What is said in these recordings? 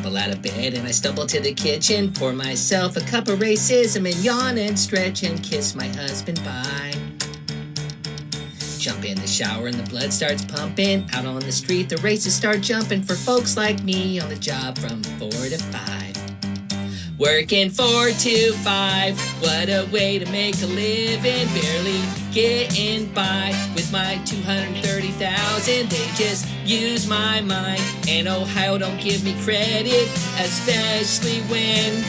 tumble out of bed and I stumble to the kitchen, pour myself a cup of racism and yawn and stretch and kiss my husband bye. Jump in the shower and the blood starts pumping. Out on the street the races start jumping for folks like me on the job from 4 to 5. Working 4 to 5, what a way to make a living. Barely getting by with my 230,000. They just use my mind, and Ohio don't give me credit, especially when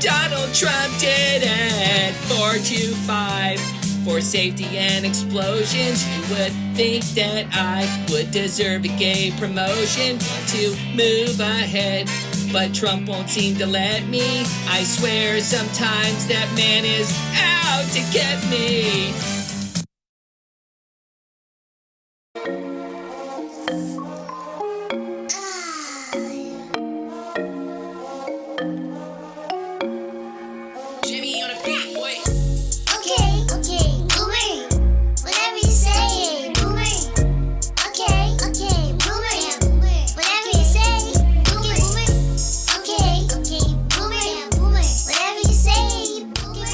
Donald Trump did it. 4 to 5 for safety and explosions. You would think that I would deserve a gay promotion. Want to move ahead, but Trump won't seem to let me. I swear sometimes that man is out to get me. Jimmy on a beat, boy. Okay, boomer. Whatever you say, boomer. Okay, boomer. Whatever you say, boomer. Okay, boomer. Whatever you say, boomer.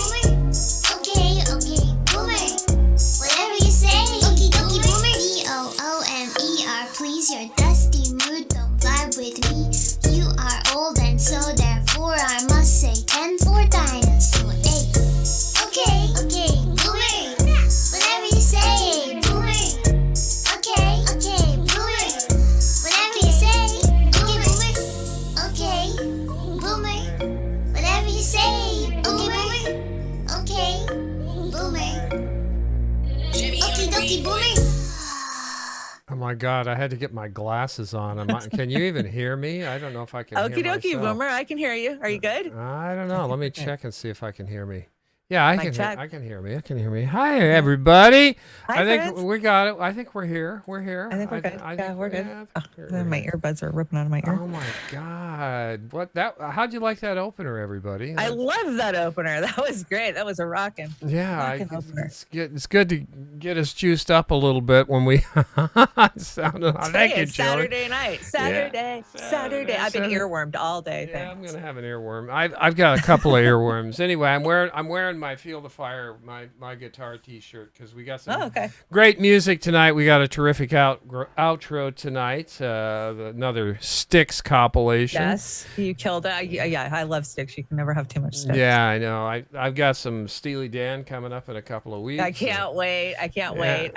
Okay, boomer. Whatever you say, boomer. BOOMER, please, your dusty mood don't vibe with me. You are old and so therefore I must say 10 for dinosaur. Hey. Okay, boomer. Whatever you say, boomer. Okay, boomer. Whatever you say, boomer. Okay, boomer. Whatever you say, boomer. Okay, boomer. Jimmy on a Okie dokie, beat, boy. boomer. Oh my God, I had to get my glasses on. Can you even hear me? I don't know if I can Okie hear dokie, myself. Boomer. I can hear you. Are you good? I don't know. Let me check and see if I can hear me. Yeah, I Mic check. can hear me. Hi, everybody. Hi, I think friends. we got it. I think we're here. I think we're good. Yeah, we're good. I Oh, think we're my here. earbuds are ripping out of my ear. Oh my God! How'd you like that opener, everybody? I love that opener. That was great. That was a rockin'. Yeah, rockin' opener. it's good to get us juiced up a little bit when we sounded. Thank you, It's Joey. Saturday night. Saturday. Saturday. I've been earwormed all day. Yeah, I'm thanks. gonna have an earworm. I've got a couple of earworms. Anyway, I'm wearing my Feel the Fire, my guitar T-shirt because we got some Oh, okay. great music tonight. We got a terrific outro tonight. Another Styx compilation. Yes, you killed it. Yeah, I love Styx. You can never have too much Styx. Yeah, I know. I've got some Steely Dan coming up in a couple of weeks. I can't wait. Wait.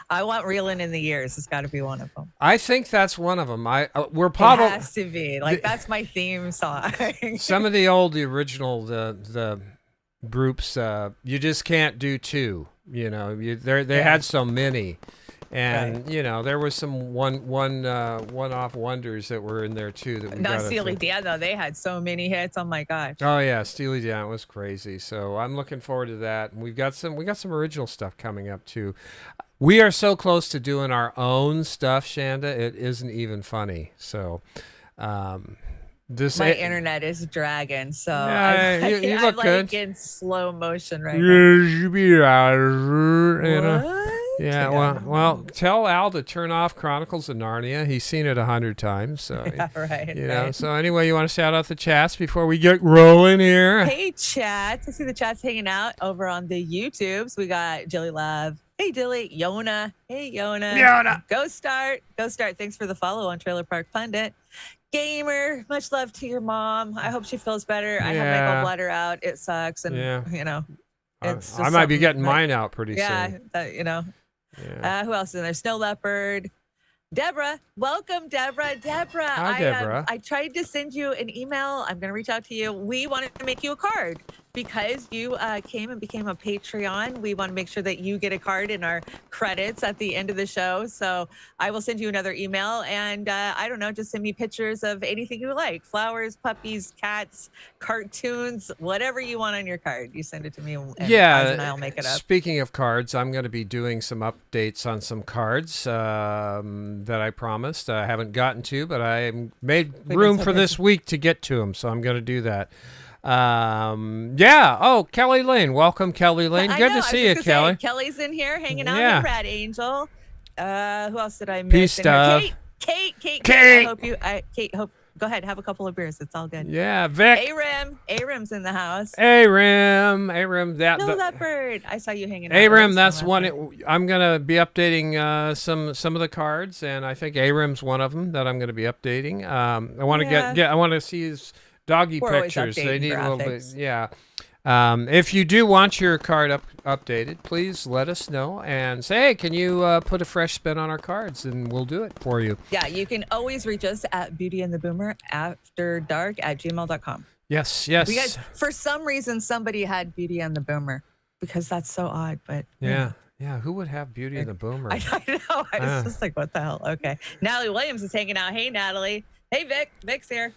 I want Reelin' in the Years. It's got to be one of them. I think that's one of them. We're It probably has to be. Like, that's my theme song. some of the original the groups. You just can't do two. You know, they had so many. And Right. you know, there was some one-off wonders that were in there too. That we Not gotta Steely think- Dan, though. They had so many hits. Oh, my gosh. Oh yeah, Steely Dan was crazy. So I'm looking forward to that. And we got some original stuff coming up too. We are so close to doing our own stuff, Chanda. It isn't even funny. So, this My internet is dragging, so Yeah, you I'm look like good. in slow motion right now. Yeah, What? yeah. Well, tell Al to turn off Chronicles of Narnia. He's seen it 100 times. So, Yeah, right. you know. right. So anyway, you want to shout out the chats before we get rolling here? Hey, chat. I see the chat's hanging out over on the YouTubes. We got Jilly Love. Hey, Dilly. Yona. Hey, Yona. Yona. Go start. Thanks for the follow on Trailer Park Pundit. Gamer, much love to your mom. I hope she feels better. I have Yeah. my gallbladder out. It sucks. And, Yeah. you know, it's just I might be something getting that- mine out pretty Yeah, soon. you know. Yeah. Who else is in there? Snow Leopard. Deborah, welcome, Deborah. Hi, Deborah. I tried to send you an email. I'm going to reach out to you. We wanted to make you a card because you came and became a Patreon. We want to make sure that you get a card in our credits at the end of the show. So I will send you another email, and I don't know, just send me pictures of anything you like: flowers, puppies, cats, cartoons, whatever you want on your card. You send it to me, and Oz and I'll make it up. Speaking of cards, I'm going to be doing some updates on some cards that I promised. I haven't gotten to, but I made been room so for this week to get to them, so I'm going to do that. Yeah. Oh, Kelly Lane. Welcome, Kelly Lane. I Good know, to I see you, was just gonna Kelly. say, Kelly's in here hanging out. Yeah. Hey, Rat Angel. Who else did I miss? Peace in here? stuff. Kate. Kate. I hope you. Kate. Hope Go ahead, have a couple of beers. It's all good. Yeah, Vic. Aram's in the house. Aram, That bird. I saw you hanging out. Aram, that's one. I'm gonna be updating some of the cards, and I think Aram's one of them that I'm gonna be updating. I want to I want to see his doggy We're always pictures. They updating need a little bit. graphics. Yeah. If you do want your card updated, please let us know and say, hey, can you put a fresh spin on our cards, and we'll do it for you. Yeah, you can always reach us at beautyandtheboomer@gmail.com. Yes. Because for some reason, somebody had Beauty and the Boomer, because that's so odd. But Yeah. Who would have Beauty and the Boomer? I know. I was just like, what the hell? Okay. Natalie Williams is hanging out. Hey, Natalie. Hey, Vic. Vic's here.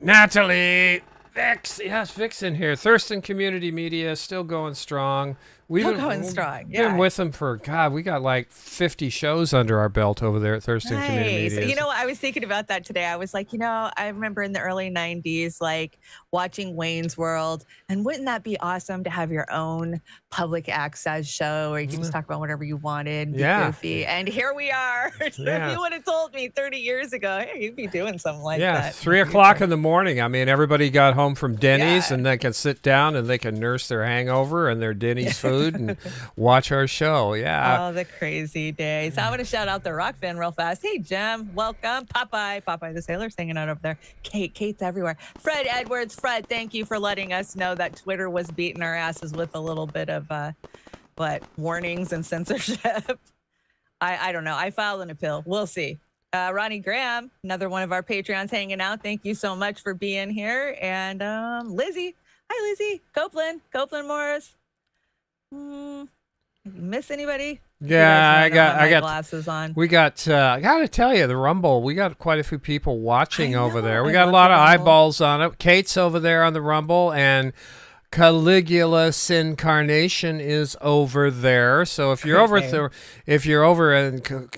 Natalie. Vix, yes, Vic's in here. Thurston Community Media still going strong. We've going strong. Been with them for we got like 50 shows under our belt over there at Thurston Community Media. You know, I was thinking about that today. I was like, I remember in the early 90s, like watching Wayne's World, and wouldn't that be awesome to have your own public access show where you can just talk about whatever you wanted and be goofy? And here we are. If you would have told me 30 years ago, hey, you'd be doing something like that. Yeah, 3 o'clock in the morning. I mean, everybody got home from Denny's and they can sit down and they can nurse their hangover and their Denny's food and watch our show. Yeah. Oh, the crazy days. I want to shout out the rock fan real fast. Hey, Jim, welcome. Popeye the sailor's hanging out over there. Kate's everywhere. Fred Edwards. Fred, thank you for letting us know that Twitter was beating our asses with a little bit of warnings and censorship. I don't know. I filed an appeal. We'll see. Ronnie Graham, another one of our Patreons hanging out. Thank you so much for being here. And Lizzie. Hi, Lizzie. Copeland Morris. Miss anybody? Yeah, I got glasses on. We got I gotta tell you, the Rumble, we got quite a few people watching over there. We got a lot of eyeballs on it. Kate's over there on the Rumble, and Caligula's Incarnation is over there. So if you're over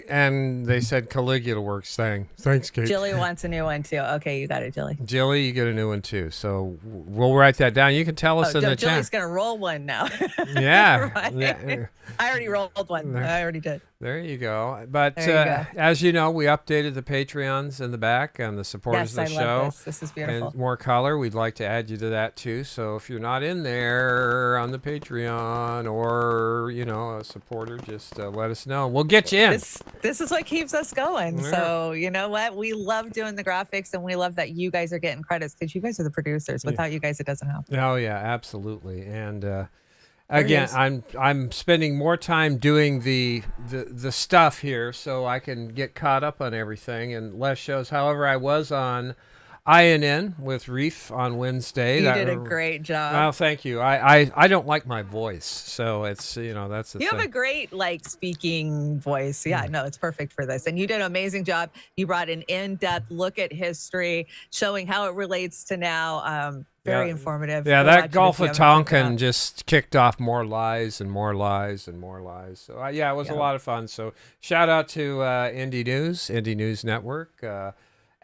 and they said Caligula works, thanks, Kate. Jilly wants a new one too. Okay, you got it, Jilly. Jilly, you get a new one too. So we'll write that down. You can tell us in the chat. Jilly's gonna roll one now. Yeah. Right? I already rolled one. I already did. There you go. But as you know, we updated the Patreons in the back and the supporters of the show. Love this. This is beautiful. And more color. We'd like to add you to that too. So if you're not in there on the Patreon or, a supporter, just let us know. We'll get you in. This is what keeps us going. Yeah. So you know what? We love doing the graphics, and we love that you guys are getting credits because you guys are the producers. Without you guys, it doesn't happen. Oh, yeah, absolutely. And again, I'm spending more time doing the stuff here so I can get caught up on everything and less shows. However, I was on INN with Reef on Wednesday. You did a great job. Well, thank you. I don't like my voice, so it's that's the thing. You have a great speaking voice. Yeah, no, it's perfect for this. And you did an amazing job. You brought an in-depth look at history, showing how it relates to now. Very informative. Yeah, that Gulf of Tonkin just kicked off more lies and more lies and more lies. So it was a lot of fun. So shout out to Indie News Network.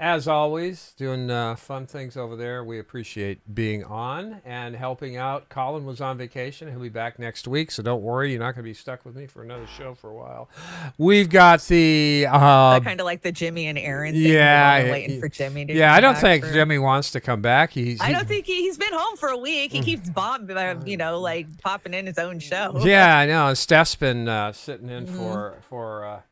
As always, doing fun things over there. We appreciate being on and helping out. Colin was on vacation. He'll be back next week, so don't worry. You're not going to be stuck with me for another show for a while. We've got the... kind of like the Jimmy and Aaron thing. Yeah. Waiting for Jimmy to I don't think Jimmy wants to come back. I don't think he's been home for a week. He keeps popping in his own show. Yeah, I know. Steph's been sitting in for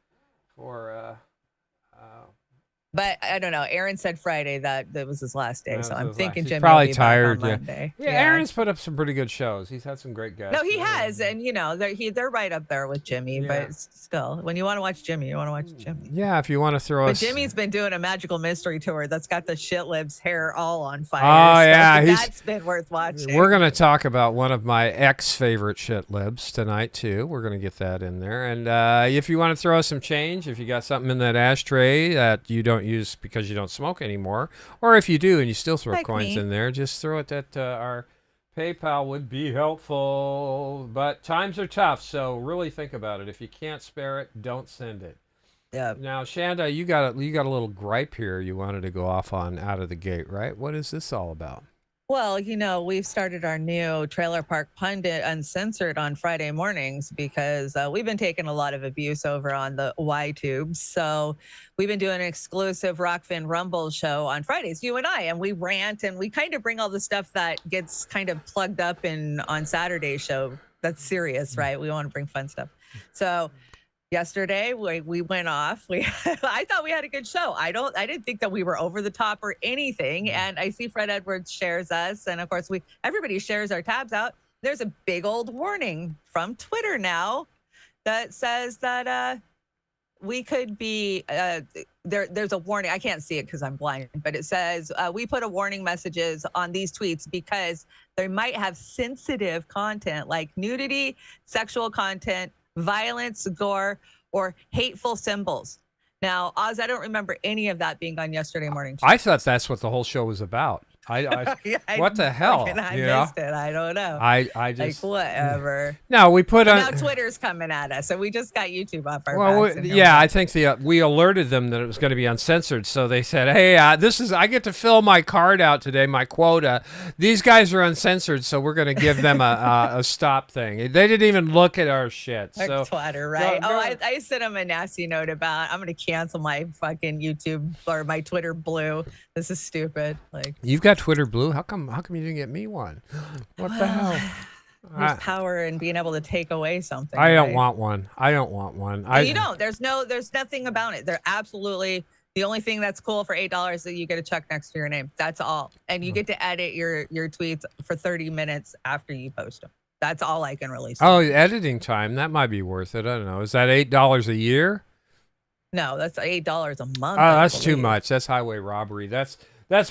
But I don't know. Aaron said Friday that was his last day, so I'm thinking Jimmy probably will be tired. Back on Monday. Yeah, Aaron's put up some pretty good shows. He's had some great guests. No, he has, and they're right up there with Jimmy. Yeah. But still, when you want to watch Jimmy, you want to watch Jimmy. Yeah, if you want to throw us. But Jimmy's been doing a magical mystery tour that's got the shitlib's hair all on fire. Oh yeah, that's been worth watching. We're gonna talk about one of my ex-favorite shitlibs tonight too. We're gonna get that in there, and if you want to throw us some change, if you got something in that ashtray that you don't use because you don't smoke anymore, or if you do and you still throw coins in there, just throw it at our PayPal would be helpful. But times are tough, so really think about it. If you can't spare it, don't send it. Yeah. Now, Chanda, you got a little gripe here you wanted to go off on out of the gate, right? What is this all about? Well, we've started our new Trailer Park Pundit Uncensored on Friday mornings because we've been taking a lot of abuse over on the Y-tubes. So we've been doing an exclusive Rockfin Rumble show on Fridays, you and I, and we rant and we kind of bring all the stuff that gets kind of plugged up on Saturday's show. That's serious, right? We want to bring fun stuff. So yesterday we went off. I thought we had a good show. I didn't think that we were over the top or anything. And I see Fred Edwards shares us, and of course everybody shares our tabs out. There's a big old warning from Twitter now that says that we could be there's a warning. I can't see it because I'm blind, but it says we put a warning messages on these tweets because they might have sensitive content like nudity, sexual content, violence, gore, or hateful symbols. Now, Oz, I don't remember any of that being on yesterday morning. I thought that's what the whole show was about. What the hell? I missed it. I don't know. I just like whatever. No, we put on. Now Twitter's coming at us, so we just got YouTube off our backs. I think we alerted them that it was going to be uncensored, so they said, "Hey, I get to fill my card out today, my quota. These guys are uncensored, so we're going to give them a stop thing." They didn't even look at our shit. So Twitter, right? I sent them a nasty note about I'm going to cancel my fucking YouTube or my Twitter Blue. This is stupid. Like you've got Twitter Blue? How come you didn't get me one? What the hell? There's power in being able to take away something. I don't want one. You don't. There's nothing about it. They're absolutely the only thing that's cool for $8 is that you get a check next to your name. That's all. And you get to edit your tweets for 30 minutes after you post them. That's all I can really say. Oh, editing time. That might be worth it. I don't know. Is that $8 a year? No, that's $8 a month. Oh, that's too much. That's highway robbery. That's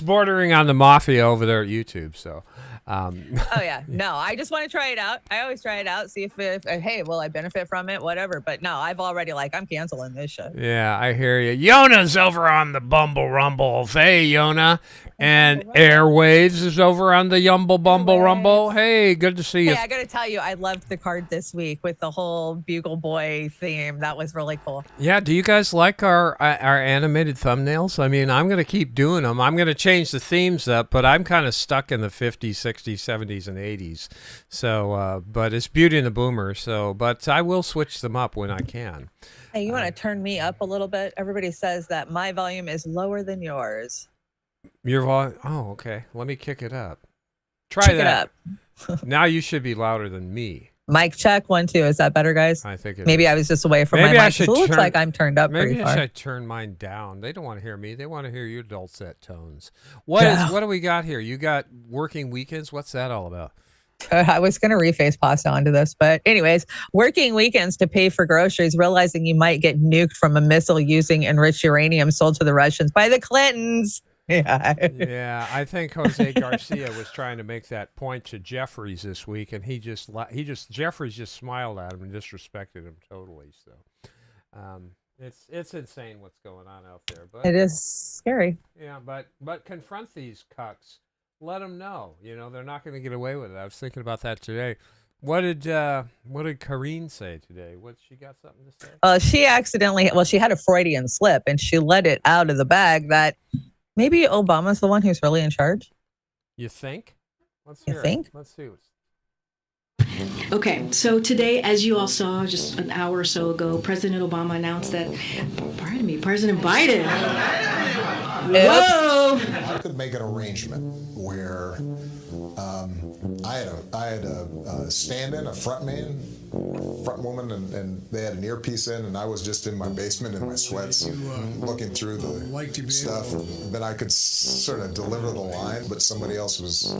bordering on the mafia over there at YouTube. So, oh yeah, no, I just want to try it out. I always try it out, see if hey, will I benefit from it, whatever. But no, I've already I'm canceling this shit. Yeah, I hear you. Yona's over on the Bumble Rumble. Hey, Yona. And Airwaves is over on the Yumble Bumble Rumble. Hey, good to see you. Hey, I got to tell you, I loved the card this week with the whole Bugle Boy theme. That was really cool. Yeah, do you guys like our animated thumbnails? I mean, I'm going to keep doing them. I'm going to change the themes up, but I'm kind of stuck in the 50s, 60s, 70s, and 80s. So, but it's Beauty and the Boomer. So, but I will switch them up when I can. Hey, you want to turn me up a little bit? Everybody says that my volume is lower than yours. Your volume? Oh, okay. Let me kick it up. Try that. It up. Now you should be louder than me. Mic check 1 2. Is that better, guys? I think maybe I was just away from my mic. So it looks like I'm turned up. Maybe I should turn mine down. They don't want to hear me. They want to hear your dulcet tones. What do we got here? You got working weekends. What's that all about? I was going to reface pasta onto this, but anyways, working weekends to pay for groceries, realizing you might get nuked from a missile using enriched uranium sold to the Russians by the Clintons. Yeah, I think Jose Garcia was trying to make that point to Jeffries this week, and Jeffries just smiled at him and disrespected him totally. So, it's insane what's going on out there. But it is scary. Yeah, but confront these cucks. Let them know. They're not going to get away with it. I was thinking about that today. What did Karine say today? She got something to say? She had a Freudian slip, and she let it out of the bag that. Maybe Obama's the one who's really in charge. You think? Let's hear it. Let's see. Okay, so today, as you all saw just an hour or so ago, President Obama announced that, President Biden. Whoa! I could make an arrangement where I had a stand-in, a front man, front woman, and they had an earpiece in, and I was just in my basement in my sweats looking through the stuff. Then I could sort of deliver the line, but somebody else was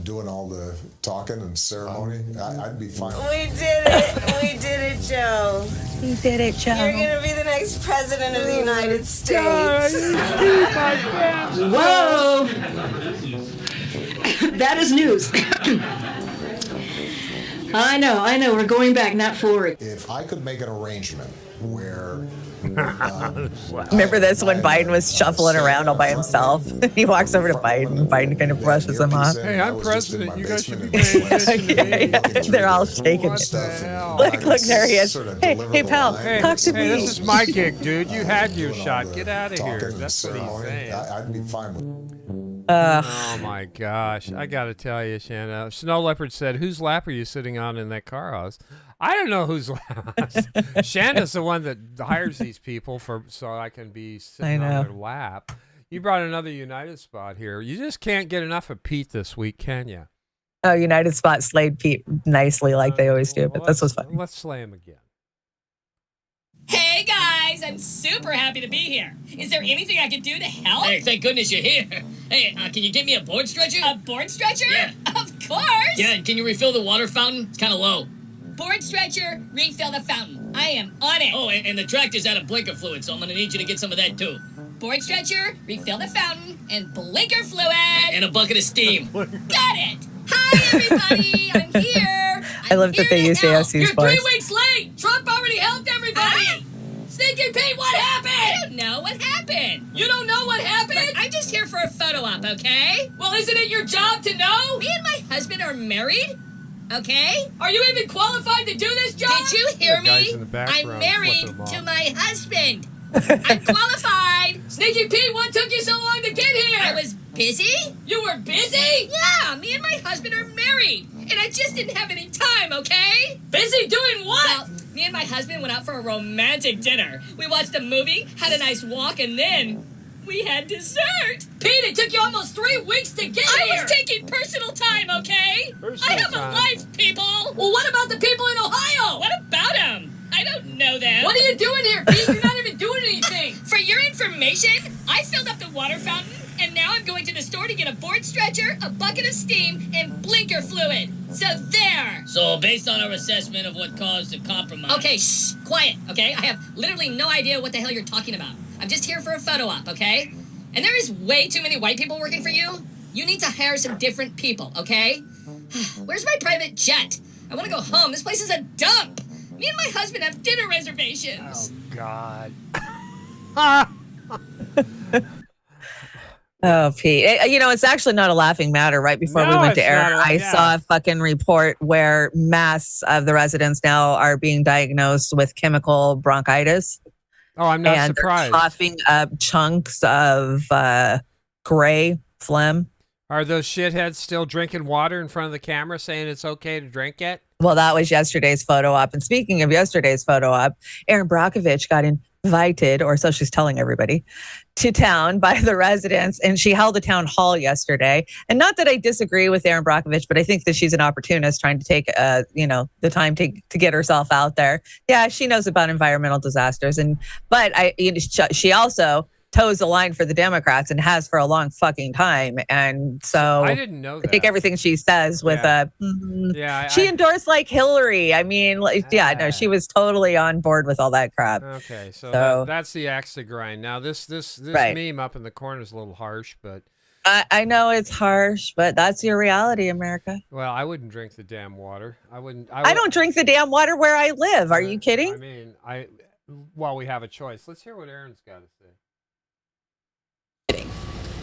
doing all the talking and ceremony. I'd be fine. We did it. We did it, Joe. We did it, Joe. You're going to be the next president of the United States. Whoa! That is news. I know. We're going back, not forward. If I could make an arrangement where... Remember this when Biden was shuffling around all by himself? He walks over to Biden, and Biden kind of brushes him off. Hey, I'm president. You guys should be paying attention to me. They're all shaking. Look, there he is. Hey, pal, talk to me. This is my gig, dude. You had your shot. Get out of here. That's what he's saying. I'd be fine with Oh my gosh. I got to tell you, Chanda. Snow Leopard said, whose lap are you sitting on in that car, Oz? I don't know whose lap. Shanda's the one that hires these people so I can be sitting on their lap. You brought another United spot here. You just can't get enough of Pete this week, can you? Oh, United Spot slayed Pete nicely like they always do, but this was fun. Let's slay him again. Hey guys, I'm super happy to be here. Is there anything I can do to help? Hey, thank goodness you're here. Hey, can you get me a board stretcher? A board stretcher? Yeah. Of course. Yeah, can you refill the water fountain? It's kind of low. Board stretcher, refill the fountain. I am on it. Oh, and the tractor's out of blinker fluid, so I'm gonna need you to get some of that too. Board stretcher, refill the fountain, and blinker fluid. And a bucket of steam. Got it. Hi, everybody. I'm here. I love that they use ASC's You're voice. 3 weeks late. Trump already helped everybody. Stinky Pete, what happened? I don't know what happened. You don't know what happened? Look, I'm just here for a photo op, okay? Well, isn't it your job to know? Me and my husband are married, okay? Are you even qualified to do this job? Did you hear me? I'm married to my husband. I'm qualified. Sneaky Pete, what took you so long to get here? I was busy. You were busy? Yeah, me and my husband are married. And I just didn't have any time, okay? Busy doing what? Well, me and my husband went out for a romantic dinner. We watched a movie, had a nice walk, and then we had dessert. Pete, it took you almost 3 weeks to get here. I was taking personal time, okay? I have a life, people. Well, what about the people in Ohio? What about them? I don't know them. What are you doing here, Pete? You're not even doing anything. For your information, I filled up the water fountain, and now I'm going to the store to get a board stretcher, a bucket of steam, and blinker fluid. So there. So based on our assessment of what caused the compromise... Okay, shh, quiet, okay? I have literally no idea what the hell you're talking about. I'm just here for a photo op, okay? And there is way too many white people working for you. You need to hire some different people, okay? Where's my private jet? I want to go home. This place is a dump. Me and my husband have dinner reservations. Oh, God. Oh, Pete. It's actually not a laughing matter. Right before we went to air, I saw a fucking report where mass of the residents now are being diagnosed with chemical bronchitis. Oh, I'm not surprised. They're coughing up chunks of gray phlegm. Are those shitheads still drinking water in front of the camera saying it's okay to drink it? Well, that was yesterday's photo op. And speaking of yesterday's photo op, Erin Brockovich got invited, or so she's telling everybody, to town by the residents. And she held a town hall yesterday. And not that I disagree with Erin Brockovich, but I think that she's an opportunist trying to take, the time to get herself out there. Yeah, she knows about environmental disasters. But she also toes the line for the Democrats and has for a long fucking time. And so I didn't know that. I take everything she says with she endorsed like Hillary. I mean, she was totally on board with all that crap. Okay, so that's the axe to grind. Now this right. meme up in the corner is a little harsh, but I know it's harsh, but that's your reality, America. Well, I wouldn't drink the damn water. I don't drink the damn water where I live. Are you kidding? I mean, we have a choice. Let's hear what Erin's got to say.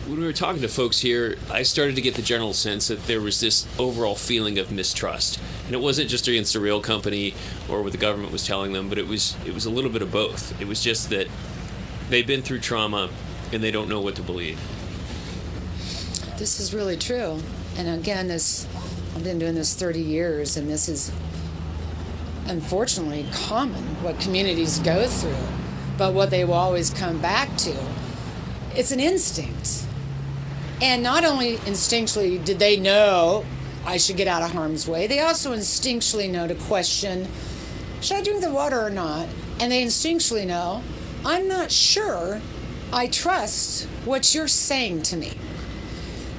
When we were talking to folks here, I started to get the general sense that there was this overall feeling of mistrust. And it wasn't just against the rail company or what the government was telling them, but it was a little bit of both. It was just that they've been through trauma and they don't know what to believe. This is really true. And again, I've been doing this 30 years, and this is unfortunately common, what communities go through. But what they will always come back to, it's an instinct. And not only instinctually did they know I should get out of harm's way, they also instinctually know to question, should I drink the water or not? And they instinctually know, I'm not sure I trust what you're saying to me.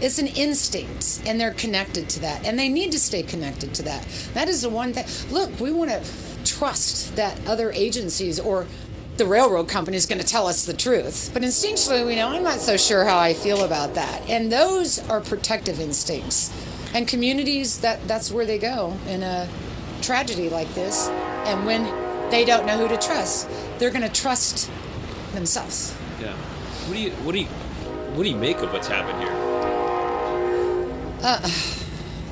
It's an instinct, and they're connected to that, and they need to stay connected to that. That is the one thing. Look, we want to trust that other agencies or the railroad company is going to tell us the truth. But instinctually, we know I'm not so sure how I feel about that. And those are protective instincts. And communities, that's where they go in a tragedy like this. And when they don't know who to trust, they're going to trust themselves. Yeah. What do you make of what's happened here?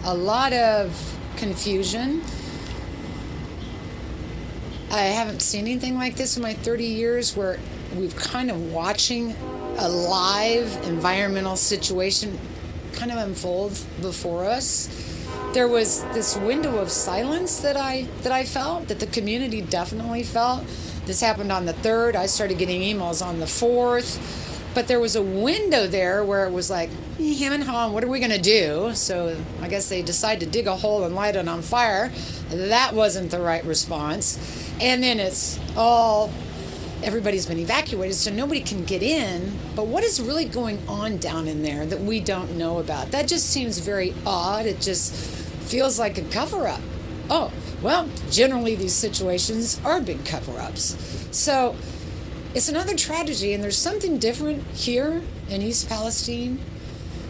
A lot of confusion. I haven't seen anything like this in my 30 years where we've kind of watching a live environmental situation kind of unfold before us. There was this window of silence that I felt, that the community definitely felt. This happened on the 3rd. I started getting emails on the 4th. But there was a window there where it was like, him and home, what are we going to do? So I guess they decided to dig a hole and light it on fire. That wasn't the right response. And then everybody's been evacuated, so nobody can get in. But what is really going on down in there that we don't know about? That just seems very odd. It just feels like a cover-up. Oh, well, generally these situations are big cover-ups. So it's another tragedy, and there's something different here in East Palestine,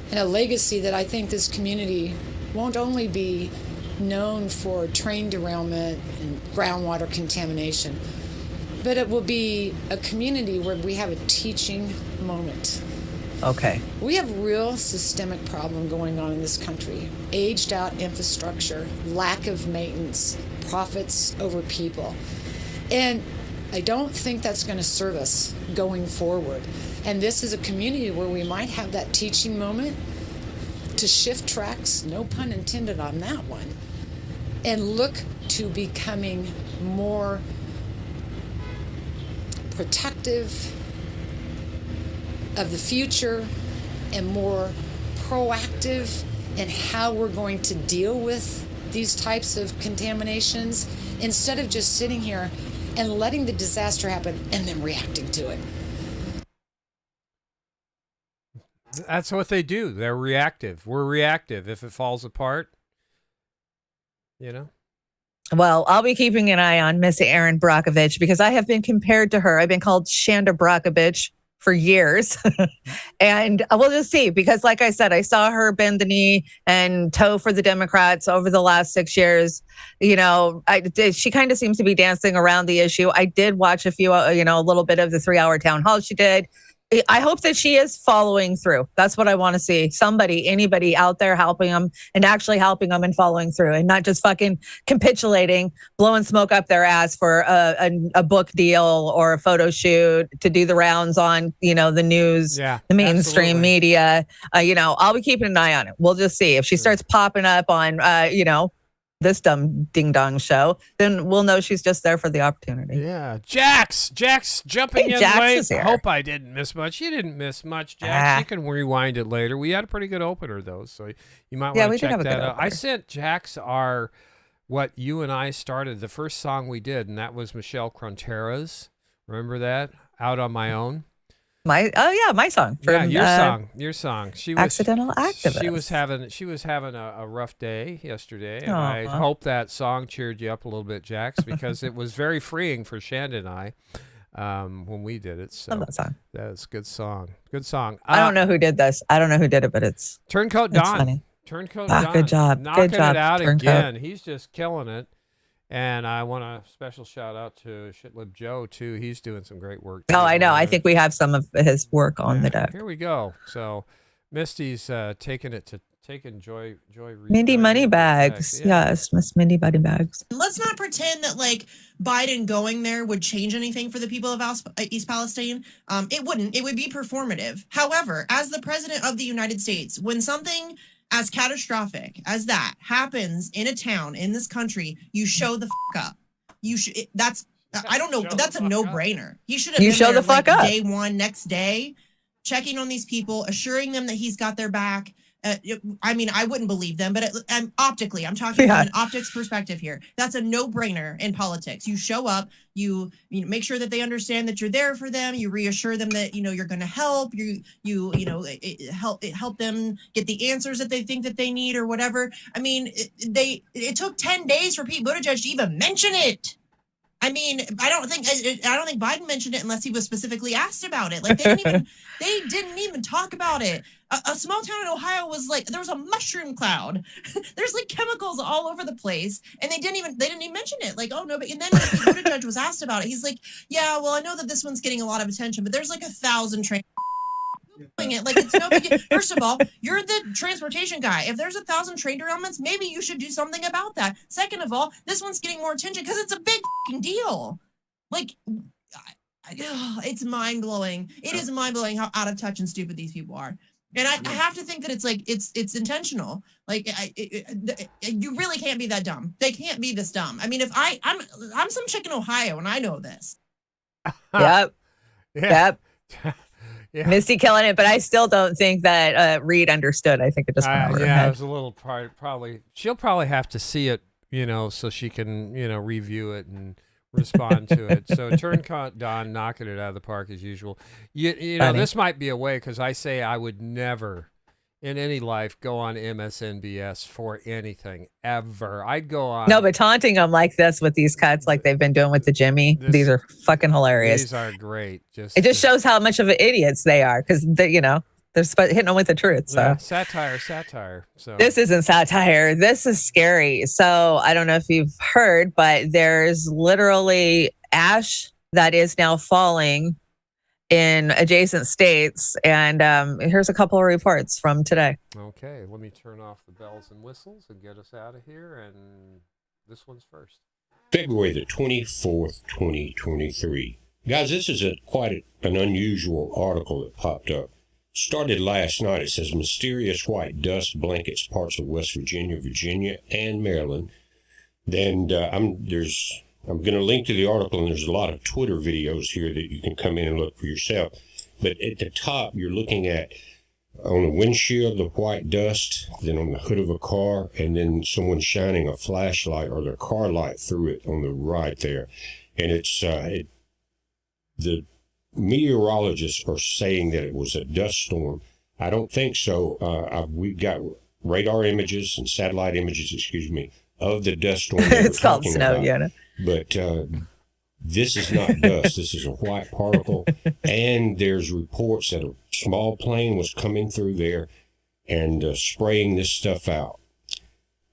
and a legacy that I think this community won't only be known for train derailment and groundwater contamination, but it will be a community where we have a teaching moment. Okay. We have real systemic problem going on in this country. Aged out infrastructure, lack of maintenance, profits over people. And I don't think that's going to serve us going forward. And this is a community where we might have that teaching moment to shift tracks, no pun intended on that one, and look to becoming more protective of the future and more proactive in how we're going to deal with these types of contaminations, instead of just sitting here and letting the disaster happen and then reacting to it. That's what they do. They're reactive. We're reactive. If it falls apart, Well, I'll be keeping an eye on Miss Erin Brockovich because I have been compared to her. I've been called Chanda Brockovich for years. And we'll just see, because like I said, I saw her bend the knee and toe for the Democrats over the last 6 years. She kind of seems to be dancing around the issue. I did watch a little bit of the 3-hour town hall she did. I hope that she is following through. That's what I want to see. Anybody out there helping them and actually helping them and following through, and not just fucking capitulating, blowing smoke up their ass for a book deal or a photo shoot to do the rounds on, the news, the mainstream media. I'll be keeping an eye on it. We'll just see if she starts popping up on, this dumb ding dong show, then we'll know she's just there for the opportunity. Yeah. Jax jumping in late. Hope I didn't miss much. You didn't miss much, Jax. You can rewind it later. We had a pretty good opener though, so you might want to check that out. I sent Jax what you and I started, the first song we did, and that was Michelle Crontera's. Remember that? Out on My Own. My song. From, your song. She was Accidental Activist. She was having a rough day yesterday, and I hope that song cheered you up a little bit, Jax, because it was very freeing for Chanda and I when we did it. So love that song. That's a good song. Good song. I don't know who did this. I don't know who did it, but it's Turncoat Don. Funny. Turncoat Don. Good job. Knocking it out Turncoat. again. He's just killing it. And I want a special shout out to Shitlib Joe too. He's doing some great work. Oh, I know. I think we have some of his work on the deck. Here we go. So Misty's taking Joy Mindy Moneybags. Yes, Miss Mindy Moneybags. Let's not pretend that Biden going there would change anything for the people of East Palestine. It wouldn't. It would be performative. However, as the president of the United States, when something as catastrophic as that happens in a town in this country, you show the up. That's a no-brainer. He should have been there day one, next day, checking on these people, assuring them that he's got their back. I wouldn't believe them, but optically, I'm talking from an optics perspective here. That's a no-brainer in politics. You show up, you make sure that they understand that you're there for them. You reassure them that you're going to help. Help them get the answers that they think that they need or whatever. It took 10 days for Pete Buttigieg to even mention it. I don't think Biden mentioned it unless he was specifically asked about it. They didn't even talk about it. A small town in Ohio was there was a mushroom cloud. There's chemicals all over the place, and they didn't even mention it. Oh no, but and then when Buttigieg was asked about it, he's like, yeah, well, I know that this one's getting a lot of attention, but there's 1,000 trains. It's no big deal. First of all, you're the transportation guy. If there's 1,000 train derailments, maybe you should do something about that. Second of all, this one's getting more attention because it's a big deal. it's mind blowing. It is mind blowing how out of touch and stupid these people are. And I have to think that it's like it's intentional. Like you really can't be that dumb. They can't be this dumb. I mean, if I'm some chick in Ohio and I know this. Yep. Yeah. Yep. Yeah. Misty killing it, but I still don't think that Reed understood. I think it just went over her Yeah, head. it was a little probably. She'll probably have to see it, so she can, review it and respond to it. So Turncoat Don knocking it out of the park as usual. You know, Funny. this might be a way because I say I would never, in any life, go on MSNBS for anything ever. I'd go on. No, but taunting them like this with these cuts, like they've been doing with the Jimmy, these are fucking hilarious. These are great. It just shows how much of idiots they are because they're hitting them with the truth. So yeah, satire. So this isn't satire. This is scary. So I don't know if you've heard, but there's literally ash that is now falling in adjacent states. And here's a couple of reports from today. Okay, let me turn off the bells and whistles and get us out of here. And this one's first. February the 24th, 2023. Guys, this is quite an unusual article that popped up. Started last night. It says mysterious white dust blankets parts of West Virginia, and Maryland. Then I'm going to link to the article, and there's a lot of Twitter videos here that you can come in and look for yourself. But at the top, you're looking at on the windshield the white dust, then on the hood of a car, and then someone shining a flashlight or their car light through it on the right there. And it's the meteorologists are saying that it was a dust storm. I don't think so. We've got radar images and satellite images, of the dust storm. It's called snow, But this is not dust. This is a white particle. And there's reports that a small plane was coming through there and spraying this stuff out.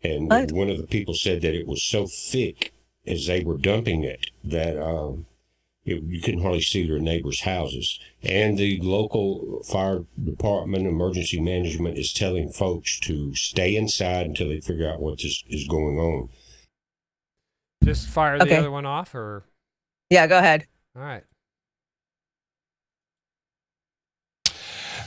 And one of the people said that it was so thick as they were dumping it that you couldn't hardly see their neighbors' houses. And the local fire department, emergency management is telling folks to stay inside until they figure out what is going on. Just fire the other one off, or? Yeah, go ahead. All right.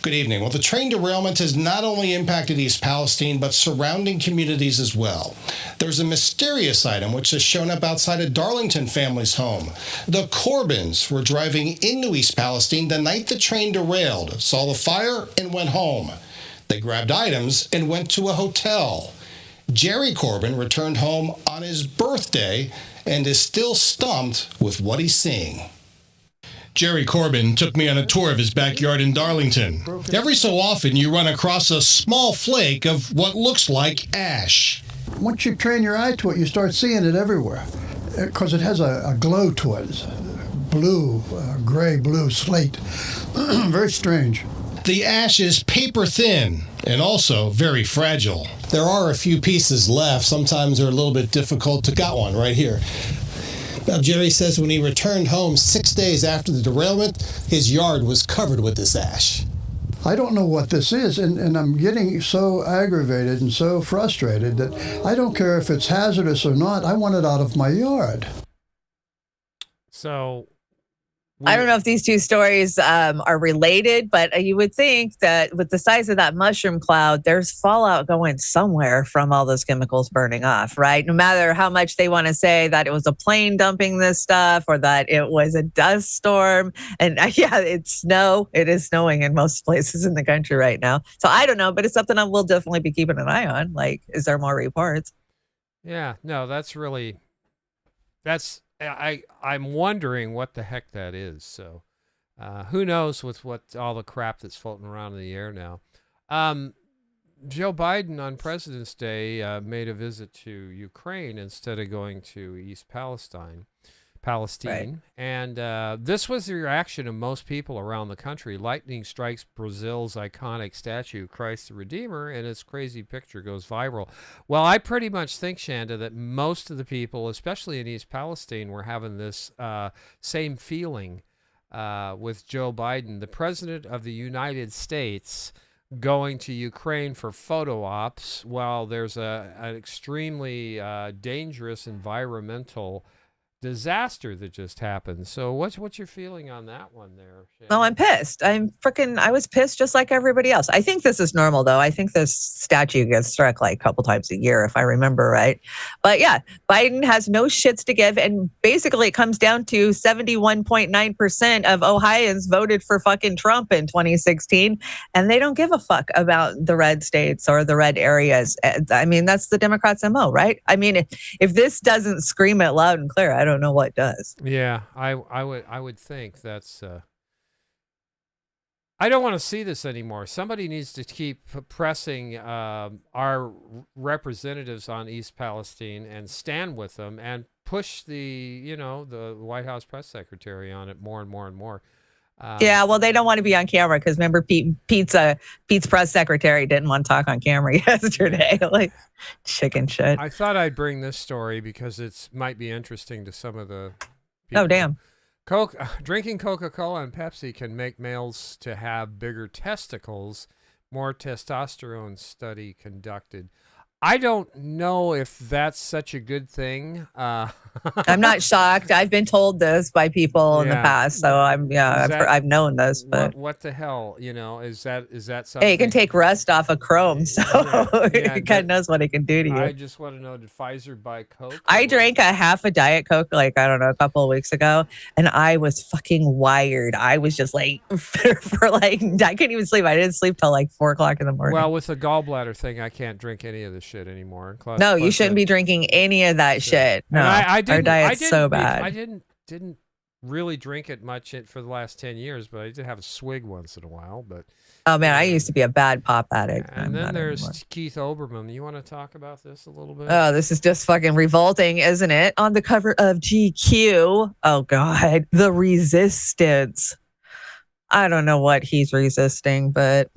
Good evening. Well, the train derailment has not only impacted East Palestine, but surrounding communities as well. There's a mysterious item which has shown up outside a Darlington family's home. The Corbins were driving into East Palestine the night the train derailed, saw the fire, and went home. They grabbed items and went to a hotel. Jerry Corbin returned home on his birthday and is still stumped with what he's seeing. Jerry Corbin took me on a tour of his backyard in Darlington. Every so often, you run across a small flake of what looks like ash. Once you train your eye to it, you start seeing it everywhere because it has a glow to it. It's blue, gray-blue slate. Very strange. The ash is paper thin and also very fragile. There are a few pieces left. Sometimes they're a little bit difficult to get one right here. Now, Jerry says when he returned home 6 days after the derailment, his yard was covered with this ash. I don't know what this is, and I'm getting so aggravated and so frustrated that I don't care if it's hazardous or not. I want it out of my yard. So I don't know if these two stories are related, but you would think that with the size of that mushroom cloud, there's fallout going somewhere from all those chemicals burning off, right? No matter how much they want to say that it was a plane dumping this stuff or that it was a dust storm. And yeah, it's snow. It is snowing in most places in the country right now. So I don't know, but it's something I will definitely be keeping an eye on. Like, is there more reports? Yeah, no, I'm wondering what the heck that is. So who knows with what all the crap that's floating around in the air now. Joe Biden on President's Day made a visit to Ukraine instead of going to East Palestine. Right. And this was the reaction of most people around the country. Lightning strikes Brazil's iconic statue, Christ the Redeemer, and its crazy picture goes viral. Well, I pretty much think, Chanda, that most of the people, especially in East Palestine, were having this same feeling with Joe Biden, the President of the United States, going to Ukraine for photo ops while there's an extremely dangerous environmental disaster that just happened. So what's your feeling on that one there, Shannon? No, I'm pissed. I was pissed just like everybody else. I think this is normal though. I think this statue gets struck like a couple times a year, if I remember right. But yeah, Biden has no shits to give. And basically it comes down to 71.9% of Ohioans voted for fucking Trump in 2016. And they don't give a fuck about the red states or the red areas. I mean, that's the Democrats' MO, right? I mean, if this doesn't scream it loud and clear, I don't know what does. Yeah, I would think that's. I don't want to see this anymore. Somebody needs to keep pressing our representatives on East Palestine and stand with them and push the White House press secretary on it more and more and more. Yeah, well, they don't want to be on camera because remember, Pete's press secretary didn't want to talk on camera yesterday. Like chicken shit. I thought I'd bring this story because it might be interesting to some of the people. Oh, damn. Drinking Coca-Cola and Pepsi can make males to have bigger testicles. More testosterone study conducted. I don't know if that's such a good thing. I'm not shocked. I've been told this by people in the past, so I've known this. But what the hell, is that something? Hey, it can take rust off of chrome, so it kind of knows what it can do to you. I just want to know, did Pfizer buy Coke? I drank a half a Diet Coke, a couple of weeks ago, and I was fucking wired. I was just I couldn't even sleep. I didn't sleep till 4:00 in the morning. Well, with the gallbladder thing, I can't drink any of this shit anymore. No, you shouldn't be drinking any of that shit. No, our diet's so bad. I didn't really drink it much for the last 10 years, but I did have a swig once in a while. But oh man, I used to be a bad pop addict. And then there's Keith Olbermann. You want to talk about this a little bit? Oh, this is just fucking revolting, isn't it? On the cover of GQ. Oh God, the resistance. I don't know what he's resisting, but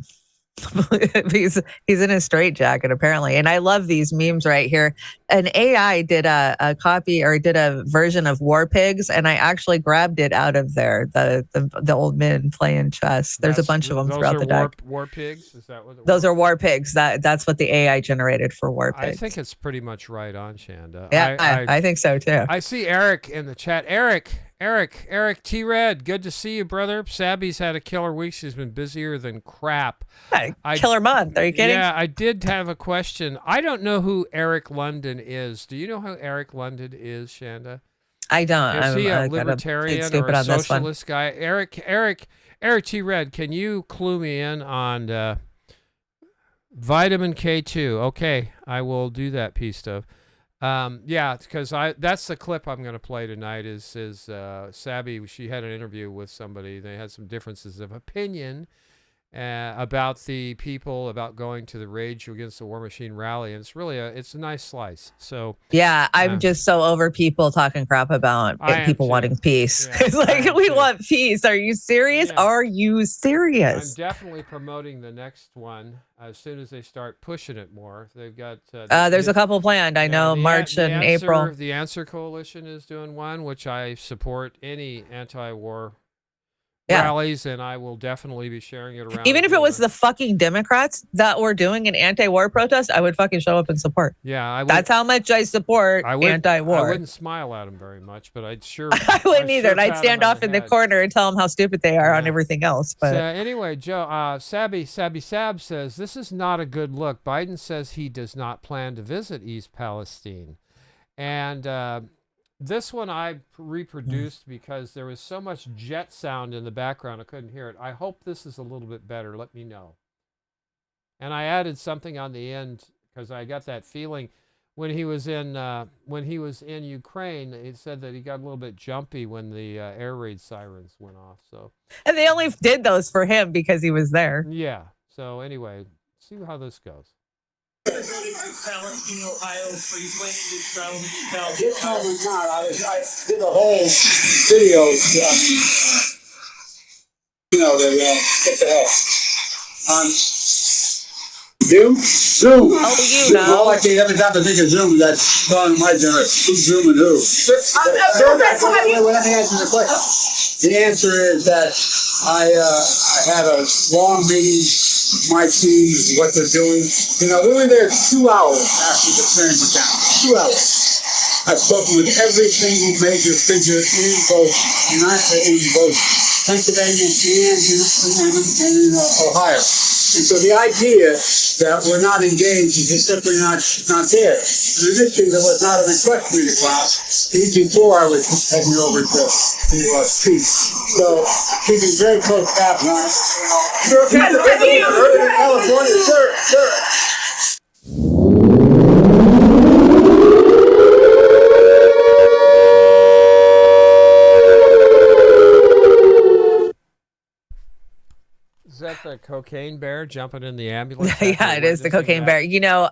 he's in a straitjacket apparently. And I love these memes right here. An AI did a copy or did a version of War Pigs, and I actually grabbed it out of there. The old men playing chess. There's a bunch of them throughout the deck. War Pigs? Is that what it Those are War Pigs. That's what the AI generated for War Pigs. I think it's pretty much right on, Chanda. Yeah, I think so too. I see Eric in the chat. Eric T-Red, good to see you, brother. Sabby's had a killer week. She's been busier than crap. Killer month. Are you kidding? Yeah, I did have a question. I don't know who Eric London is. Do you know who Eric London is, Chanda? I don't. Is he a libertarian or a socialist guy? Eric T-Red, can you clue me in on vitamin K2? Okay, I will do that, piece of. Yeah, because that's the clip I'm going to play tonight is Sabby. She had an interview with somebody. They had some differences of opinion about the people, about going to the Rage Against the War Machine rally. And it's really it's a nice slice. So yeah, I'm just so over people talking crap about people wanting peace. Yeah, it's like, we want peace. Are you serious? Yeah. Are you serious? I'm definitely promoting the next one as soon as they start pushing it more. They've got there's a couple planned. I know March and April. The Answer Coalition is doing one, which I support any anti-war rallies, and I will definitely be sharing it around. Even if it was the fucking Democrats that were doing an anti-war protest, I would fucking show up and support. Yeah, that's how much I support anti-war. I wouldn't smile at them very much, but I'd sure. I wouldn't either. And I'd stand off in the corner and tell them how stupid they are on everything else. But so, anyway, Joe, Sabby Sab says this is not a good look. Biden says he does not plan to visit East Palestine, and. This one I reproduced because there was so much jet sound in the background I couldn't hear it. I hope this is a little bit better. Let me know. And I added something on the end because I got that feeling when he was in Ukraine. It said that he got a little bit jumpy when the air raid sirens went off. So. And they only did those for him because he was there. Yeah. So anyway, see how this goes. Palestine, Ohio, where you plan to travel to Palestine? This time or not, I did a whole video. What the hell? On Zoom? Zoom. Oh, you know. All I can every time I think of Zoom, that's gone in my generation. Who's Zoom and who? Let me answer the question. The answer is that I had a long meeting. My team, what they're doing. We were there 2 hours after the clearance was down. 2 hours. I've spoken with every single major figure in both Pennsylvania and in Ohio. And so the idea that we're not engaged is just simply not there. In addition, there was not a request for me to class. Before I was heading over to Peace. So keeping very close tabs on it. Sure, California, sure. Is that the cocaine bear jumping in the ambulance? Yeah, it is the cocaine bear. You know,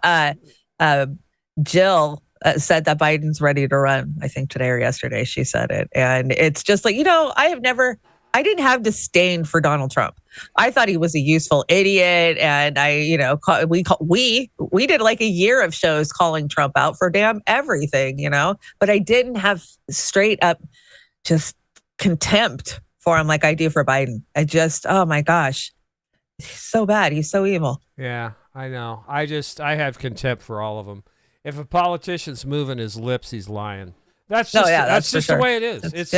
Jill said that Biden's ready to run. I think today or yesterday she said it. And it's just like, I didn't have disdain for Donald Trump. I thought he was a useful idiot. And we did like a year of shows calling Trump out for damn everything, but I didn't have straight up just contempt for him like I do for Biden. Oh my gosh, he's so bad. He's so evil. Yeah, I know. I have contempt for all of them. If a politician's moving his lips, he's lying. That's just the way it is. It's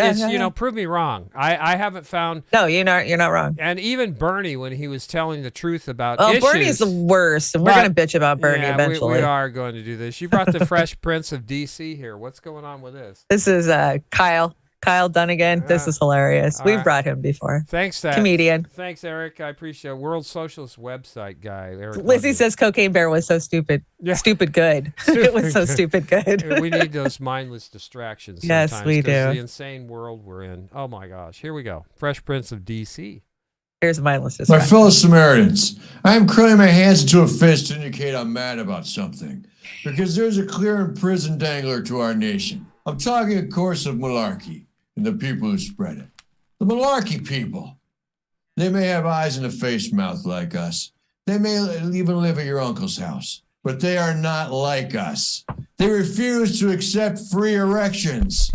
prove me wrong. I haven't found. No, you're not wrong. And even Bernie, when he was telling the truth about issues. Bernie's the worst, and we're going to bitch about Bernie eventually. We are going to do this. You brought the Fresh Prince of DC here. What's going on with this? This is Kyle Dunnigan. This is hilarious. We've brought him before. Thanks, Dad. Comedian. Thanks, Eric. I appreciate it. World Socialist website guy. Eric Lizzie says Cocaine Bear was so stupid. Yeah. Stupid good. It was so stupid good. We need those mindless distractions. Yes, we do. The insane world we're in. Oh my gosh. Here we go. Fresh Prince of DC. Here's a mindless distraction. My fellow Samaritans, I am curling my hands into a fist to indicate I'm mad about something. Because there's a clear and prison dangler to our nation. I'm talking, of course, of malarkey. And the people who spread it. The malarkey people. They may have eyes and a face mouth like us. They may even live at your uncle's house. But they are not like us. They refuse to accept free erections.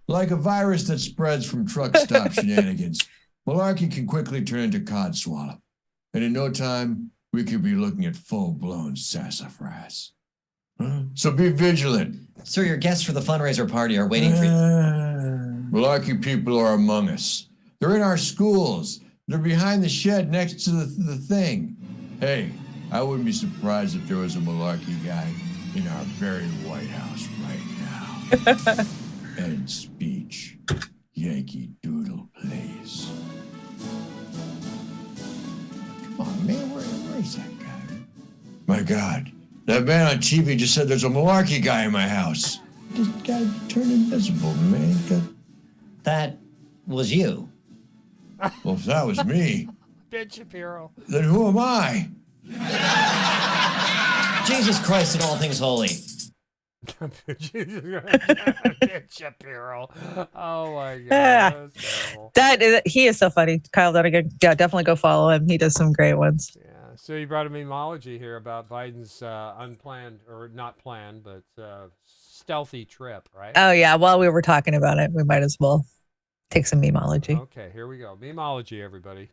Like a virus that spreads from truck stop shenanigans. Malarkey can quickly turn into codswallop. And in no time, we could be looking at full-blown sassafras. So be vigilant. Sir, your guests for the fundraiser party are waiting for you. Malarkey people are among us. They're in our schools. They're behind the shed next to the thing. Hey, I wouldn't be surprised if there was a malarkey guy in our very White House right now. End speech. Yankee Doodle, please. Come on, man. Where's that guy? My God. That man on TV just said there's a malarkey guy in my house. This guy turned invisible, man. That was you. Well, if that was me, Ben Shapiro, then who am I? Jesus Christ and all things holy. Ben Shapiro. Oh my God. He is so funny. Kyle Dunnigan. Yeah, definitely go follow him. He does some great ones. Yeah. So you brought a memeology here about Biden's unplanned, or not planned, but stealthy trip, right? Oh yeah. While we were talking about it, we might as well take some memeology. Okay, here we go. Memeology, everybody.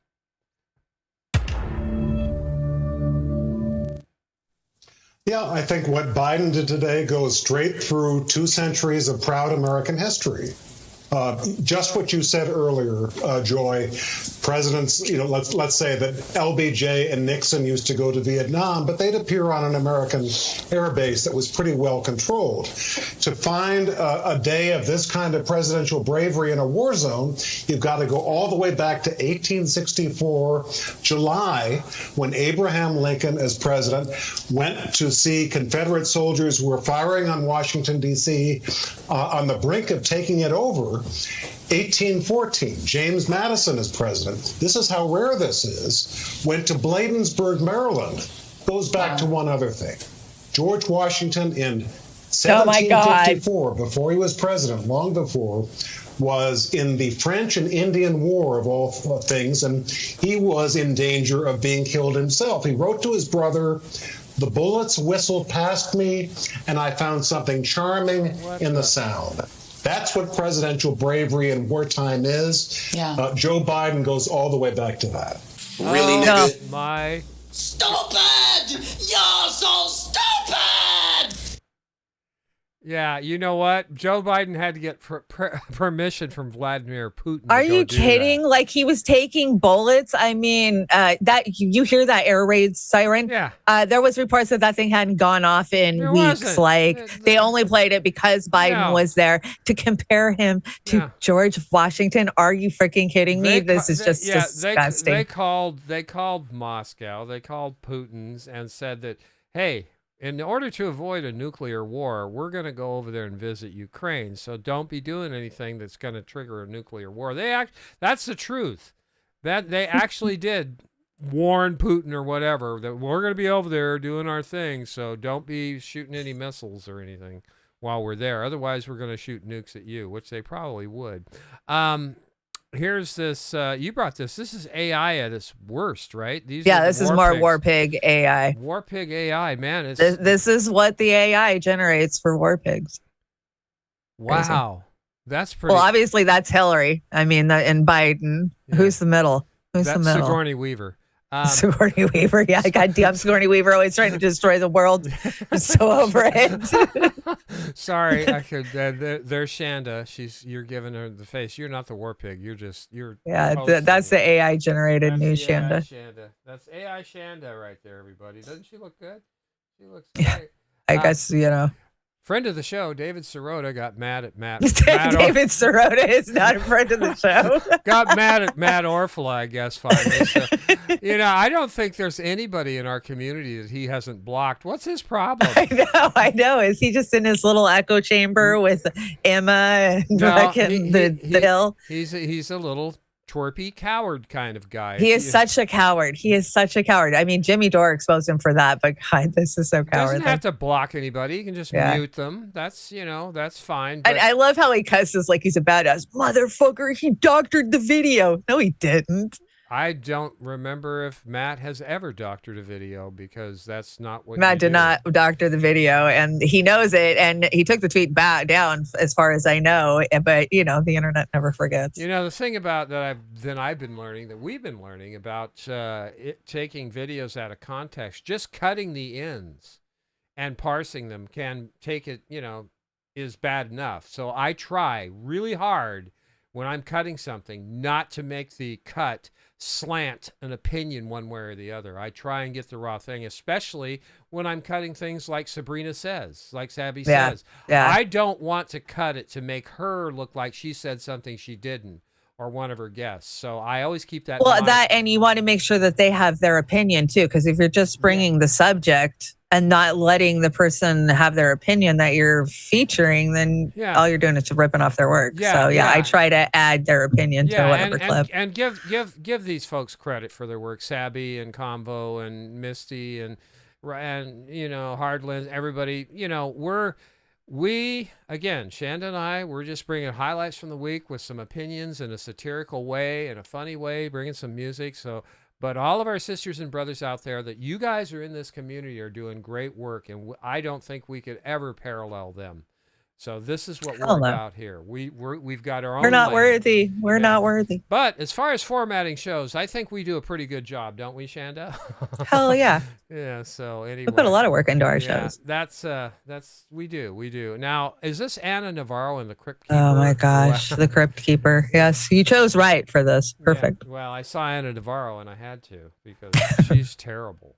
Yeah, I think what Biden did today goes straight through 2 centuries of proud American history. Just what you said earlier, Joy. Presidents, let's say that LBJ and Nixon used to go to Vietnam, but they'd appear on an American air base that was pretty well controlled. To find a day of this kind of presidential bravery in a war zone, you've got to go all the way back to 1864, July, when Abraham Lincoln, as president, went to see Confederate soldiers who were firing on Washington, D.C., on the brink of taking it over. 1814, James Madison as president. This is how rare this is. Went to Bladensburg, Maryland. Goes back to one other thing. George Washington in 1754, before he was president, long before, was in the French and Indian War, of all things, and he was in danger of being killed himself. He wrote to his brother, "The bullets whistled past me, and I found something charming in the sound." That's what presidential bravery in wartime is. Yeah. Joe Biden goes all the way back to that. Really, nigga? My. Stupid! You're so stupid! Yeah, you know what? Joe Biden had to get permission from Vladimir Putin. Are to go you do kidding? that. Like he was taking bullets. I mean, that you hear that air raid siren? Yeah. There was reports that thing hadn't gone off in There weeks. wasn't. Like they only played it because Biden was there to compare him to George Washington. Are you freaking kidding me? This is just disgusting. They called Moscow. They called Putin's and said that, hey, in order to avoid a nuclear war, we're going to go over there and visit Ukraine. So don't be doing anything that's going to trigger a nuclear war. That's the truth. That they actually did warn Putin or whatever that we're going to be over there doing our thing. So don't be shooting any missiles or anything while we're there. Otherwise, we're going to shoot nukes at you, which they probably would. Here's this. You brought this. This is AI at its worst, right? This is more War Pig AI. War Pig AI, man. This is what the AI generates for War Pigs. Wow. Crazy. That's pretty. Well, obviously that's Hillary. I mean, and Biden. Yeah. Who's the middle? Who's the middle? Sigourney Weaver. Sigourney Weaver, yeah, goddamn Sigourney Weaver, always trying to destroy the world. I'm so over it. Sorry, I could. There's Chanda. You're giving her the face. You're not the War Pig. You're. Yeah, that's the AI generated news Chanda. That's AI Chanda right there, everybody. Doesn't she look good? She looks great. Yeah, I guess Friend of the show, David Sirota, got mad at Matt. David Sirota is not a friend of the show. Got mad at Matt Orfala, I guess, finally. So, I don't think there's anybody in our community that he hasn't blocked. What's his problem? I know. Is he just in his little echo chamber with Emma and the hill? He's a little twerpy coward kind of guy. He is such a coward. I mean, Jimmy Dore exposed him for that, but God, this is so cowardly. Doesn't have to block anybody. You can just mute them. That's that's fine. But I love how he cusses like he's a badass motherfucker. He doctored the video. No, he didn't. I don't remember if Matt has ever doctored a video because that's not what Matt did not doctor the video, and he knows it, and he took the tweet back down as far as I know. But the internet never forgets. The thing about that we've been learning about taking videos out of context, just cutting the ends and parsing them can take it. Is bad enough. So I try really hard when I'm cutting something not to make the cut slant an opinion one way or the other. I try and get the raw thing, especially when I'm cutting things like Sabrina says, like Sabby says. Yeah. I don't want to cut it to make her look like she said something she didn't or one of her guests. So I always keep that in mind. And you want to make sure that they have their opinion too, because if you're just bringing the subject and not letting the person have their opinion that you're featuring, then all you're doing is just ripping off their work. I try to add their opinion to whatever clip. And give these folks credit for their work. Sabby and Convo and Misty and Hardlands, everybody. We again, Chanda and I, we're just bringing highlights from the week with some opinions in a satirical way, in a funny way, bringing some music. But all of our sisters and brothers out there that you guys are in this community are doing great work, and I don't think we could ever parallel them. So this is what we're about here. We've got our own. We're not lane. worthy. We're not worthy. But as far as formatting shows, I think we do a pretty good job, don't we, Chanda? Hell yeah. Yeah. So anyway, we put a lot of work into our shows. That's we do. Now, is this Anna Navarro in the Crypt Keeper? Oh my gosh, the Crypt Keeper. Yes, you chose right for this. Perfect. Yeah, well, I saw Anna Navarro and I had to because she's terrible.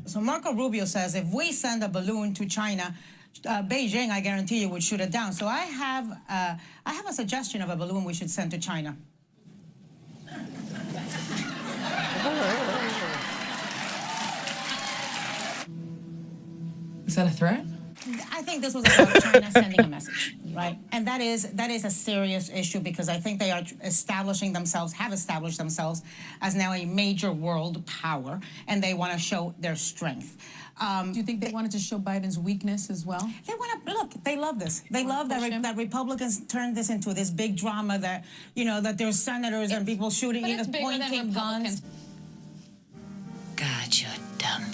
So Marco Rubio says if we send a balloon to China, Beijing, I guarantee you, would shoot it down. So I have a suggestion of a balloon we should send to China. Is that a threat? I think this was about China sending a message, right? And that is a serious issue because I think they are have established themselves as now a major world power, and they want to show their strength. Do you think they wanted to show Biden's weakness as well? They want to look. They love this. They love that Republicans turned this into this big drama that that there's senators and people shooting, pointing guns. God, you're dumb.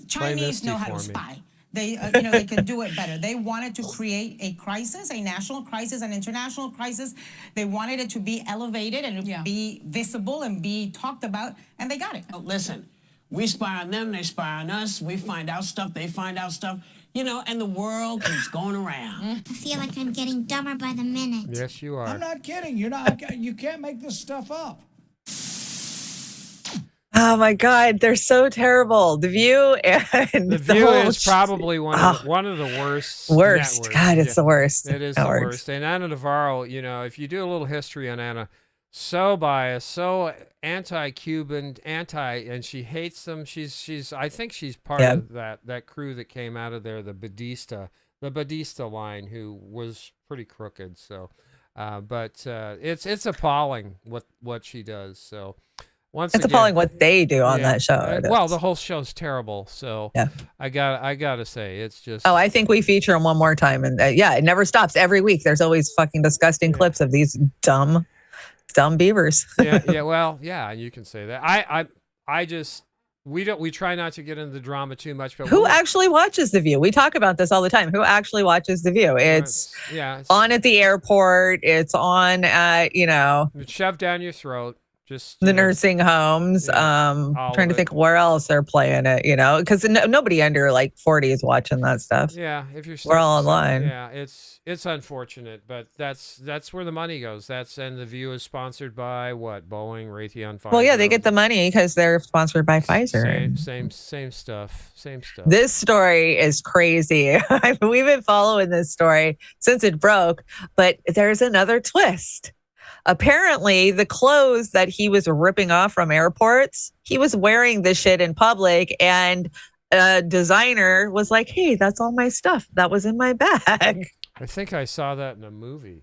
Chinese know how to spy. They, they can do it better. They wanted to create a crisis, a national crisis, an international crisis. They wanted it to be elevated and be visible and be talked about, and they got it. Listen, we spy on them, they spy on us. We find out stuff, they find out stuff. And the world keeps going around. I feel like I'm getting dumber by the minute. Yes, you are. I'm not kidding. You can't make this stuff up. Oh my God, they're so terrible. The View and The View is probably one of the worst. Worst. Networks. God, it's the worst. It is networks. the worst. And Ana Navarro, if you do a little history on Ana, so biased, so anti-Cuban, and she hates them. I think she's part of that crew that came out of there, the Badista line, who was pretty crooked. So, but it's appalling what she does. So. It's appalling what they do on that show. Well, the whole show's terrible. So I gotta say, it's just. Oh, I think we feature them one more time, and it never stops. Every week, there's always fucking disgusting clips of these dumb beavers. You can say that. We try not to get into the drama too much, but who actually watches The View? We talk about this all the time. Who actually watches The View? It's on at the airport. It's on it's shoved down your throat. Just the nursing homes. Trying to think where else they're playing it, because nobody under 40 is watching that stuff. Yeah, if you're we're all online. Yeah, it's unfortunate, but that's where the money goes. And The View is sponsored by what? Boeing, Raytheon, Pfizer. Well, yeah, they get the money because they're sponsored by Pfizer. Same stuff. This story is crazy. We've been following this story since it broke, but there's another twist. Apparently, the clothes that he was ripping off from airports, he was wearing this shit in public, and a designer was like, "Hey, that's all my stuff that was in my bag." I think I saw that in a movie.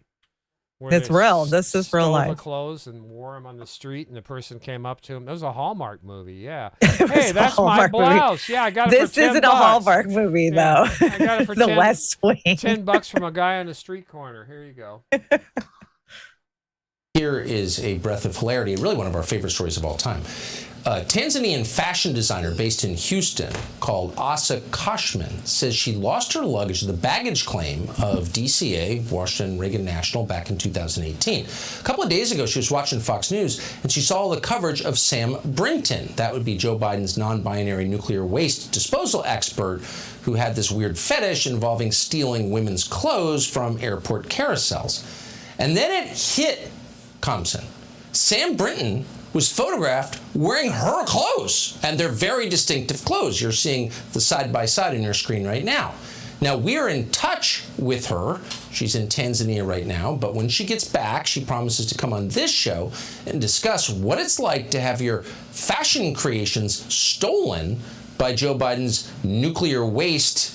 It's real. This is real life. The clothes and wore them on the street, and the person came up to him. It was a Hallmark movie. Yeah. Hey, that's my blouse. Yeah, I got it for $10. This isn't a Hallmark movie, though. I got it for The West Wing. $10 from a guy on the street corner. Here you go. Here is a breath of hilarity, really one of our favorite stories of all time. A Tanzanian fashion designer based in Houston called Asa Koshman says she lost her luggage at the baggage claim of DCA, Washington Reagan National, back in 2018. A couple of days ago, she was watching Fox News, and she saw the coverage of Sam Brinton. That would be Joe Biden's non-binary nuclear waste disposal expert who had this weird fetish involving stealing women's clothes from airport carousels. And then it hit Thompson. Sam Brinton was photographed wearing her clothes, and they're very distinctive clothes. You're seeing the side-by-side on your screen right now. Now, we're in touch with her. She's in Tanzania right now, but when she gets back, she promises to come on this show and discuss what it's like to have your fashion creations stolen by Joe Biden's nuclear waste,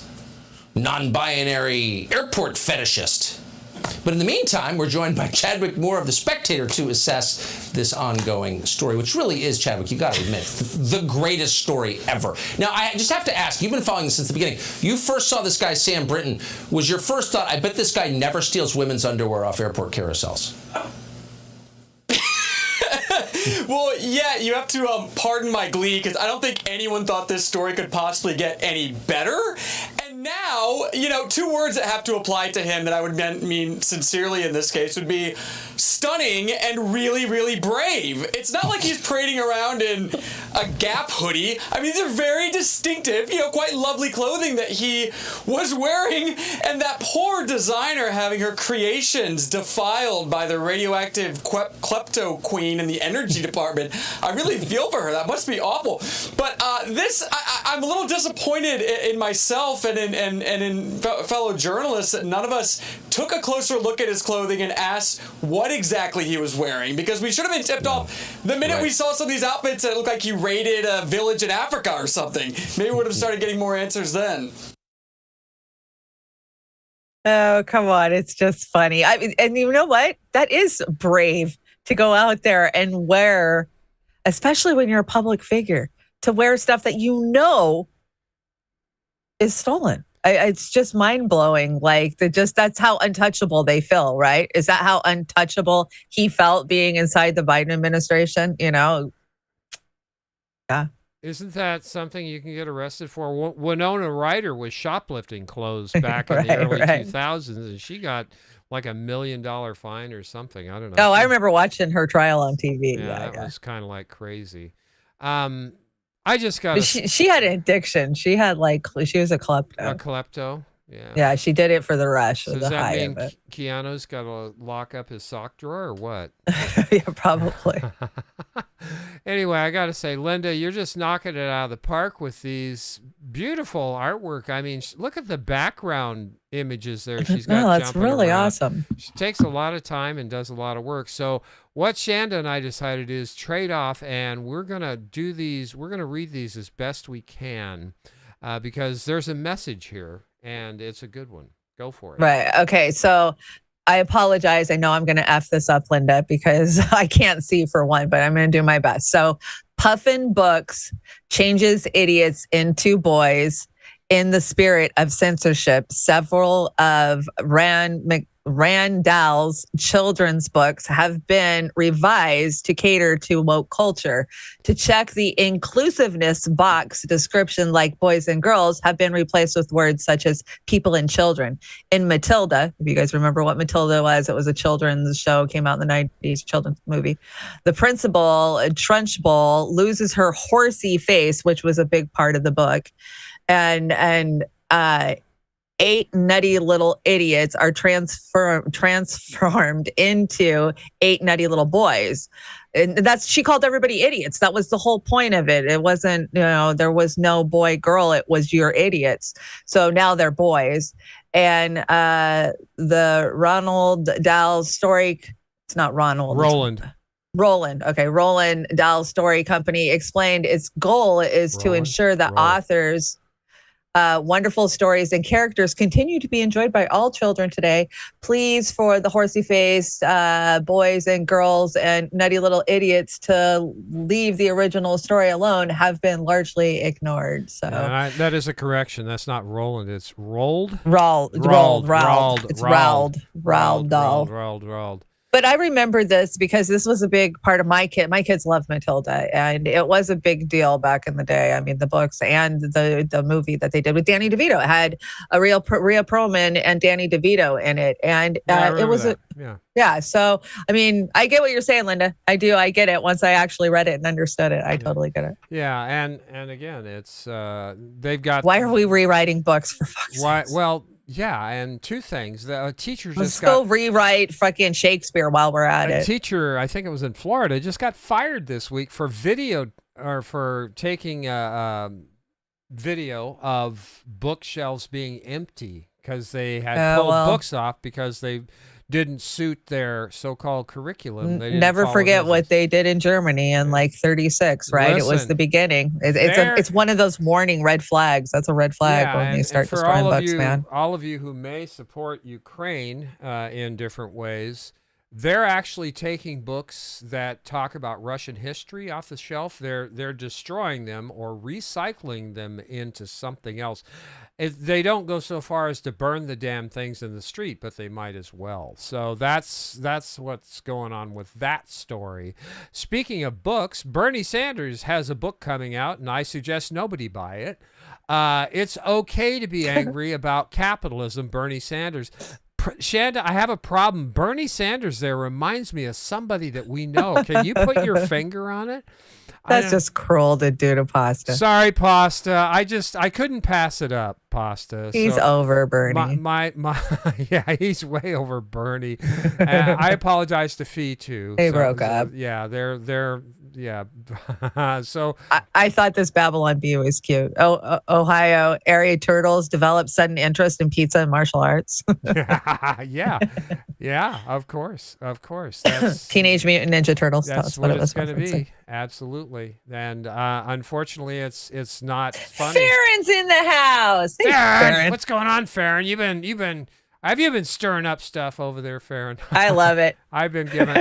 non-binary airport fetishist. But in the meantime, we're joined by Chadwick Moore of The Spectator to assess this ongoing story, which really is, Chadwick, you got to admit, the greatest story ever. Now, I just have to ask, you've been following this since the beginning. You first saw this guy, Sam Brinton. Was your first thought, I bet this guy never steals women's underwear off airport carousels? Well, yeah, you have to pardon my glee, because I don't think anyone thought this story could possibly get any better. And now, two words that have to apply to him that I would mean sincerely in this case would be stunning and really, really brave. It's not like he's parading around in a Gap hoodie. I mean, these are very distinctive, quite lovely clothing that he was wearing, and that poor designer having her creations defiled by the radioactive klepto queen in the energy department. I really feel for her. That must be awful. But I'm a little disappointed in myself and in fellow journalists that none of us took a closer look at his clothing and asked what exactly he was wearing, because we should have been tipped off the minute we saw some of these outfits that looked like he raided a village in Africa or something. Maybe we would have started getting more answers then. Oh, come on. It's just funny. And you know what? That is brave to go out there and wear, especially when you're a public figure, to wear stuff that is stolen. It's just mind-blowing. That's how untouchable they feel, right? Is that how untouchable he felt being inside the Biden administration? Yeah. Isn't that something you can get arrested for? Winona Ryder was shoplifting clothes back in the early 2000s, and she got like $1 million fine or something. I don't know. Oh, I remember watching her trial on TV. Yeah, that was kind of like crazy. I just got. She had an addiction. She had she was a klepto. A klepto. Yeah. Yeah, she did it for the rush. So the does that high mean of it. Keanu's got to lock up his sock drawer or what? Yeah, probably. Anyway, I got to say, Linda, you're just knocking it out of the park with these beautiful artwork. I mean, look at the background images there. She's got. No, that's jumping really around. awesome. She takes a lot of time and does a lot of work. So what Chanda and I decided is trade off, and we're gonna do these. We're gonna read these as best we can, because there's a message here, and it's a good one. Go for it. Right. Okay. So I apologize. I know I'm going to F this up, Linda, because I can't see for one, but I'm going to do my best. So Puffin Books changes idiots into boys in the spirit of censorship. Several of Randall's children's books have been revised to cater to woke culture. To check the inclusiveness box, description like boys and girls have been replaced with words such as people and children. In Matilda, if you guys remember what Matilda was, it was a children's show, came out in the 90s, children's movie. The principal, Trunchbull, loses her horsey face, which was a big part of the book. And 8 nutty little idiots are transformed into 8 nutty little boys. And she called everybody idiots. That was the whole point of it. It wasn't, there was no boy, girl. It was your idiots. So now they're boys. And the Ronald Dahl story, it's not Ronald. Roland. Okay. Roland Dahl Story Company explained its goal is to ensure that authors' wonderful stories and characters continue to be enjoyed by all children today. Please, for the horsey-faced boys and girls and nutty little idiots to leave the original story alone have been largely ignored. So that is a correction. That's not Roland. It's Roald. Roald. It's Roald Dahl. But I remember this because this was a big part of my kids loved Matilda, and it was a big deal back in the day. I mean, the books and the movie that they did with Danny DeVito. It had Rhea Perlman and Danny DeVito in it, and it was yeah. So I mean, I get what you're saying, Linda. I do. I get it. Once I actually read it and understood it, I totally get it. Yeah, and again, it's they've got. Why are we rewriting books for fuck's sake? Well. Yeah, and two things. The teacher Let's go rewrite fucking Shakespeare while we're at it. A teacher, I think it was in Florida, just got fired this week for for taking a video of bookshelves being empty because they had pulled books off because they didn't suit their so-called curriculum. They didn't never forget what they did in Germany in like 36, right? It was the beginning. It's one of those warning red flags. That's a red flag when you start destroying books, man. All of you who may support Ukraine in different ways, they're actually taking books that talk about Russian history off the shelf. They're destroying them or recycling them into something else. They don't go so far as to burn the damn things in the street, but they might as well. So that's what's going on with that story. Speaking of books, Bernie Sanders has a book coming out, and I suggest nobody buy it. It's okay to be angry about capitalism, Bernie Sanders. Chanda, I have a problem. Bernie Sanders there reminds me of somebody that we know. Can you put your finger on it? That's just cruel to do to Pasta. Sorry, Pasta. I couldn't pass it up, Pasta. He's over Bernie. Yeah, he's way over Bernie. I apologize to Fee too. They broke up. Yeah, they're so I thought this Babylon Bee was cute. Ohio area turtles develop sudden interest in pizza and martial arts. yeah, of course. That's Teenage Mutant Ninja Turtles. That's what it was going to be. Absolutely. And unfortunately, it's not funny. Farron's in the house. Hey, Farron, what's going on, Farron? Have you been stirring up stuff over there, Farron? I love it. I've been giving.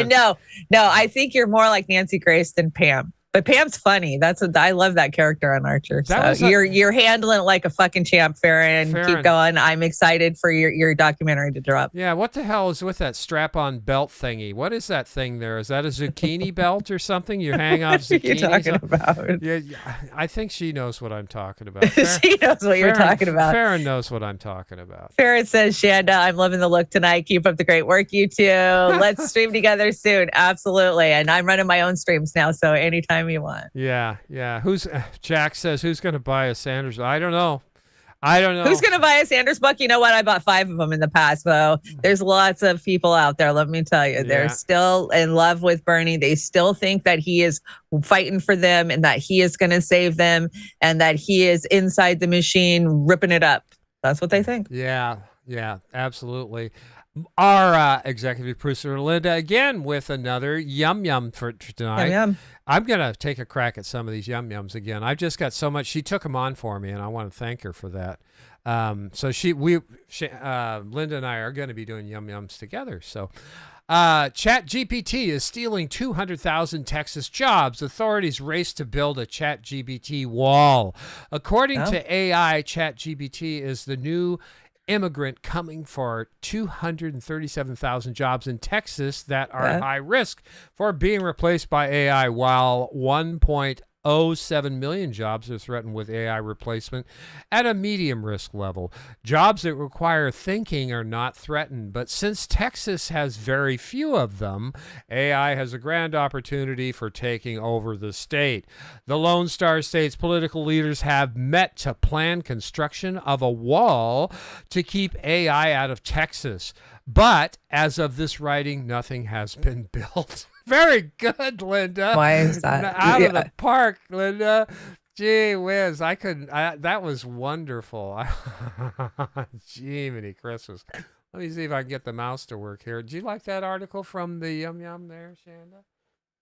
No, I think you're more like Nancy Grace than Pam. But Pam's funny. I love that character on Archer. So you're handling it like a fucking champ, Farron. Keep going. I'm excited for your documentary to drop. Yeah, what the hell is with that strap-on belt thingy? What is that thing there? Is that a zucchini belt or something? You hang off zucchini. You're talking about? Yeah, I think she knows what I'm talking about. She knows what you're talking about. Farron knows what I'm talking about. Farron says, Shanda, I'm loving the look tonight. Keep up the great work, you two. Let's stream together soon. Absolutely. And I'm running my own streams now, so anytime you want. Yeah. Jack says, who's going to buy a Sanders? I don't know. Who's going to buy a Sanders book? You know what? I bought 5 of them in the past, though. There's lots of people out there, let me tell you. They're still in love with Bernie. They still think that he is fighting for them and that he is going to save them and that he is inside the machine ripping it up. That's what they think. Yeah, absolutely. Our executive producer, Linda, again with another yum for tonight. Yum. I'm going to take a crack at some of these yum-yums again. I've just got so much. She took them on for me, and I want to thank her for that. So Linda and I are going to be doing yum-yums together. So ChatGPT is stealing 200,000 Texas jobs. Authorities race to build a ChatGPT wall. According to AI, ChatGPT is the new immigrant coming for 237,000 jobs in Texas that are at high risk for being replaced by AI, while 1.07 million jobs are threatened with AI replacement at a medium risk level. Jobs that require thinking are not threatened, but since Texas has very few of them, AI has a grand opportunity for taking over the state. The Lone Star State's political leaders have met to plan construction of a wall to keep AI out of Texas. But as of this writing, nothing has been built. Very good, Linda. Why is that? Out of the park, Linda. Gee whiz, that was wonderful. Jiminy Christmas. Let me see if I can get the mouse to work here. Did you like that article from the Yum Yum there, Shanda?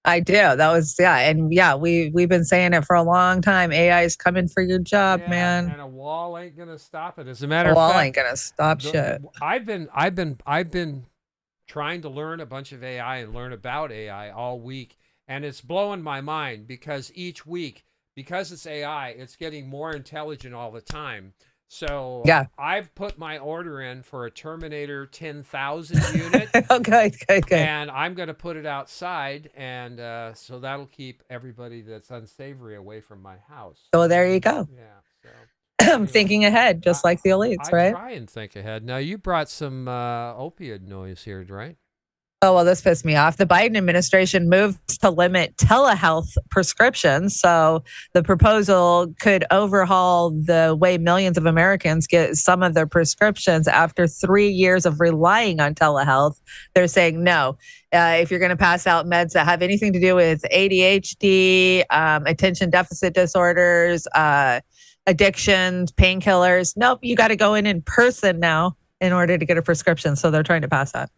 I do. That was, we've been saying it for a long time. AI is coming for your job, man. And a wall ain't gonna stop it. As a matter of fact, a wall ain't gonna stop shit. I've been trying to learn a bunch of AI and learn about AI all week, and it's blowing my mind because each week, because it's AI, it's getting more intelligent all the time. So I've put my order in for a Terminator 10,000 unit. Okay. And I'm going to put it outside, and so that'll keep everybody that's unsavory away from my house. So there you go. Yeah. So I'm thinking ahead, just like the elites, right? I try and think ahead. Now, you brought some opioid noise here, right? Oh, well, this pissed me off. The Biden administration moves to limit telehealth prescriptions. So the proposal could overhaul the way millions of Americans get some of their prescriptions after 3 years of relying on telehealth. They're saying no. If you're going to pass out meds that have anything to do with ADHD, attention deficit disorders, addictions, painkillers, nope, you got to go in person now in order to get a prescription. So they're trying to pass that.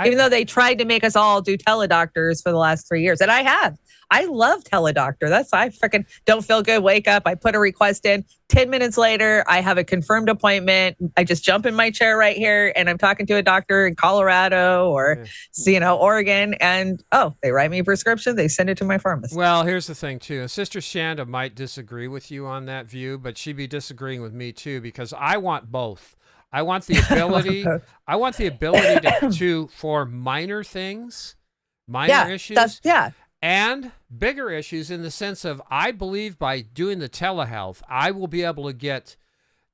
Even though they tried to make us all do teledoctors for the last 3 years. And I have. I love teledoctor. I freaking don't feel good. Wake up. I put a request in. 10 minutes later, I have a confirmed appointment. I just jump in my chair right here and I'm talking to a doctor in Colorado or, Oregon. And, they write me a prescription. They send it to my pharmacist. Well, here's the thing, too. Sister Shanda might disagree with you on that view, but she'd be disagreeing with me, too, because I want both. I want the ability. to for minor things, issues, and bigger issues. In the sense of, I believe by doing the telehealth, I will be able to get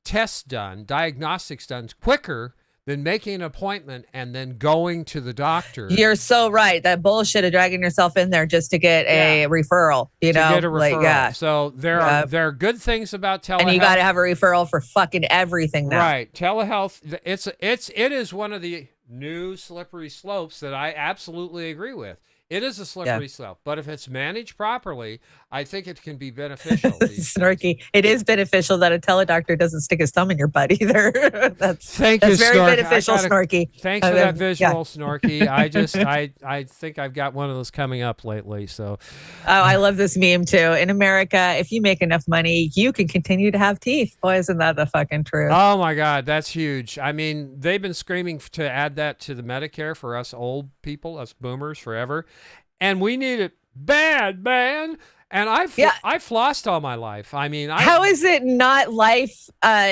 tests done, diagnostics done quicker than making an appointment and then going to the doctor. You're so right. That bullshit of dragging yourself in there just to get a referral. To get a referral. So there are good things about telehealth. And you got to have a referral for fucking everything now. Right. Telehealth. It is one of the new slippery slopes that I absolutely agree with. It is a slippery slope, but if it's managed properly, I think it can be beneficial. Snarky. It is beneficial that a teledoctor doesn't stick his thumb in your butt either. That's very beneficial, Snorky. Thanks for that visual, Snorky. I think I've got one of those coming up lately. So, I love this meme too. In America, if you make enough money, you can continue to have teeth. Boy, isn't that the fucking truth? Oh my God, that's huge. I mean, they've been screaming to add that to the Medicare for us old people, us boomers, forever. And we need it bad, man. And I've flossed all my life. I mean, how is it not life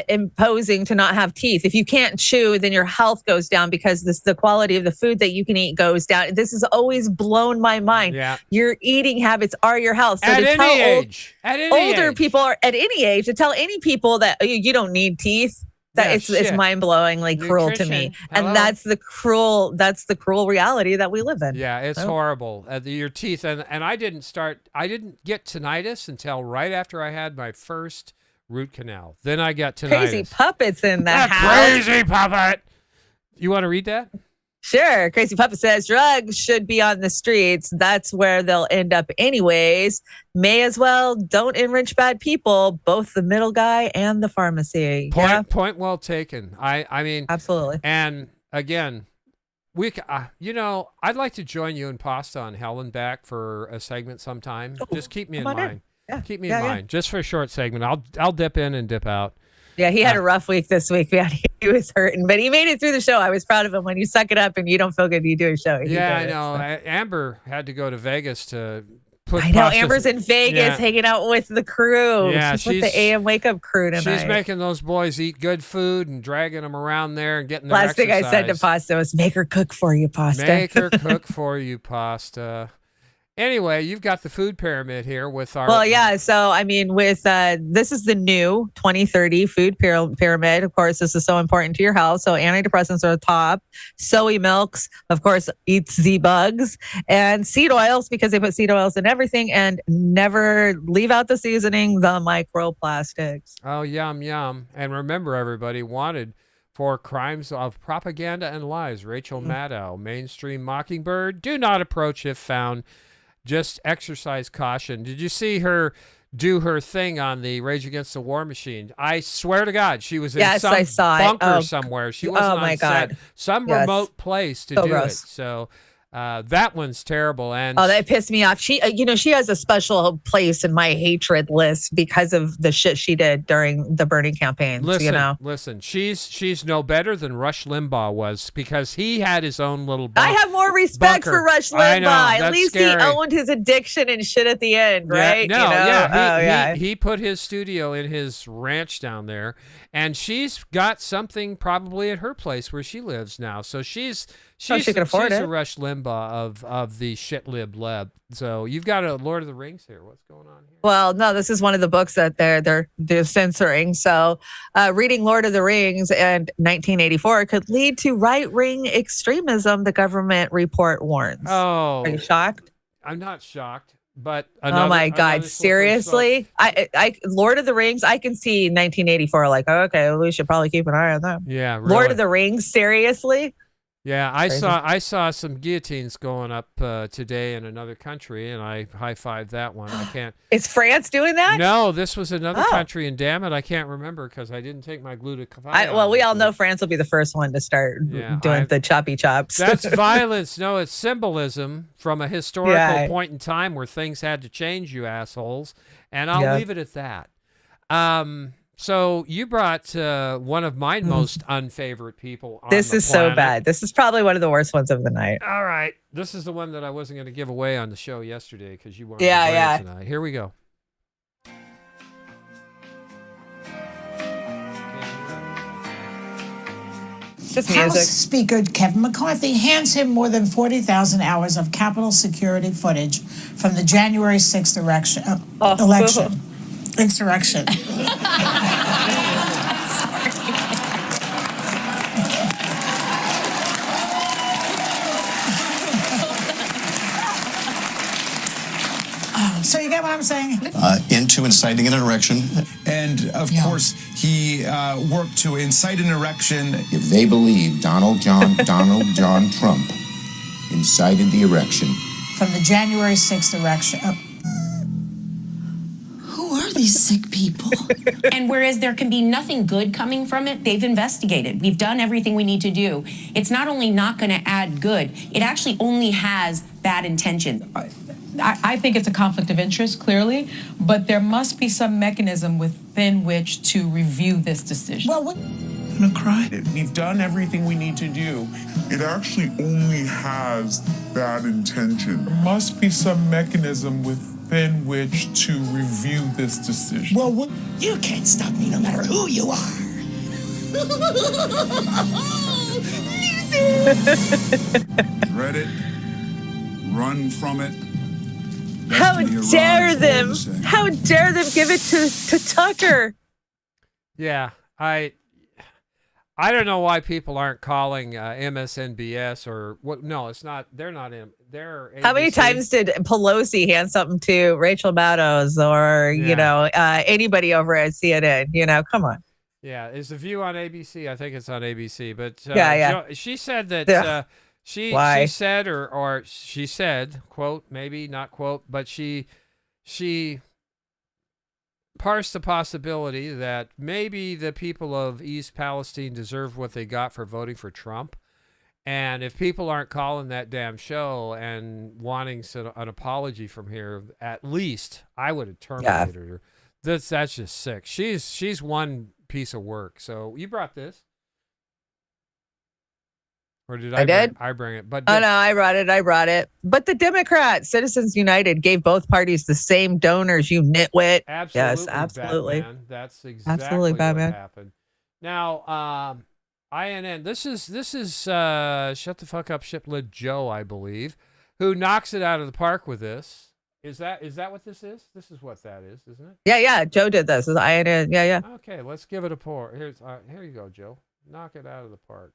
imposing to not have teeth? If you can't chew, then your health goes down because the quality of the food that you can eat goes down. This has always blown my mind. Yeah. Your eating habits are your health. So at to any tell age. At any older age. people are at any age, to tell any people that you don't need teeth, that it's mind-blowingly cruel to me. And that's the cruel reality that we live in. Yeah, it's horrible. Your teeth, and I didn't get tinnitus until right after I had my first root canal. Then I got tinnitus. Crazy puppets in the house. Crazy puppet. You want to read that? Sure. Crazy Puppet says drugs should be on the streets. That's where they'll end up anyways. May as well don't enrich bad people, both the middle guy and the pharmacy. Point well taken. I mean, absolutely. And again, I'd like to join you and Pasta on Hell and Back for a segment sometime. Just keep me in mind. Yeah. Keep me in mind. Just for a short segment. I'll dip in and dip out. Yeah, he had a rough week this week. He was hurting, but he made it through the show. I was proud of him. When you suck it up and you don't feel good, you do a show. I know. Amber had to go to Vegas to put. I know. Amber's in Vegas hanging out with the crew. Yeah, she's with the AM Wake Up crew tonight. She's making those boys eat good food and dragging them around there and getting their Last exercise. thing I said to Pasta was, make her cook for you, Pasta. Make her cook for you, Pasta. Anyway, you've got the food pyramid here with our... Well, yeah. So, I mean, with this is the new 2030 food pyramid. Of course, this is so important to your health. So antidepressants are the top. Soy milks, of course, eats the bugs. And seed oils, because they put seed oils in everything. And never leave out the seasoning, the microplastics. Oh, yum, yum. And remember, everybody, wanted for crimes of propaganda and lies. Rachel Maddow, mainstream Mockingbird. Do not approach if found. Just exercise caution. Did you see her do her thing on the Rage Against the War Machine? I swear to God, she was in some bunker somewhere. She wasn't on set. Some remote place to do it. So that one's terrible. And that pissed me off. She, she has a special place in my hatred list because of the shit she did during the Bernie campaign. Listen, she's no better than Rush Limbaugh was, because he had his own little bunker. I have more respect for Rush Limbaugh. I know, at least scary. He owned his addiction and shit at the end, right? He put his studio in his ranch down there, and she's got something probably at her place where she lives now. So she can afford it. A Rush Limbaugh of the shit lib. So you've got a Lord of the Rings here. What's going on here? Well, no, this is one of the books that they're censoring. So reading Lord of the Rings in 1984 could lead to right-wing extremism, the government report warns. Oh. Are you shocked? I'm not shocked. But oh my God, seriously? I Lord of the Rings, I can see 1984 like, okay, well, we should probably keep an eye on that. Yeah, really. Lord of the Rings, seriously? Yeah, I saw some guillotines going up today in another country, and I high-fived that one. I can't. Is France doing that? No, this was another country, and damn it, I can't remember because I didn't take my glutathione. Well, we all know France will be the first one to start doing the choppy chops. That's violence. No, it's symbolism from a historical point in time where things had to change, you assholes. And I'll leave it at that. So you brought one of my most unfavorite people on This the is planet. so bad. This is probably one of the worst ones of the night. All right. This is the one that I wasn't going to give away on the show yesterday because you wanted to play it tonight. Here we go. Just music. House Speaker Kevin McCarthy hands him more than 40,000 hours of Capitol security footage from the January 6th insurrection. So you get what I'm saying? Into inciting an insurrection. And, of course, he worked to incite an insurrection. If they believe Donald John Trump incited the erection. From the January 6th election. Who are these sick people? And whereas there can be nothing good coming from it, they've investigated. We've done everything we need to do. It's not only not going to add good, it actually only has bad intention. I think it's a conflict of interest, clearly, but there must be some mechanism within which to review this decision. Well, I'm gonna cry. We've done everything we need to do. It actually only has bad intention. There must be some mechanism within which to review this decision. Well, you can't stop me no matter who you are. Dread it, run from it. How dare them? How dare them give it to Tucker? Yeah, I don't know why people aren't calling MSNBS or what. No, it's not. They're not in. They're How many ABC. times did Pelosi hand something to Rachel Maddow or anybody over at CNN? Come on. Yeah, is The View on ABC? I think it's on ABC. But she said that she said or she said, quote, maybe not quote, but she parsed the possibility that maybe the people of East Palestine deserve what they got for voting for Trump. And if people aren't calling that damn show and wanting an apology from here, at least I would have terminated her. That's just sick. She's one piece of work. So you brought this. Or did I bring it? But no, I brought it. But the Democrats, Citizens United, gave both parties the same donors, you nitwit. Absolutely. Yes, absolutely. Batman. That's exactly what happened. Now, INN, this is Shut the Fuck Up Shiplid Joe, I believe, who knocks it out of the park with this. Is that what this is? This is what that is, isn't it? Yeah. Joe did this. This is INN. Yeah. Okay, let's give it a pour. Here you go, Joe. Knock it out of the park.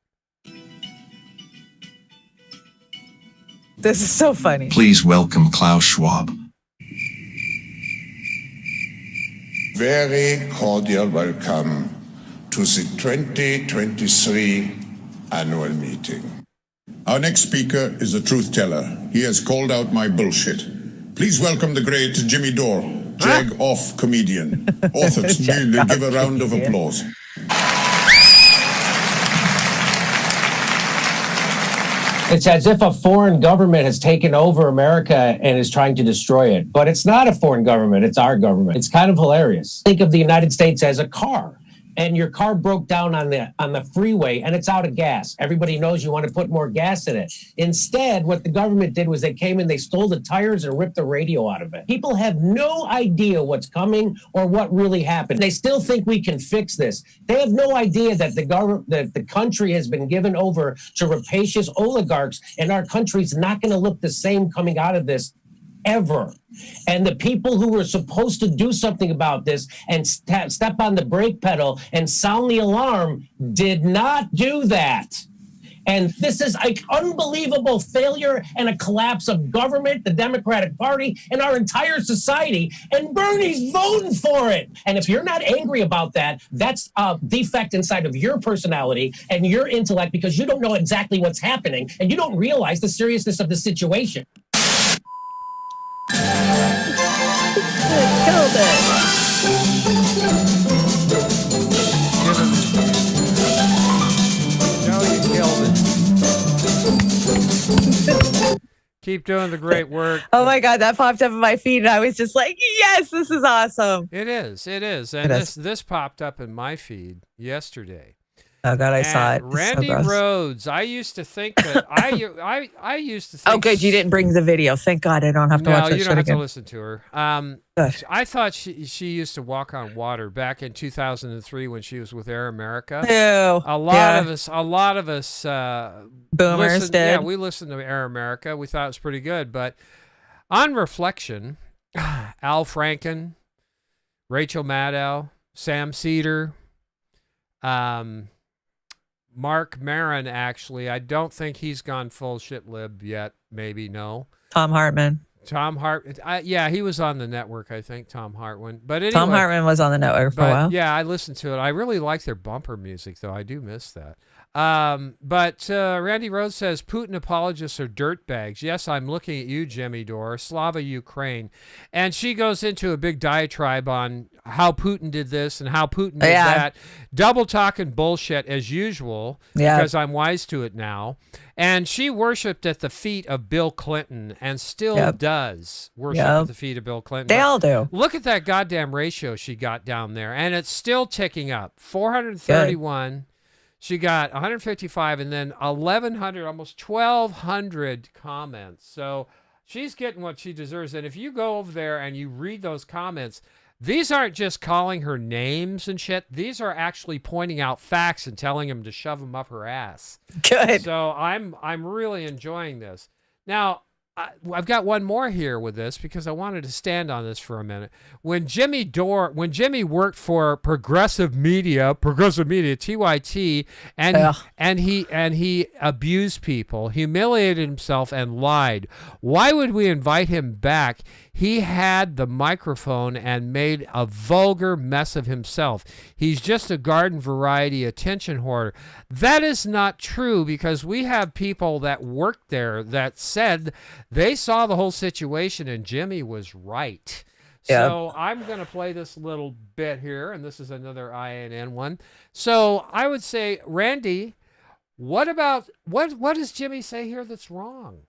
This is so funny. Please welcome Klaus Schwab. Very cordial welcome to the 2023 annual meeting. Our next speaker is a truth teller. He has called out my bullshit. Please welcome the great Jimmy Dore, jag-off comedian. Authors, give a round of applause. It's as if a foreign government has taken over America and is trying to destroy it. But it's not a foreign government. It's our government. It's kind of hilarious. Think of the United States as a car. And your car broke down on the freeway and it's out of gas. Everybody knows you want to put more gas in it. Instead, what the government did was they came and they stole the tires and ripped the radio out of it. People have no idea what's coming or what really happened. They still think we can fix this. They have no idea that the country has been given over to rapacious oligarchs, and our country's not going to look the same coming out of this ever. And the people who were supposed to do something about this and step on the brake pedal and sound the alarm did not do that. And this is an unbelievable failure and a collapse of government, the Democratic Party, and our entire society. And Bernie's voting for it. And if you're not angry about that, that's a defect inside of your personality and your intellect, because you don't know exactly what's happening and you don't realize the seriousness of the situation. Killed it. No, you killed it. Keep doing the great work. Oh my God, that popped up in my feed, and I was just like, "Yes, this is awesome." It is, and this popped up in my feed yesterday. Oh God, I saw it. It's Randy so gross. Rhodes. I used to think that I used to think. Oh, good, you didn't bring the video. Thank God, I don't have to watch that you shit don't have again. to listen to her. I thought she used to walk on water back in 2003 when she was with Air America. Ew. A lot of us boomers did. Yeah, we listened to Air America. We thought it was pretty good, but on reflection, Al Franken, Rachel Maddow, Sam Cedar, Mark Maron, actually. I don't think he's gone full shit lib yet. Maybe, no. Tom Hartman. Yeah, he was on the network, I think, Tom Hartman. But anyway, Tom Hartman was on the network for a while. Yeah, I listened to it. I really like their bumper music, though. I do miss that. But Randy Rhodes says, Putin apologists are dirtbags. Yes, I'm looking at you, Jimmy Dore, Slava Ukraine. And she goes into a big diatribe on how Putin did this and how Putin did that. Double talking bullshit as usual, because I'm wise to it now. And she worshipped at the feet of Bill Clinton and still does worship at the feet of Bill Clinton. They all do. Look at that goddamn ratio she got down there. And it's still ticking up. 431. Good. She got 155 and then 1,100, almost 1,200 comments. So She's getting what she deserves. And if you go over there and you read those comments, these aren't just calling her names and shit. These are actually pointing out facts and telling them to shove them up her ass. Good. So I'm really enjoying this. Now, I've got one more here with this because I wanted to stand on this for a minute. When Jimmy worked for Progressive Media, TYT, and he abused people, humiliated himself, and lied. Why would we invite him back? He had the microphone and made a vulgar mess of himself. He's just a garden variety attention hoarder. That is not true, because we have people that worked there that said they saw the whole situation and Jimmy was right. Yeah. So I'm going to play this little bit here, and this is another INN one. So I would say, Randy, what does Jimmy say here that's wrong?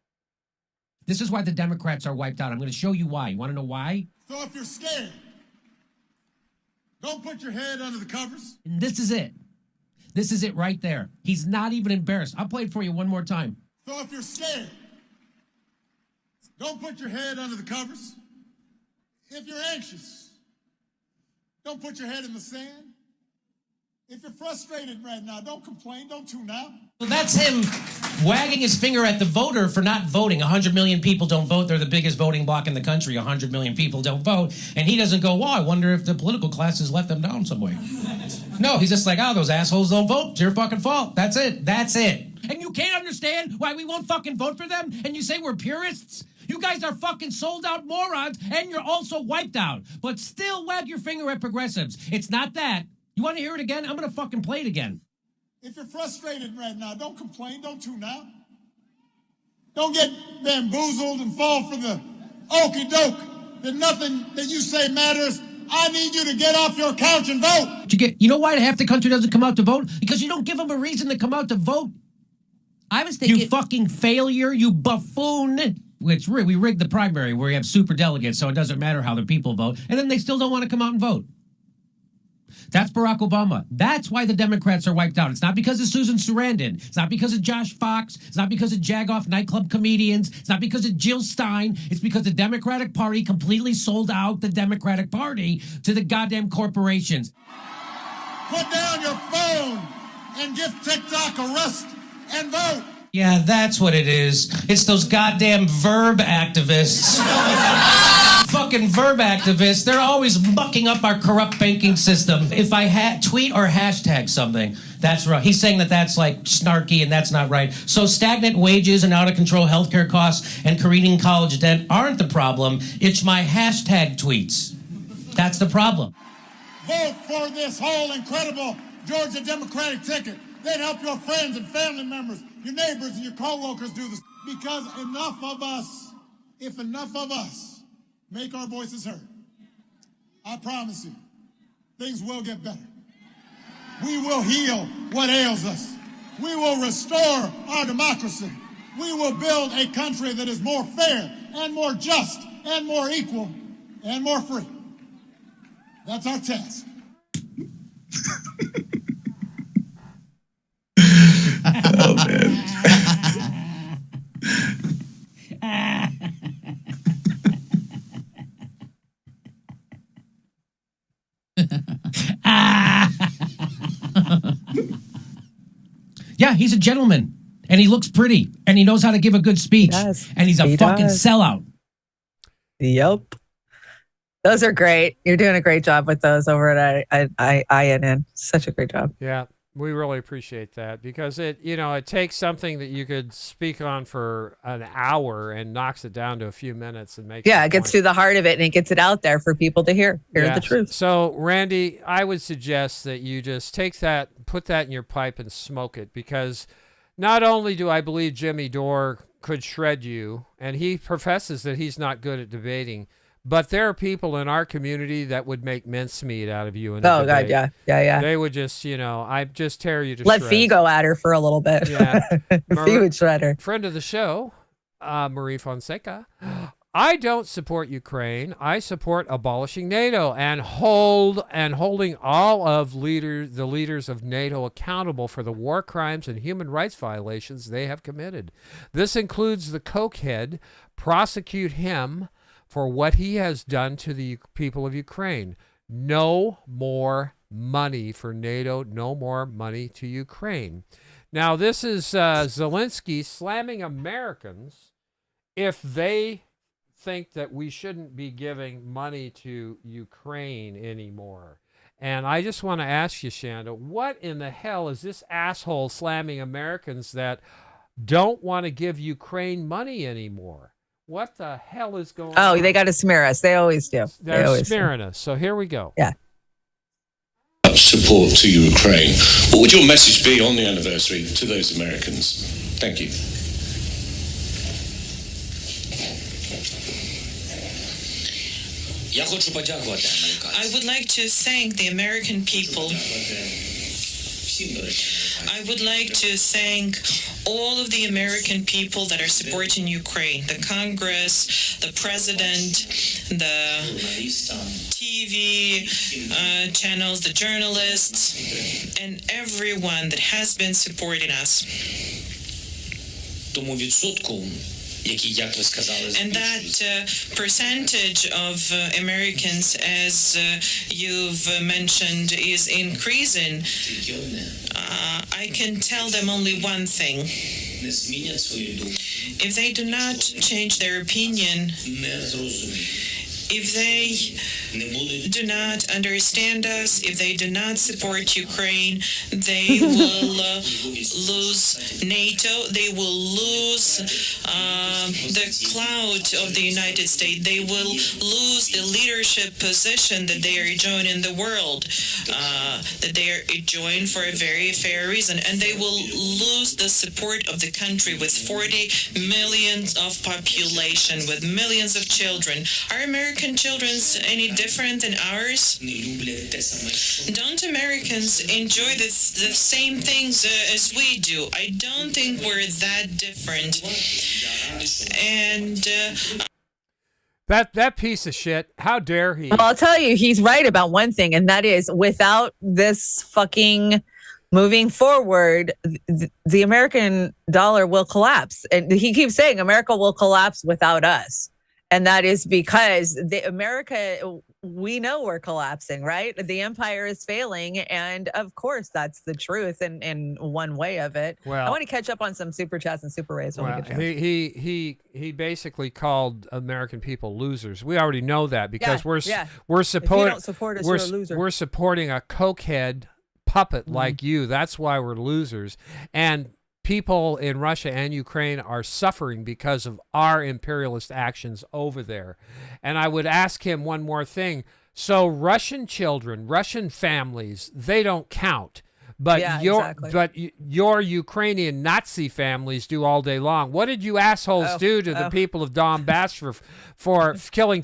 This is why the Democrats are wiped out. I'm going to show you why. You want to know why? So if you're scared, don't put your head under the covers. And this is it. This is it right there. He's not even embarrassed. I'll play it for you one more time. So if you're scared, don't put your head under the covers. If you're anxious, don't put your head in the sand. If you're frustrated right now, don't complain, don't tune out. Well, that's him wagging his finger at the voter for not voting. 100 million people don't vote. They're the biggest voting bloc in the country. 100 million people don't vote. And he doesn't go, well, I wonder if the political class has let them down some way. No, he's just like, oh, those assholes don't vote. It's your fucking fault. That's it. That's it. And you can't understand why we won't fucking vote for them? And you say we're purists? You guys are fucking sold out morons, and you're also wiped out. But still wag your finger at progressives. It's not that. You want to hear it again? I'm going to fucking play it again. If you're frustrated right now, don't complain, don't tune out. Don't get bamboozled and fall for the okey doke that nothing that you say matters. I need you to get off your couch and vote. You know why half the country doesn't come out to vote? Because you don't give them a reason to come out to vote. I was thinking... You fucking failure, you buffoon. Which we rigged the primary where you have super delegates, so it doesn't matter how the people vote. And then they still don't want to come out and vote. That's Barack Obama. That's why the Democrats are wiped out. It's not because of Susan Sarandon. It's not because of Josh Fox. It's not because of Jagoff nightclub comedians. It's not because of Jill Stein. It's because the Democratic Party completely sold out the Democratic Party to the goddamn corporations. Put down your phone and give TikTok a rest and vote. Yeah, that's what it is. It's those goddamn verb activists. Fucking verb activists. They're always mucking up our corrupt banking system. If I tweet or hashtag something, that's right. He's saying that that's like snarky and that's not right. So stagnant wages and out of control healthcare costs and careening college debt aren't the problem. It's my hashtag tweets. That's the problem. Vote for this whole incredible Georgia Democratic ticket. Then help your friends and family members, your neighbors and your co-workers do this. Because enough of us, if enough of us make our voices heard, I promise you, things will get better. We will heal what ails us. We will restore our democracy. We will build a country that is more fair and more just and more equal and more free. That's our task. Oh, man. Yeah, he's a gentleman, and he looks pretty, and he knows how to give a good speech, and he's a fucking sellout. Yep. Those are great. You're doing a great job with those over at INN. Such a great job. Yeah, we really appreciate that because it takes something that you could speak on for an hour and knocks it down to a few minutes and makes it gets to the heart of it and it gets it out there for people to hear the truth. So, Randy, I would suggest that you just take that, put that in your pipe and smoke it because not only do I believe Jimmy Dore could shred you, and he professes that he's not good at debating, but there are people in our community that would make mincemeat out of you in a debate. God, yeah. They would just, I just tear you to Let shreds. Fee go at her for a little bit. Yeah. Fee would shred her. Friend of the show, Marie Fonseca. I don't support Ukraine. I support abolishing NATO and holding all of the leaders of NATO accountable for the war crimes and human rights violations they have committed. This includes the cokehead. Prosecute him for what he has done to the people of Ukraine. No more money for NATO. No more money to Ukraine. Now, this is Zelensky slamming Americans if they think that we shouldn't be giving money to Ukraine anymore. And I just want to ask you, Chanda, what in the hell is this asshole slamming Americans that don't want to give Ukraine money anymore? What the hell is going on? Oh, they got to smear us. They always do. They're smearing us. So here we go. Yeah. Support to Ukraine. What would your message be on the anniversary to those Americans? Thank you. I would like to thank the American people. I would like to thank all of the American people that are supporting Ukraine, the Congress, the President, the TV channels, the journalists, and everyone that has been supporting us. And that percentage of Americans, as you've mentioned, is increasing. I can tell them only one thing. If they do not change their opinion, if they do not understand us, if they do not support Ukraine, they will lose NATO, they will lose the clout of the United States, they will lose the leadership position that they are enjoying in the world, that they are enjoying for a very fair reason, and they will lose the support of the country with 40 million of population, with millions of children. Are American children any different than ours? Don't Americans enjoy the same things as we do? I don't think we're that different. And that piece of shit, how dare he? Well, I'll tell you, he's right about one thing, and that is without this fucking moving forward, the American dollar will collapse. And he keeps saying America will collapse without us. And that is because we know we're collapsing, right? The empire is failing. And of course, that's the truth in one way of it. Well, I want to catch up on some super chats and super rays. Well, he basically called American people losers. We already know that because we're supporting. If you don't support us, you're a loser. We're supporting a cokehead puppet like you. That's why we're losers. And people in Russia and Ukraine are suffering because of our imperialist actions over there. And I would ask him one more thing. So Russian children, Russian families, they don't count. But your Ukrainian Nazi families do all day long. What did you assholes do to the people of Donbass for killing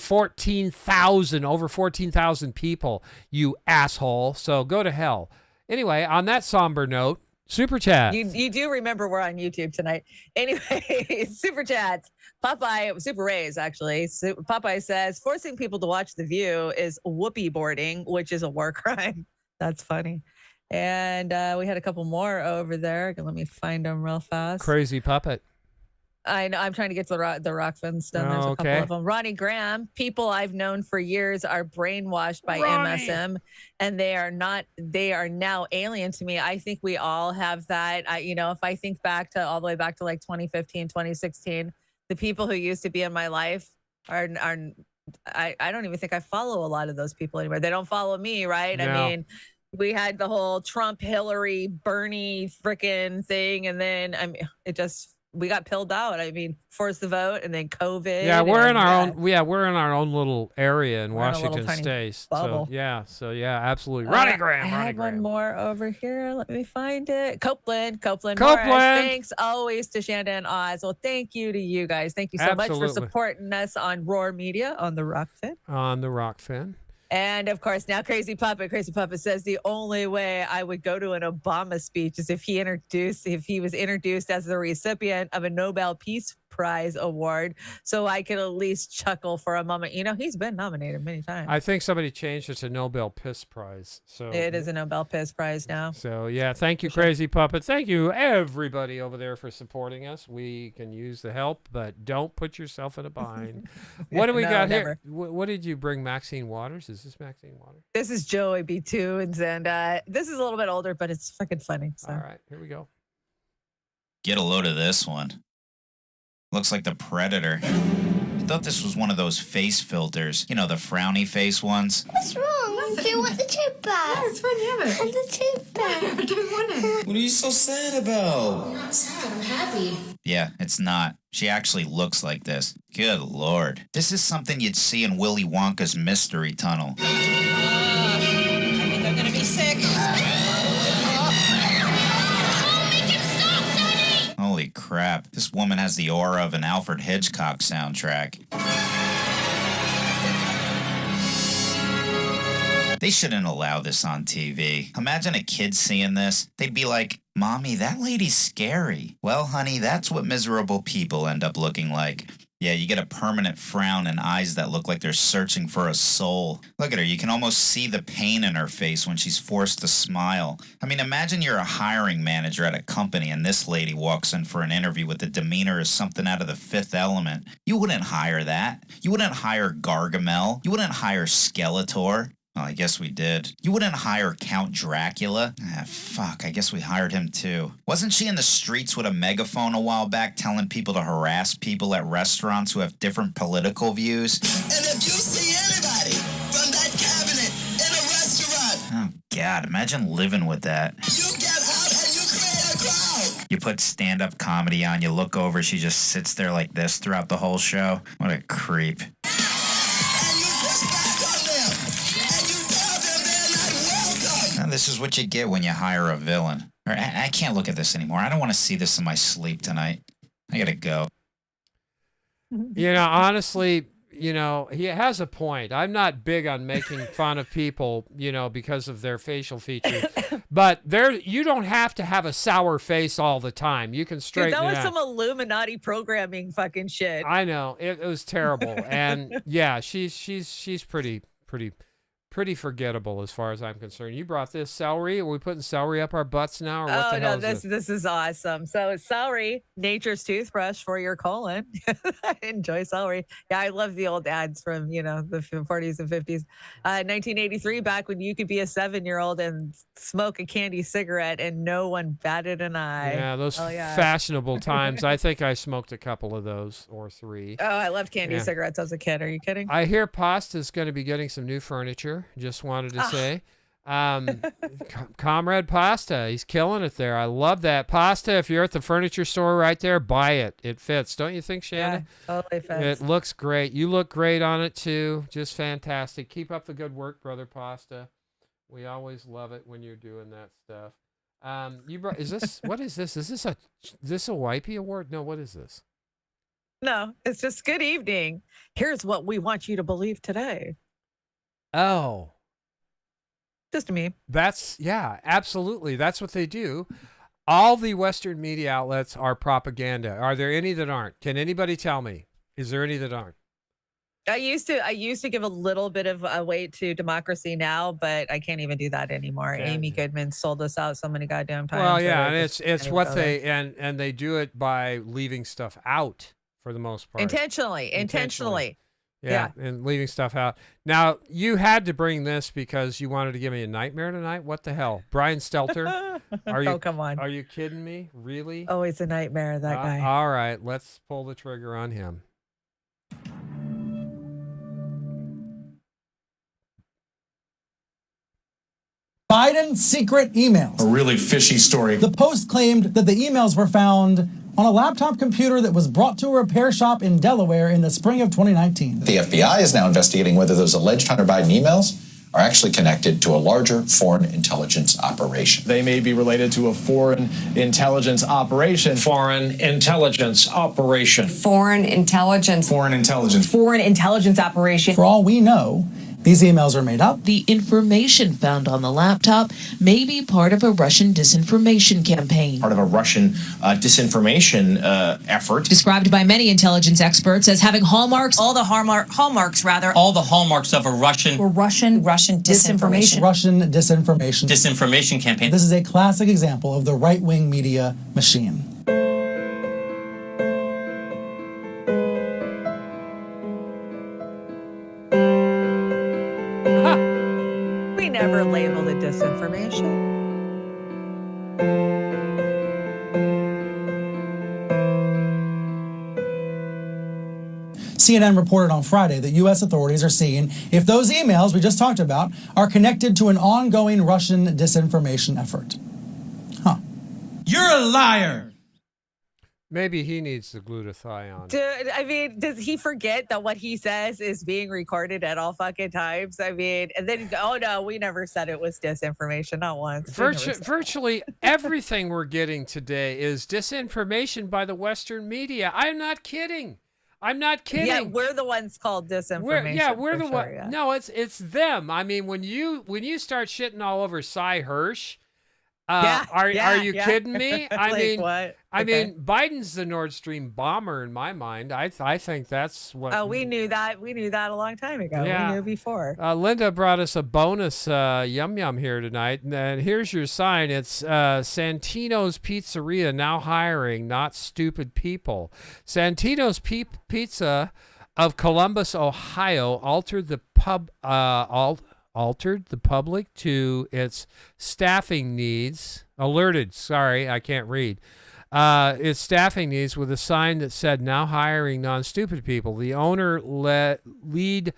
over 14,000 people, you asshole? So go to hell. Anyway, on that somber note, super chat. You do remember we're on YouTube tonight. Anyway, super chats. Popeye, super rays actually. Popeye says, forcing people to watch The View is whoopee boarding, which is a war crime. That's funny. And we had a couple more over there. Let me find them real fast. Crazy puppet. I know. I'm trying to get to the Rockfins done. There's a couple of them. Ronnie Graham. People I've known for years are brainwashed by MSM, and they are not. They are now alien to me. I think we all have that. If I think back to all the way back to like 2015, 2016, the people who used to be in my life are. I don't even think I follow a lot of those people anymore. They don't follow me, right? No. I mean, we had the whole Trump, Hillary, Bernie frickin' thing, and then we got pilled out. I mean, forced the vote, and then COVID. Yeah, we're in our own. Yeah, we're in our own little area in Washington State. Bubble. So yeah, absolutely. Ronnie Graham. I had one more over here. Let me find it. Copeland. Morris. Copeland. Thanks always to Chanda and Oz. Well, thank you to you guys. Thank you so much for supporting us on Roar Media on the Rockfin. On the Rockfin. And of course, now Crazy Puppet says the only way I would go to an Obama speech is if he was introduced as the recipient of a Nobel Peace Prize award, so I could at least chuckle for a moment. You know, he's been nominated many times. I think somebody changed it to Nobel Piss Prize. So It is a Nobel Piss Prize now. So yeah, thank you, Crazy Puppet. Thank you, everybody over there, for supporting us. We can use the help, but don't put yourself in a bind. What do we got here? What did you bring, Maxine Waters? Is this Maxine Waters? This is Joey B2, and this is a little bit older, but it's fucking funny. So. All right, here we go. Get a load of this one. Looks like the Predator. I thought this was one of those face filters. You know, the frowny face ones. What's wrong? Do you want the tube back? Yeah, it's fine, have it. And the tube back. I don't want it. What are you so sad about? I'm not sad, I'm happy. Yeah, it's not. She actually looks like this. Good Lord. This is something you'd see in Willy Wonka's Mystery Tunnel. I think I'm gonna be sick. Holy crap. This woman has the aura of an Alfred Hitchcock soundtrack. They shouldn't allow this on TV. Imagine a kid seeing this. They'd be like, Mommy, that lady's scary. Well, honey, that's what miserable people end up looking like. Yeah, you get a permanent frown and eyes that look like they're searching for a soul. Look at her. You can almost see the pain in her face when she's forced to smile. I mean, imagine you're a hiring manager at a company and this lady walks in for an interview with the demeanor as something out of The Fifth Element. You wouldn't hire that. You wouldn't hire Gargamel. You wouldn't hire Skeletor. Well, I guess we did. You wouldn't hire Count Dracula? Fuck, I guess we hired him too. Wasn't she in the streets with a megaphone a while back telling people to harass people at restaurants who have different political views? And if you see anybody from that cabinet in a restaurant, Oh, God, imagine living with that. you get out and you create a crowd. You put stand-up comedy on, you look over, she just sits there like this throughout the whole show. What a creep. This is what you get when you hire a villain. I can't look at this anymore. I don't want to see this in my sleep tonight. I gotta go. You know, honestly, you know, he has a point. I'm not big on making fun of people, you know, because of their facial features. But you don't have to have a sour face all the time. You can straighten Dude, that it was out. some Illuminati programming fucking shit. I know. It was terrible. And yeah, she's pretty forgettable as far as I'm concerned. You brought this celery. Are we putting celery up our butts now? Or what the hell is this is awesome. So celery, nature's toothbrush for your colon. I enjoy celery. Yeah, I love the old ads from, you know, the 40s and 50s. 1983, back when you could be a 7-year-old and smoke a candy cigarette and no one batted an eye. Yeah, those fashionable times. I think I smoked a couple of those or 3. Oh, I loved candy cigarettes as a kid. Are you kidding? I hear Pasta's going to be getting some new furniture. Just wanted to say. Comrade Pasta, he's killing it there. I love that. Pasta, if you're at the furniture store right there, buy it. It fits. Don't you think, Chanda? Yeah, totally fits. It looks great. You look great on it, too. Just fantastic. Keep up the good work, Brother Pasta. We always love it when you're doing that stuff. Is this, what is this? Is this a Wipey award? No, what is this? No, it's just good evening. Here's what we want you to believe today. Oh. Just me. Yeah, absolutely. That's what they do. All the Western media outlets are propaganda. Are there any that aren't? Can anybody tell me? Is there any that aren't? I used to give a little bit of a weight to Democracy Now, but I can't even do that anymore. Yeah. Amy Goodman sold us out so many goddamn times. Well, yeah, and it's what they and they do it by leaving stuff out for the most part. Intentionally. Yeah, and leaving stuff out. Now, you had to bring this because you wanted to give me a nightmare tonight? What the hell? Brian Stelter? Oh, come on. Are you kidding me? Really? Oh, it's a nightmare, that guy. All right, let's pull the trigger on him. Biden's secret emails. A really fishy story. The Post claimed that the emails were found on a laptop computer that was brought to a repair shop in Delaware in the spring of 2019. The FBI is now investigating whether those alleged Hunter Biden emails are actually connected to a larger foreign intelligence operation. They may be related to a foreign intelligence operation. Foreign intelligence operation. Foreign intelligence. Foreign intelligence. Foreign intelligence operation. For all we know, These emails are made up. The information found on the laptop may be part of a Russian disinformation campaign. Part of a Russian disinformation effort. Described by many intelligence experts as having hallmarks, all the hallmarks of a Russian disinformation. Russian disinformation. Disinformation campaign. This is a classic example of the right-wing media machine. We never labeled it disinformation. CNN reported on Friday that U.S. authorities are seeing if those emails we just talked about are connected to an ongoing Russian disinformation effort. You're a liar. Maybe he needs the glutathione. Dude, I mean, does he forget that what he says is being recorded at all fucking times? I mean, and then, oh no, we never said it was disinformation, not once. Virtually everything we're getting today is disinformation by the Western media. I'm not kidding. Yeah, we're the ones called disinformation. We're the one. Yeah. No, it's them. I mean, when you start shitting all over Cy Hirsch, are you kidding me? I Like mean, what? I Okay. mean, Biden's the Nord Stream bomber in my mind. I think that's what. Oh, we knew that. We knew that a long time ago. Yeah. We knew before. Linda brought us a bonus yum yum here tonight, and here's your sign. It's Santino's Pizzeria now hiring, not stupid people. Santino's Pizza of Columbus, Ohio, altered the public to its staffing needs. Alerted. Sorry, I can't read. Its staffing needs with a sign that said now hiring non-stupid people. The owner lead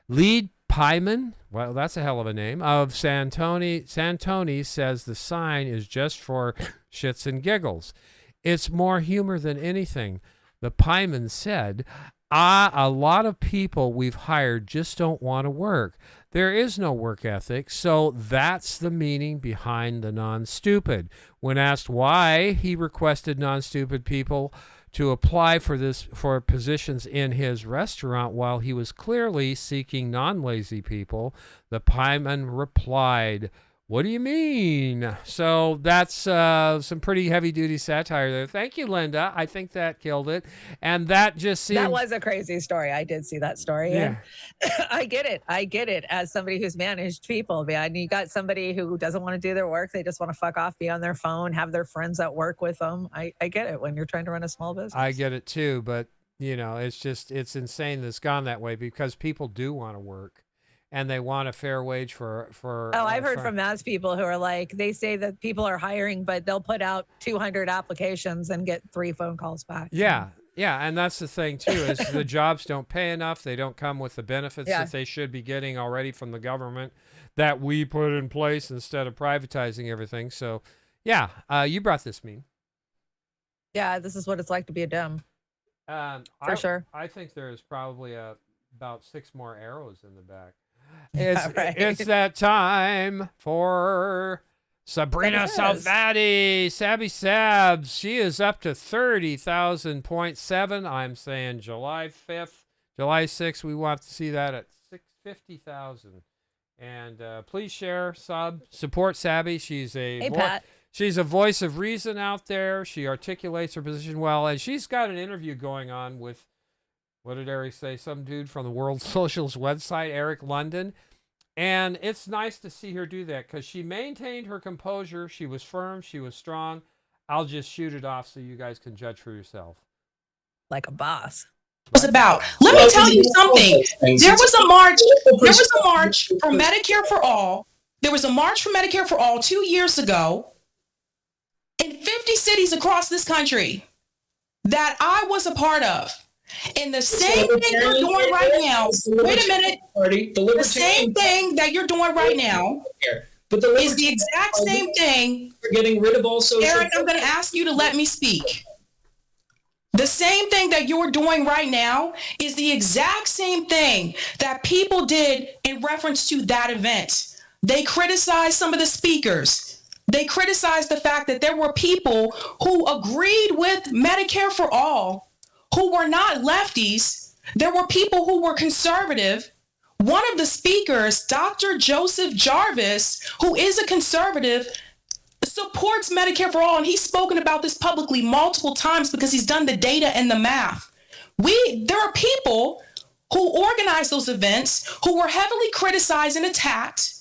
Pyman, well, that's a hell of a name, of Santoni says the sign is just for shits and giggles. It's more humor than anything. The Pyman said, a lot of people we've hired just don't want to work. There is no work ethic, so that's the meaning behind the non-stupid. When asked why he requested non-stupid people to apply for positions in his restaurant while he was clearly seeking non-lazy people, the Pyman replied, "What do you mean?" So that's some pretty heavy-duty satire there. Thank you, Linda. I think that killed it. And that just seems... That was a crazy story. I did see that story. Yeah. And I get it. As somebody who's managed people, man, you got somebody who doesn't want to do their work. They just want to fuck off, be on their phone, have their friends at work with them. I get it when you're trying to run a small business. I get it too, but it's insane that it's gone that way because people do want to work. And they want a fair wage for. I've heard from mass people who are like, they say that people are hiring, but they'll put out 200 applications and get 3 phone calls back. Yeah, and that's the thing too is the jobs don't pay enough. They don't come with the benefits that they should be getting already from the government that we put in place instead of privatizing everything. So, yeah, you brought this meme. Yeah, this is what it's like to be a dumb. For sure. I think there's probably about 6 more arrows in the back. It's that time for Sabrina Salvati, Sabby Sabs. She is up to 30,000.7. I'm saying July 5th, July 6th. We want to see that at 650,000. And please share, support Sabby. She's she's a voice of reason out there. She articulates her position well, and she's got an interview going on with. What did Eric say? Some dude from the World Socials website, Eric London. And it's nice to see her do that because she maintained her composure. She was firm. She was strong. I'll just shoot it off so you guys can judge for yourself. Like a boss. Was about. Let me tell you something. There was a march for Medicare for All. There was a march for Medicare for All 2 years ago in 50 cities across this country that I was a part of. And the same thing you're doing right now, wait a minute, the same thing that you're doing right now is the exact same thing. We're getting rid of all social... Eric, I'm going to ask you to let me speak. The same thing that you're doing right now is the exact same thing that people did in reference to that event. They criticized some of the speakers. They criticized the fact that there were people who agreed with Medicare for All who were not lefties. There were people who were conservative, One of the speakers, Dr. Joseph Jarvis, who is a conservative, supports Medicare for all, and he's spoken about this publicly multiple times because he's done the data and the math. There are people who organized those events who were heavily criticized and attacked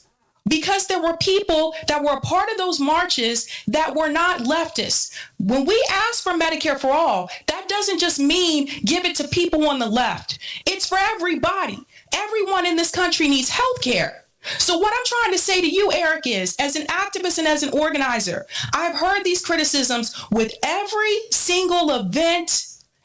because there were people that were a part of those marches that were not leftists. When we ask for Medicare for all, that doesn't just mean give it to people on the left. It's for everybody. Everyone in this country needs health care. So what I'm trying to say to you, Eric, is as an activist and as an organizer, I've heard these criticisms with every single event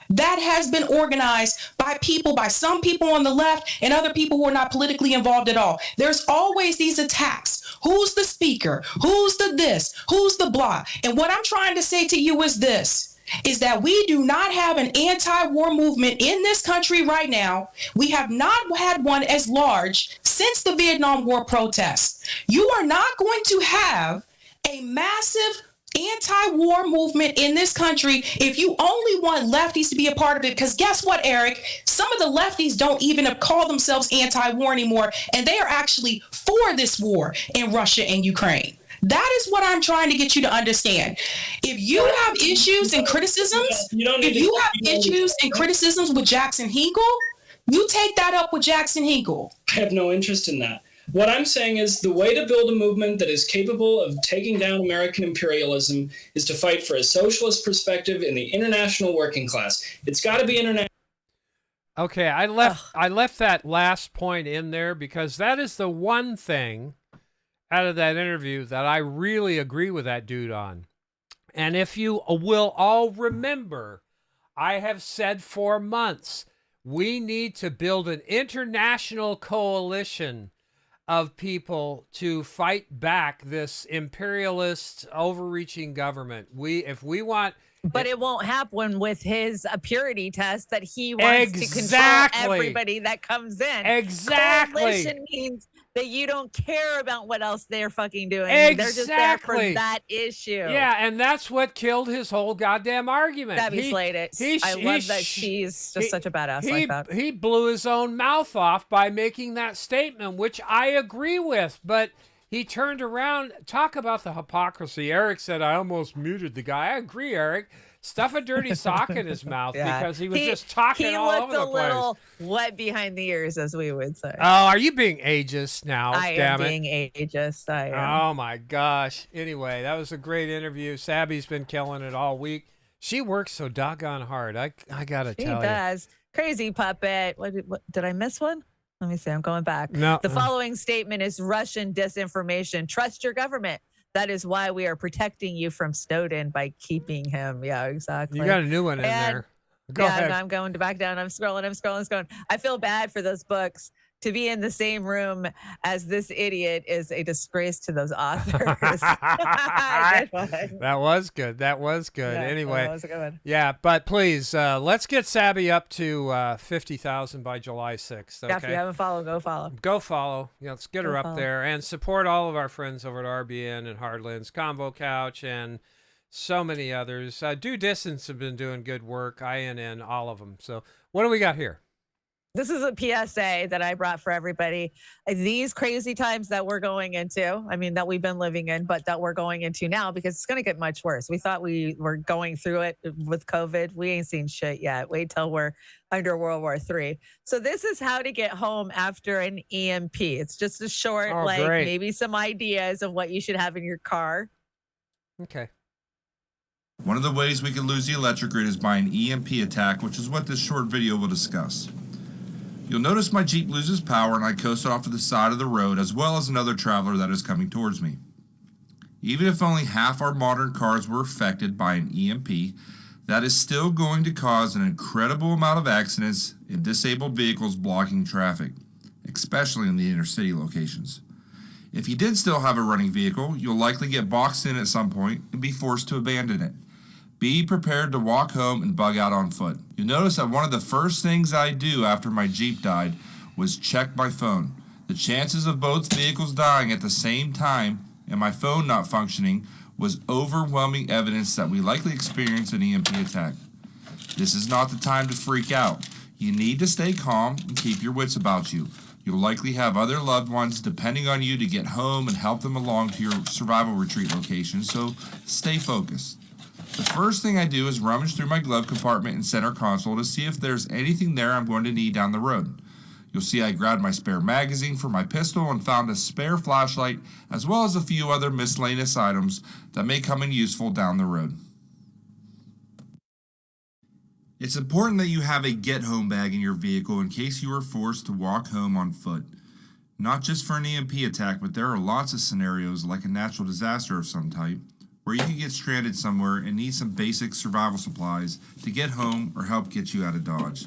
that has been organized by some people on the left and other people who are not politically involved at all. There's always these attacks. Who's the speaker? Who's the this? Who's the blah? And what I'm trying to say to you is this, is that we do not have an anti-war movement in this country right now. We have not had one as large since the Vietnam War protests. You are not going to have a massive anti-war movement in this country if you only want lefties to be a part of it. Because guess what, Eric? Some of the lefties don't even call themselves anti-war anymore, and they are actually for this war in Russia and Ukraine. That is what I'm trying to get you to understand. If you have issues and criticisms, with Jackson Hinkle, you take that up with Jackson Hinkle. I have no interest in that. What I'm saying is the way to build a movement that is capable of taking down American imperialism is to fight for a socialist perspective in the international working class. It's got to be international. Okay, I left that last point in there because that is the one thing out of that interview that I really agree with that dude on. And if you will all remember, I have said for months, we need to build an international coalition of people to fight back this imperialist, overreaching government. If we want... But it won't happen with his purity test that he wants to control everybody that comes in. Exactly. Coalition means that you don't care about what else they're fucking doing. Exactly. They're just there for that issue. Yeah, and that's what killed his whole goddamn argument. Davies slayed it. I love that she's just such a badass like that. He blew his own mouth off by making that statement, which I agree with, but he turned around. Talk about the hypocrisy. Eric said, I almost muted the guy. I agree, Eric. Stuff a dirty sock in his mouth because he was just talking all over the place. He looked a little wet behind the ears, as we would say. Oh, are you being ageist now? I am being ageist. I am. Oh, my gosh. Anyway, that was a great interview. Sabby's been killing it all week. She works so doggone hard. I got to tell you. She does. Crazy puppet. What, did I miss one? Let me see. I'm going back. No. The following statement is Russian disinformation. Trust your government. That is why we are protecting you from Snowden by keeping him. Yeah, exactly. You got a new one in there. Go ahead. I'm going back down. I'm scrolling. I feel bad for those books. To be in the same room as this idiot is a disgrace to those authors. That was good. Yeah, anyway, that was a good one. Yeah, but please, let's get Sabby up to 50,000 by July 6th. Okay? Yeah, if you haven't followed, go follow. Go follow. Yeah, let's get her up there and support all of our friends over at RBN and Hardlands, Combo Couch, and so many others. Due Distance have been doing good work. INN, all of them. So what do we got here? This is a PSA that I brought for everybody. These crazy times that we're going into, that we've been living in, but that we're going into now because it's going to get much worse. We thought we were going through it with COVID. We ain't seen shit yet. Wait till we're under World War III. So this is how to get home after an EMP. It's just a short, great. Maybe some ideas of what you should have in your car. Okay. One of the ways we can lose the electric grid is by an EMP attack, which is what this short video will discuss. You'll notice my Jeep loses power and I coast off to the side of the road as well as another traveler that is coming towards me. Even if only half our modern cars were affected by an EMP, that is still going to cause an incredible amount of accidents and disabled vehicles blocking traffic, especially in the inner city locations. If you did still have a running vehicle, you'll likely get boxed in at some point and be forced to abandon it. Be prepared to walk home and bug out on foot. You'll notice that one of the first things I do after my Jeep died was check my phone. The chances of both vehicles dying at the same time and my phone not functioning was overwhelming evidence that we likely experienced an EMP attack. This is not the time to freak out. You need to stay calm and keep your wits about you. You'll likely have other loved ones depending on you to get home and help them along to your survival retreat location, so stay focused. The first thing I do is rummage through my glove compartment and center console to see if there's anything there I'm going to need down the road. You'll see I grabbed my spare magazine for my pistol and found a spare flashlight, as well as a few other miscellaneous items that may come in useful down the road. It's important that you have a get-home bag in your vehicle in case you are forced to walk home on foot. Not just for an EMP attack, but there are lots of scenarios like a natural disaster of some type, where you can get stranded somewhere and need some basic survival supplies to get home or help get you out of Dodge.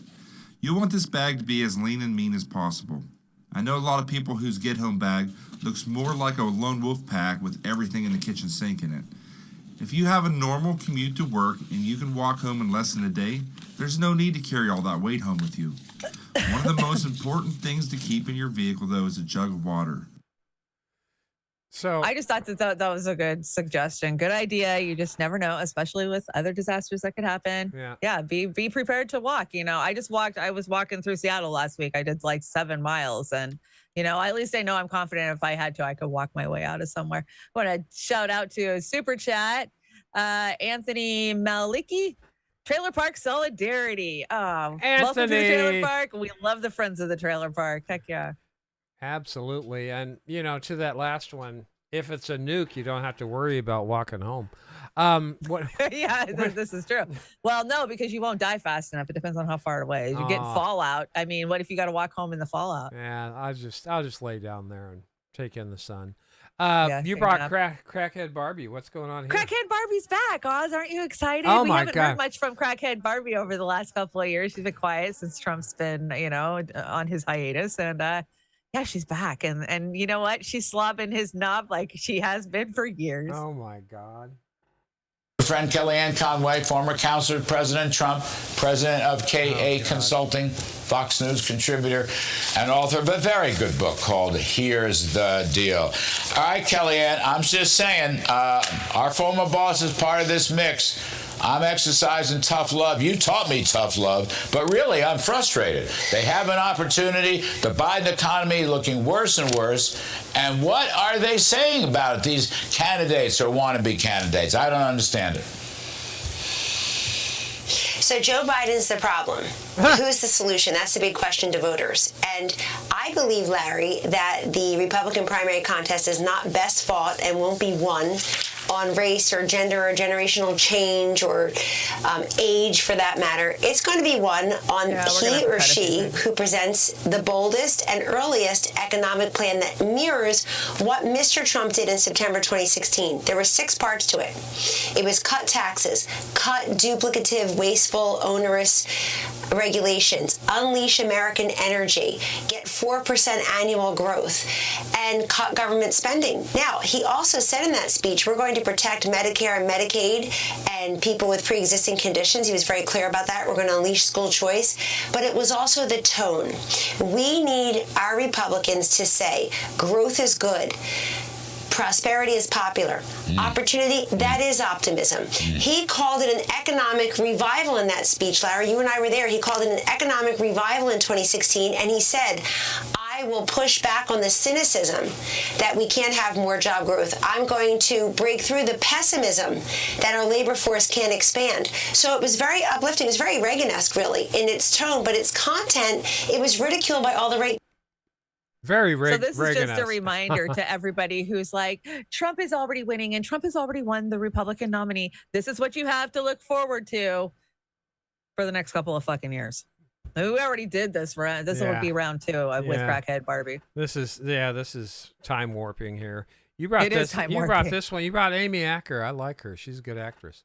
You'll want this bag to be as lean and mean as possible. I know a lot of people whose get-home bag looks more like a lone wolf pack with everything in the kitchen sink in it. If you have a normal commute to work and you can walk home in less than a day, there's no need to carry all that weight home with you. One of the most important things to keep in your vehicle, though, is a jug of water. So I just thought that was a good suggestion. Good idea. You just never know, especially with other disasters that could happen. Yeah. Be prepared to walk. I was walking through Seattle last week. I did like 7 miles, and at least I know I'm confident if I had to, I could walk my way out of somewhere. I want to shout out to Super Chat, Anthony Maliki. Trailer Park Solidarity. Welcome to the Trailer Park. We love the friends of the Trailer Park. Heck yeah. Absolutely. And, to that last one, if it's a nuke, you don't have to worry about walking home. This is true. Well, no, because you won't die fast enough. It depends on how far away. You get fallout. I mean, what if you got to walk home in the fallout? Yeah, I'll just lay down there and take in the sun. You brought Crackhead Barbie. What's going on here? Crackhead Barbie's back, Oz. Aren't you excited? Oh, we my haven't God. heard much from Crackhead Barbie over the last couple of years. She's been quiet since Trump's been, on his hiatus. And she's back. And you know what? She's slobbing his knob like she has been for years. Oh, my God. Friend Kellyanne Conway, former counselor to President Trump, president of KA Consulting, Fox News contributor and author of a very good book called Here's the Deal. All right, Kellyanne, I'm just saying, our former boss is part of this mix. I'm exercising tough love. You taught me tough love, but really, I'm frustrated. They have an opportunity. The Biden economy looking worse and worse. And what are they saying about it, these candidates or wannabe candidates? I don't understand it. So Joe Biden's the problem. Who's the solution? That's the big question to voters. And I believe, Larry, that the Republican primary contest is not best fought and won't be won on race or gender or generational change or age, for that matter. It's going to be won on he or she who presents the boldest and earliest economic plan that mirrors what Mr. Trump did in September 2016. There were 6 parts to it. It was cut taxes, cut duplicative, wasteful, onerous regulations, unleash American energy, get 4% annual growth, and cut government spending. Now, he also said in that speech, we're going to protect Medicare and Medicaid and people with pre-existing conditions. He was very clear about that. We're going to unleash school choice. But it was also the tone. We need our Republicans to say, growth is good. Prosperity is popular. Opportunity, that is optimism. He called it an economic revival in that speech, Larry. You and I were there. He called it an economic revival in 2016, and he said, I will push back on the cynicism that we can't have more job growth. I'm going to break through the pessimism that our labor force can't expand. So it was very uplifting. It was very Reagan-esque, really, in its tone, but its content, it was ridiculed by all the right. Very So this is just a reminder to everybody who's like, Trump is already winning and Trump has already won the Republican nominee. This is what you have to look forward to for the next couple of fucking years. We already did this round. This will be round 2 with Crackhead Barbie. This is time warping here. You brought It is time You warping. brought this one. You brought Amy Acker. I like her. She's a good actress.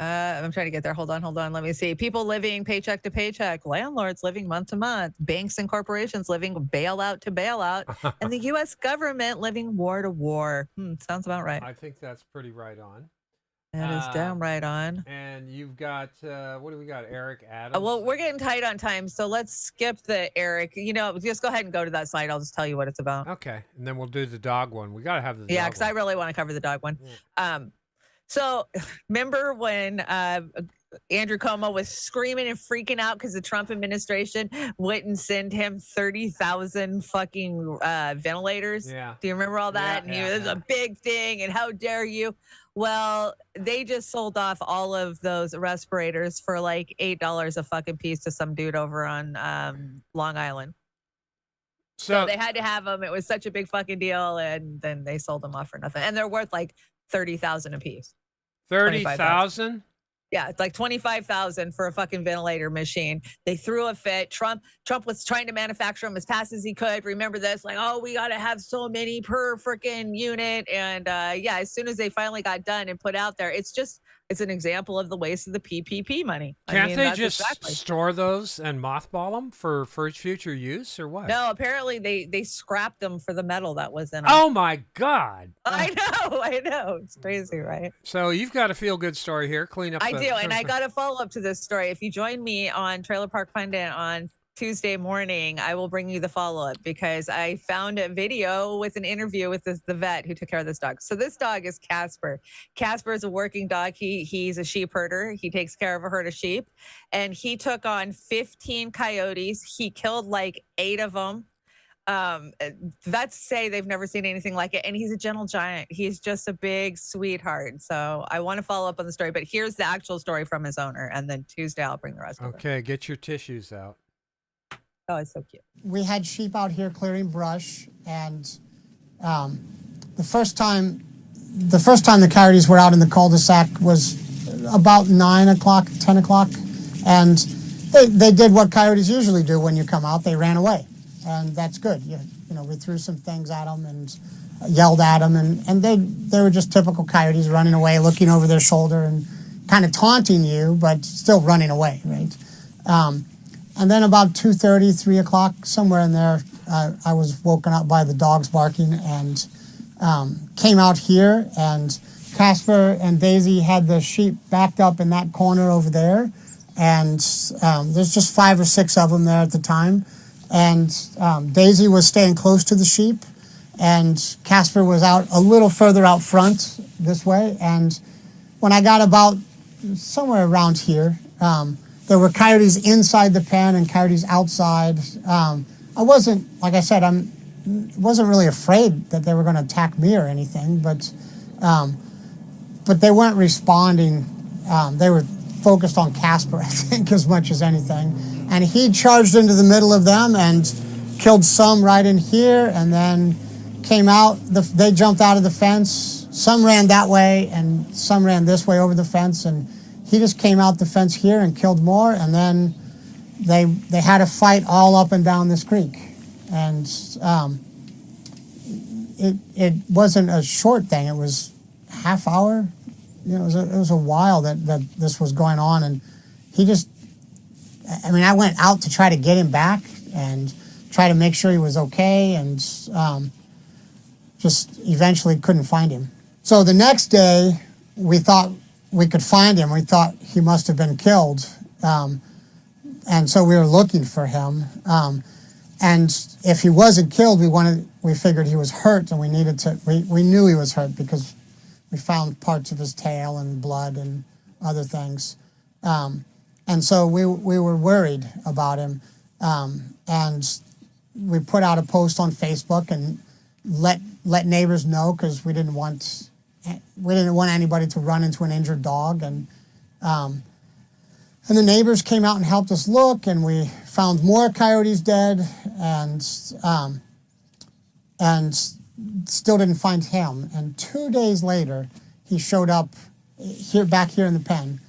I'm trying to get there. Hold on. Let me see. People living paycheck to paycheck, landlords living month to month, banks and corporations living bailout to bailout, and the U.S. government living war to war. Sounds about right. I think that's pretty right on. That is damn right on. And you've got, what do we got? Eric Adams. Well, we're getting tight on time, so let's skip the Eric. Just go ahead and go to that slide. I'll just tell you what it's about. Okay. And then we'll do the dog one. We got to have the dog because I really want to cover the dog one. So remember when Andrew Cuomo was screaming and freaking out because the Trump administration wouldn't send him 30,000 fucking ventilators. Yeah. Do you remember all that? And it was a big thing. And how dare you? Well, they just sold off all of those respirators for like $8 a fucking piece to some dude over on Long Island. So they had to have them. It was such a big fucking deal. And then they sold them off for nothing. And they're worth like 30,000 a piece. 30,000? Yeah, it's like 25,000 for a fucking ventilator machine. They threw a fit. Trump was trying to manufacture them as fast as he could. Remember this? Like, oh, we got to have so many per freaking unit. And as soon as they finally got done and put out there, it's an example of the waste of the PPP money. Can't they just store those and mothball them for future use or what? No, apparently they scrapped them for the metal that was in them. Oh my God. I know. It's crazy, right? So you've got a feel-good story here. Clean up. I do, and I got a follow-up to this story. If you join me on Trailer Park Pundit on Tuesday morning, I will bring you the follow-up because I found a video with an interview with the vet who took care of this dog. So this dog is Casper. Casper is a working dog. He's a sheep herder. He takes care of a herd of sheep, and he took on 15 coyotes. He killed like 8 of them. Vets say they've never seen anything like it, and he's a gentle giant. He's just a big sweetheart. So I want to follow up on the story, but here's the actual story from his owner, and then Tuesday I'll bring the rest of it. Okay, get your tissues out. Oh, it's so cute. We had sheep out here clearing brush, and the first time the coyotes were out in the cul-de-sac was about 9 o'clock, 10 o'clock, and they did what coyotes usually do when you come out. They ran away, and that's good. You know, we threw some things at them and yelled at them, and they were just typical coyotes running away, looking over their shoulder and kind of taunting you, but still running away, right? And then about 2:30, 3 o'clock, somewhere in there, I was woken up by the dogs barking and came out here, and Casper and Daisy had the sheep backed up in that corner over there, and there's just 5 or 6 of them there at the time, and Daisy was staying close to the sheep, and Casper was out a little further out front this way, and when I got about somewhere around here, there were coyotes inside the pen and coyotes outside. I wasn't, like I said, wasn't really afraid that they were going to attack me or anything, but they weren't responding. They were focused on Casper, I think, as much as anything. And he charged into the middle of them and killed some right in here, and then came out. They jumped out of the fence. Some ran that way, and some ran this way over the fence, and he just came out the fence here and killed more, and then they had a fight all up and down this creek. And it wasn't a short thing. It was half hour. You know, it was a while that this was going on, and he just, I mean, I went out to try to get him back and try to make sure he was okay, and just eventually couldn't find him. So the next day, we thought we could find him. We thought he must have been killed. And so we were looking for him. And if he wasn't killed, we figured he was hurt, and we knew he was hurt because we found parts of his tail and blood and other things. And so we were worried about him. And we put out a post on Facebook and let neighbors know, because we didn't want anybody to run into an injured dog, and the neighbors came out and helped us look, and we found more coyotes dead, and still didn't find him. And 2 days later, he showed up back here in the pen,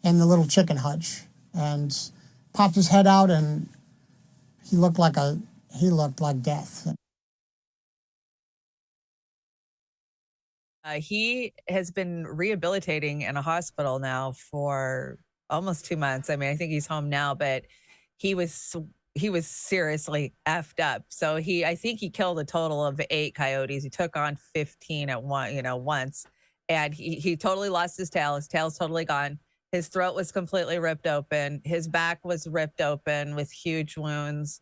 in the little chicken hutch, and popped his head out, and he looked like death. He has been rehabilitating in a hospital now for almost 2 months. I mean, I think he's home now, but he was seriously effed up. So I think he killed a total of 8 coyotes. He took on 15 at once, and he totally lost his tail. His tail's totally gone. His throat was completely ripped open. His back was ripped open with huge wounds.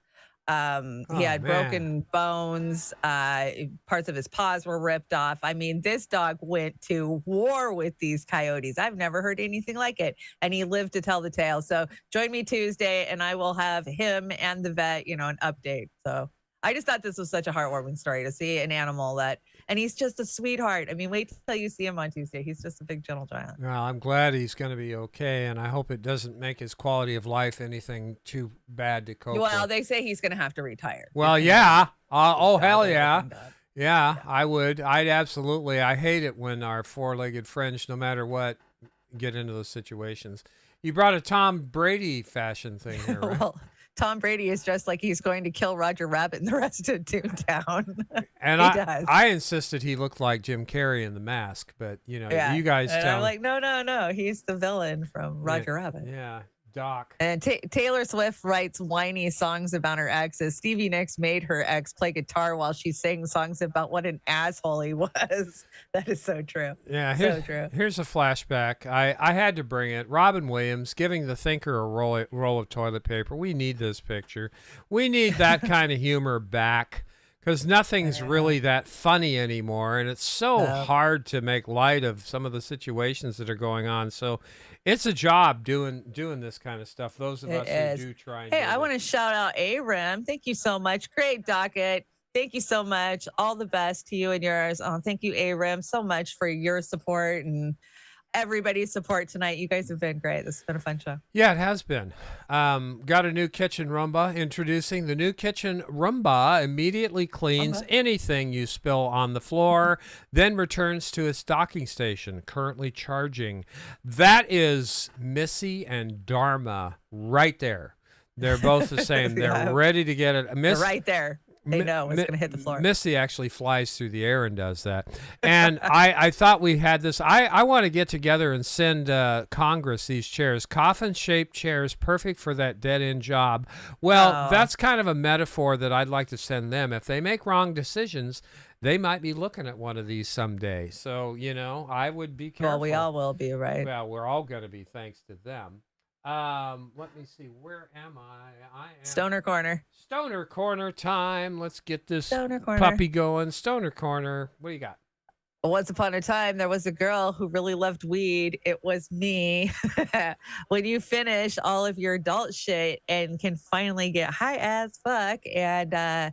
He had broken bones. Parts of his paws were ripped off. I mean, this dog went to war with these coyotes. I've never heard anything like it. And he lived to tell the tale. So join me Tuesday and I will have him and the vet, an update. So I just thought this was such a heartwarming story to see an animal and he's just a sweetheart. I mean, wait till you see him on Tuesday. He's just a big gentle giant. Well, I'm glad he's going to be okay, and I hope it doesn't make his quality of life anything too bad to cope with. Well, they say he's going to have to retire. Well, yeah. Oh, hell yeah. Yeah, I would. I'd absolutely. I hate it when our four-legged friends, no matter what, get into those situations. You brought a Tom Brady fashion thing here, right? Well, Tom Brady is dressed like he's going to kill Roger Rabbit and the rest of Toontown. And he does. I insisted he looked like Jim Carrey in The Mask, but you guys and tell I'm like, no, he's the villain from Roger Rabbit. Yeah, Doc. And Taylor Swift writes whiny songs about her exes. Stevie Nicks made her ex play guitar while she sang songs about what an asshole he was. That is so true. Yeah, so true. Here's a flashback. I had to bring it. Robin Williams giving the thinker a roll of toilet paper. We need this picture. We need that kind of humor back because nothing's really that funny anymore, and it's so hard to make light of some of the situations that are going on. So it's a job doing this kind of stuff. Those of us who do try and I want to shout out Aram. Thank you so much. Great docket. Thank you so much. All the best to you and yours. Thank you, Aram, so much for your support and everybody's support tonight. You guys have been great. This has been a fun show. Yeah, it has been. Got a new kitchen Roomba. Introducing the new kitchen Roomba. Immediately cleans anything you spill on the floor, then returns to its docking station, currently charging. That is Missy and Dharma right there. They're both the same. They're ready to get it. They're right there. They know it's going to hit the floor. Missy actually flies through the air and does that. And I thought we had this. I want to get together and send Congress these chairs. Coffin-shaped chairs, perfect for that dead-end job. Well, that's kind of a metaphor that I'd like to send them. If they make wrong decisions, they might be looking at one of these someday. So, I would be careful. Well, we all will be, right? Well, we're all going to be thanks to them. Let me see. Where am I? I am Stoner Corner. Stoner Corner time. Let's get this puppy going. Stoner Corner. What do you got? Once upon a time, there was a girl who really loved weed. It was me. When you finish all of your adult shit and can finally get high as fuck and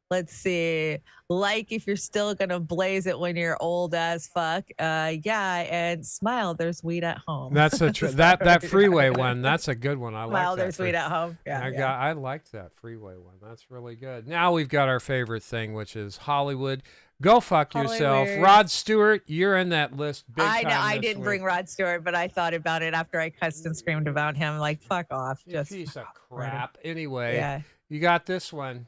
let's see, like if you're still gonna blaze it when you're old as fuck, and smile, there's weed at home. That's a that freeway one. That's a good one. I like that. Smile, there's weed at home. I like that freeway one. That's really good. Now we've got our favorite thing, which is Hollywood. Go fuck yourself. Rod Stewart, you're in that list big time. I know. I didn't week. bring Rod Stewart, but I thought about it after I cussed and screamed about him. Like, fuck off. Just piece of crap. Anyway, you got this one.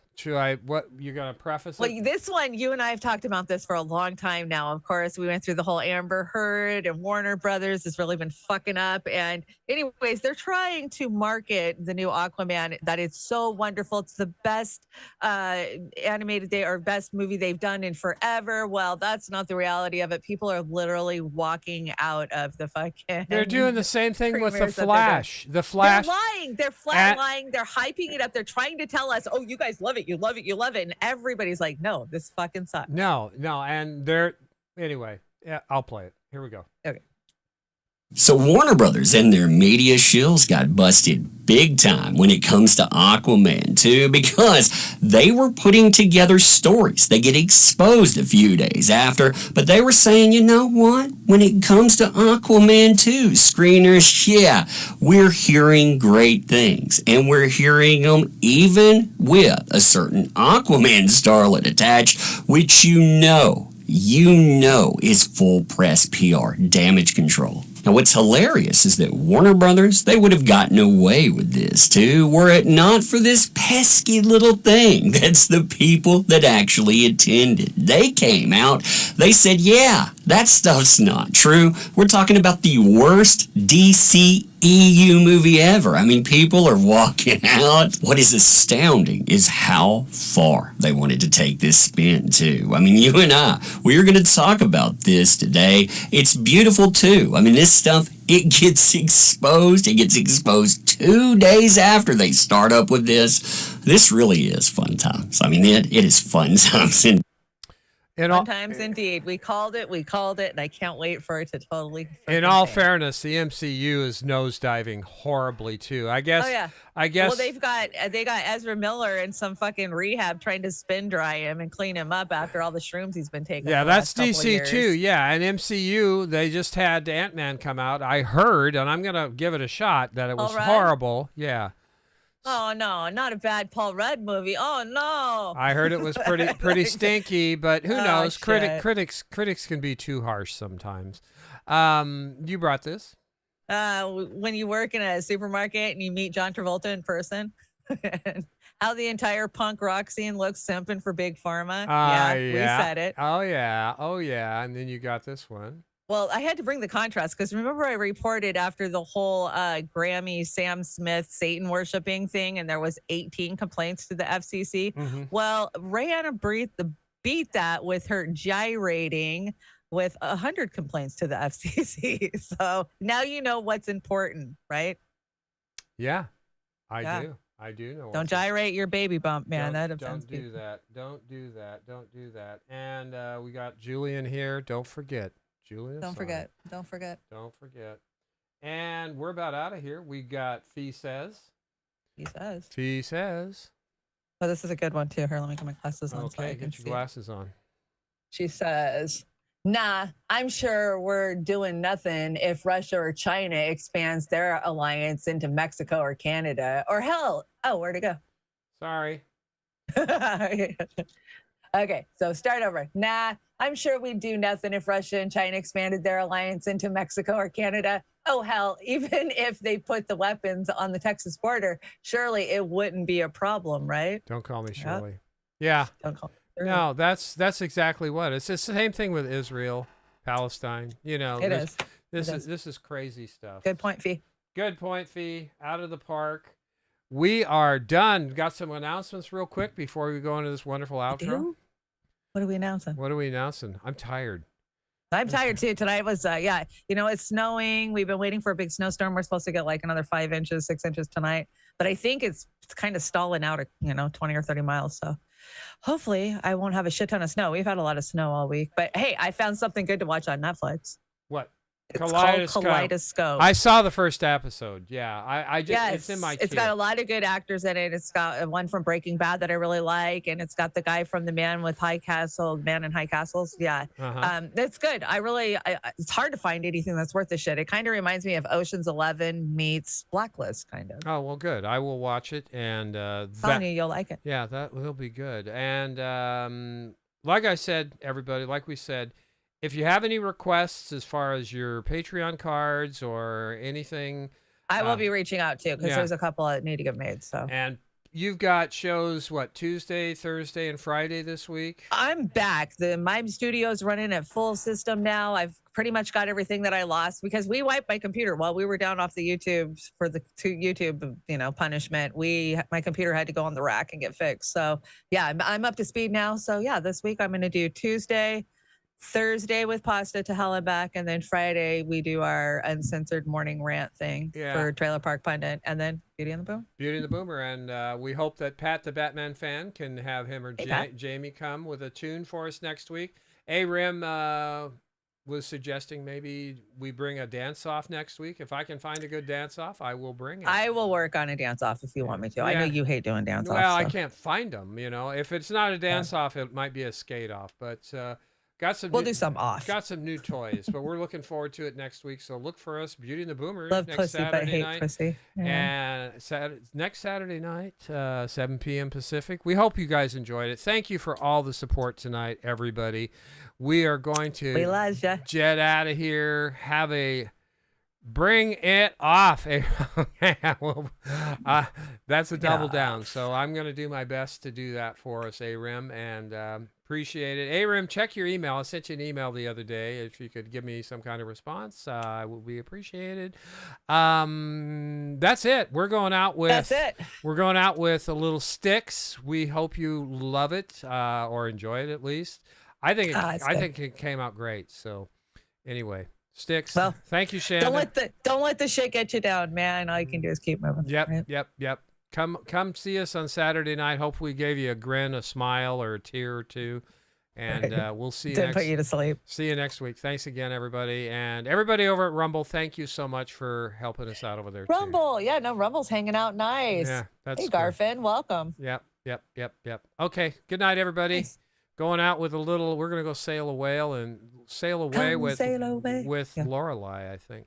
What you're gonna preface it? Well, this one, you and I have talked about this for a long time now. Of course, we went through the whole Amber Heard and Warner Brothers has really been fucking up. And anyways, they're trying to market the new Aquaman that it's so wonderful. It's the best animated day or best movie they've done in forever. Well, that's not the reality of it. People are literally walking out of the fucking. They're doing the same thing with the Flash. The Flash. They're lying. They're flat lying. They're hyping it up. They're trying to tell us, oh, you guys love it. You love it. You love it. And everybody's like, no, this fucking sucks. No. And anyway, I'll play it. Here we go. Okay. So Warner Brothers and their media shills got busted big time when it comes to Aquaman 2 because they were putting together stories. They get exposed a few days after, but they were saying, you know what? When it comes to Aquaman 2, screeners, we're hearing great things. And we're hearing them even with a certain Aquaman starlet attached, which you know is full press PR damage control. Now, what's hilarious is that Warner Brothers, they would have gotten away with this too, were it not for this pesky little thing. That's the people that actually attended. They came out, they said, yeah, that stuff's not true. We're talking about the worst DC EU movie ever. I mean, people are walking out. What is astounding is how far they wanted to take this spin, too. I mean, you and I, we're going to talk about this today. It's beautiful, too. I mean, this stuff, it gets exposed. It gets exposed 2 days after they start up with this. This really is fun times. I mean, it is fun times. Fun times indeed. We called it, and I can't wait for it to totally. In all fairness, the MCU is nosediving horribly too. I guess. Oh yeah. I guess. Well, they got Ezra Miller in some fucking rehab trying to spin dry him and clean him up after all the shrooms he's been taking. Yeah, that's DC too. Yeah, and MCU, they just had Ant-Man come out. I heard, and I'm gonna give it a shot, that it was horrible. Yeah. Oh no, not a bad Paul Rudd movie. Oh no. I heard it was pretty stinky, but who knows? Shit. Critics can be too harsh sometimes. You brought this. When you work in a supermarket and you meet John Travolta in person, how the entire punk rock scene looks simping for Big Pharma. We said it. Oh yeah, and then you got this one. Well, I had to bring the contrast because remember I reported after the whole Grammy Sam Smith Satan worshiping thing, and there was 18 complaints to the FCC. Mm-hmm. Well, Rihanna beat that with her gyrating with 100 complaints to the FCC. So now you know what's important, right? Yeah, I do. I do know. Don't gyrate your baby bump, man. Don't do that. Don't do that. And we got Julian here. Don't forget. Julian. Don't forget. Don't forget. And we're about out of here. We got Fee Says. Oh, this is a good one too. Here, let me get my glasses on. Okay, get your glasses on. She says, nah, I'm sure we're doing nothing if Russia or China expands their alliance into Mexico or Canada. Or hell, where'd it go? Sorry. Okay, so start over. Nah, I'm sure we'd do nothing if Russia and China expanded their alliance into Mexico or Canada. Oh, hell, even if they put the weapons on the Texas border, surely it wouldn't be a problem, right? Don't call me Shirley. Yeah. Don't call me Shirley. No, that's exactly what. It's the same thing with Israel, Palestine. You know, this is crazy stuff. Good point, Fee. Out of the park. We are done. Got some announcements real quick before we go into this wonderful outro. What are we announcing? I'm tired. I'm tired too. Tonight was, it's snowing. We've been waiting for a big snowstorm. We're supposed to get like another 5 inches, 6 inches tonight. But I think it's kind of stalling out at, 20 or 30 miles. So hopefully I won't have a shit ton of snow. We've had a lot of snow all week. But hey, I found something good to watch on Netflix. What? It's called Kaleidoscope. I saw the first episode. Yeah, I just it's in my queue. It's got a lot of good actors in it. It's got one from Breaking Bad that I really like, and it's got the guy from The Man in High Castles. Yeah, that's good. It's hard to find anything that's worth the shit. It kind of reminds me of Ocean's 11 meets Blacklist, kind of. Oh well, good. I will watch it, and telling you, you'll like it. Yeah, that will be good. And like I said, everybody, like we said. If you have any requests as far as your Patreon cards or anything, I will be reaching out too because there's a couple that need to get made. So and you've got shows Tuesday, Thursday, and Friday this week. I'm back. The Mime Studio's running at full system now. I've pretty much got everything that I lost because we wiped my computer while we were down off the YouTube for the YouTube punishment. My computer had to go on the rack and get fixed. So yeah, I'm up to speed now. So yeah, this week I'm going to do Tuesday. Thursday with Pasta to Hell and Back, and then Friday we do our uncensored morning rant thing for Trailer Park Pundit, and then Beauty and the Boomer. And we hope that Pat the Batman fan can have him or Jamie come with a tune for us next week. Rim was suggesting maybe we bring a dance-off next week. If I can find a good dance-off, I will bring it. I will work on a dance-off if you want me to. I know you hate doing dance-offs. Well, I can't find them, If it's not a dance-off, it might be a skate-off, but... we'll do some off. Got some new toys, but we're looking forward to it next week. So look for us, Beauty and the Boomer, next pussy, Saturday night. Pussy. Yeah. And next Saturday night, 7 p.m. Pacific. We hope you guys enjoyed it. Thank you for all the support tonight, everybody. We are going to jet out of here. Bring it off. That's a double down. So I'm going to do my best to do that for us, Rim, and Appreciate it. Aram, check your email. I sent you an email the other day. If you could give me some kind of response, I would be appreciated. That's it. We're going out with We're going out with a little Styx. We hope you love it or enjoy it at least. I think it came out great. So anyway, Styx. Well, thank you, Shanda. Don't let the shit get you down, man. All you can do is keep moving. Yep. Come see us on Saturday night. Hopefully we gave you a grin, a smile, or a tear or two. And we'll see you Didn't put you to sleep. See you next week. Thanks again, everybody. And everybody over at Rumble, thank you so much for helping us out over there. Rumble. Yeah, no, Rumble's hanging out nice. Yeah, that's Hey, Garfin, welcome. Yep. Okay, good night, everybody. Nice. Going out with we're going to go sail a whale and sail away with Lorelei, I think.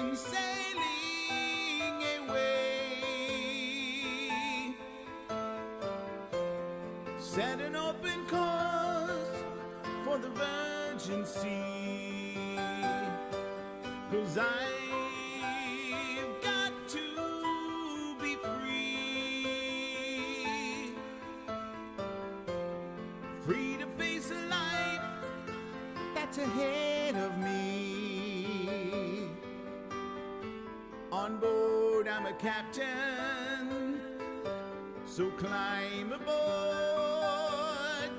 I'm sailing away, set an open course for the virgin sea, 'cause I've got to be free, free to face a life that's ahead of me. On board, I'm a captain, so climb aboard.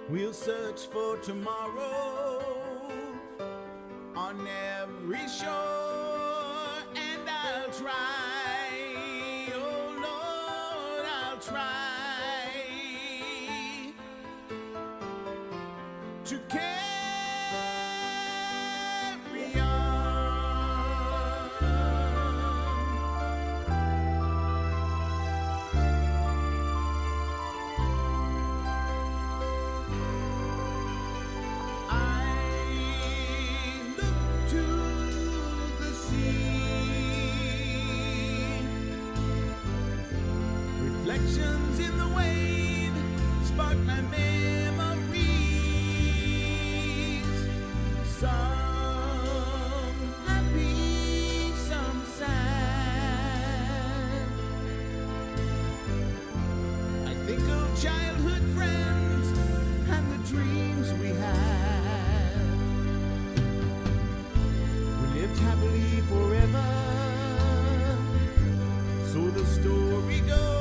We'll search for tomorrow on every shore, and I'll try, oh Lord, I'll try to carry reflections in the wave spark my memories. Some happy, some sad. I think of childhood friends and the dreams we had. We lived happily forever, so the story goes.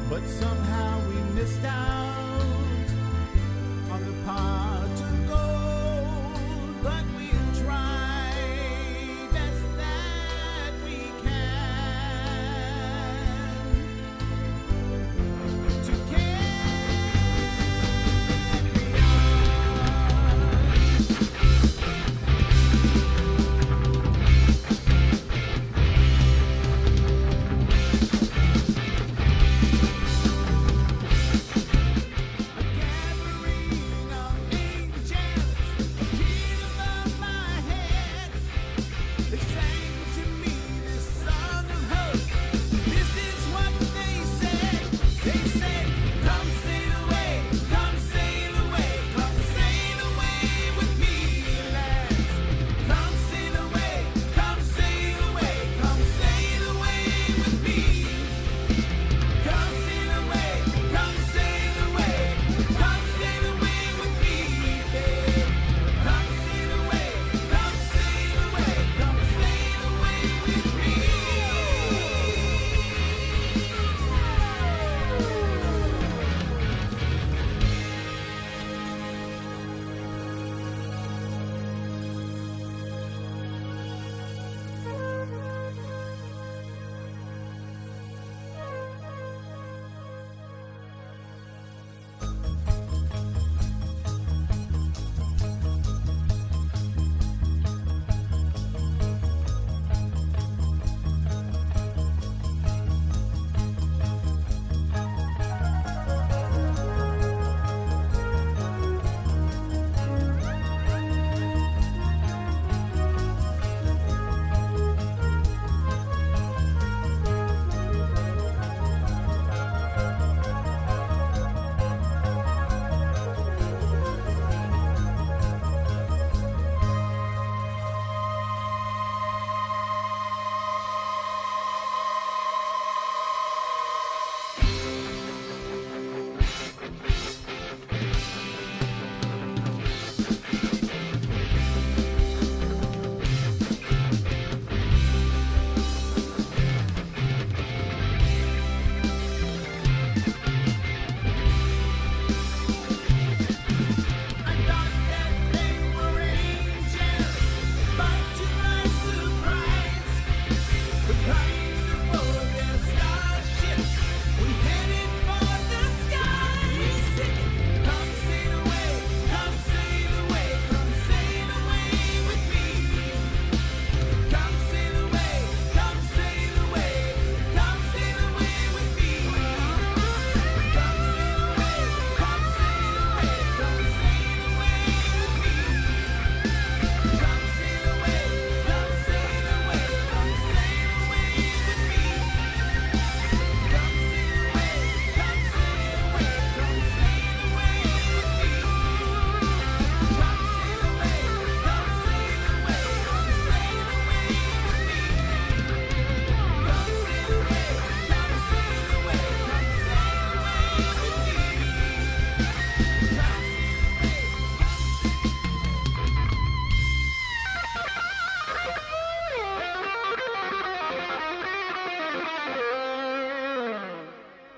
But somehow we missed out on the pot of gold. But we'll try best that we can to gathering of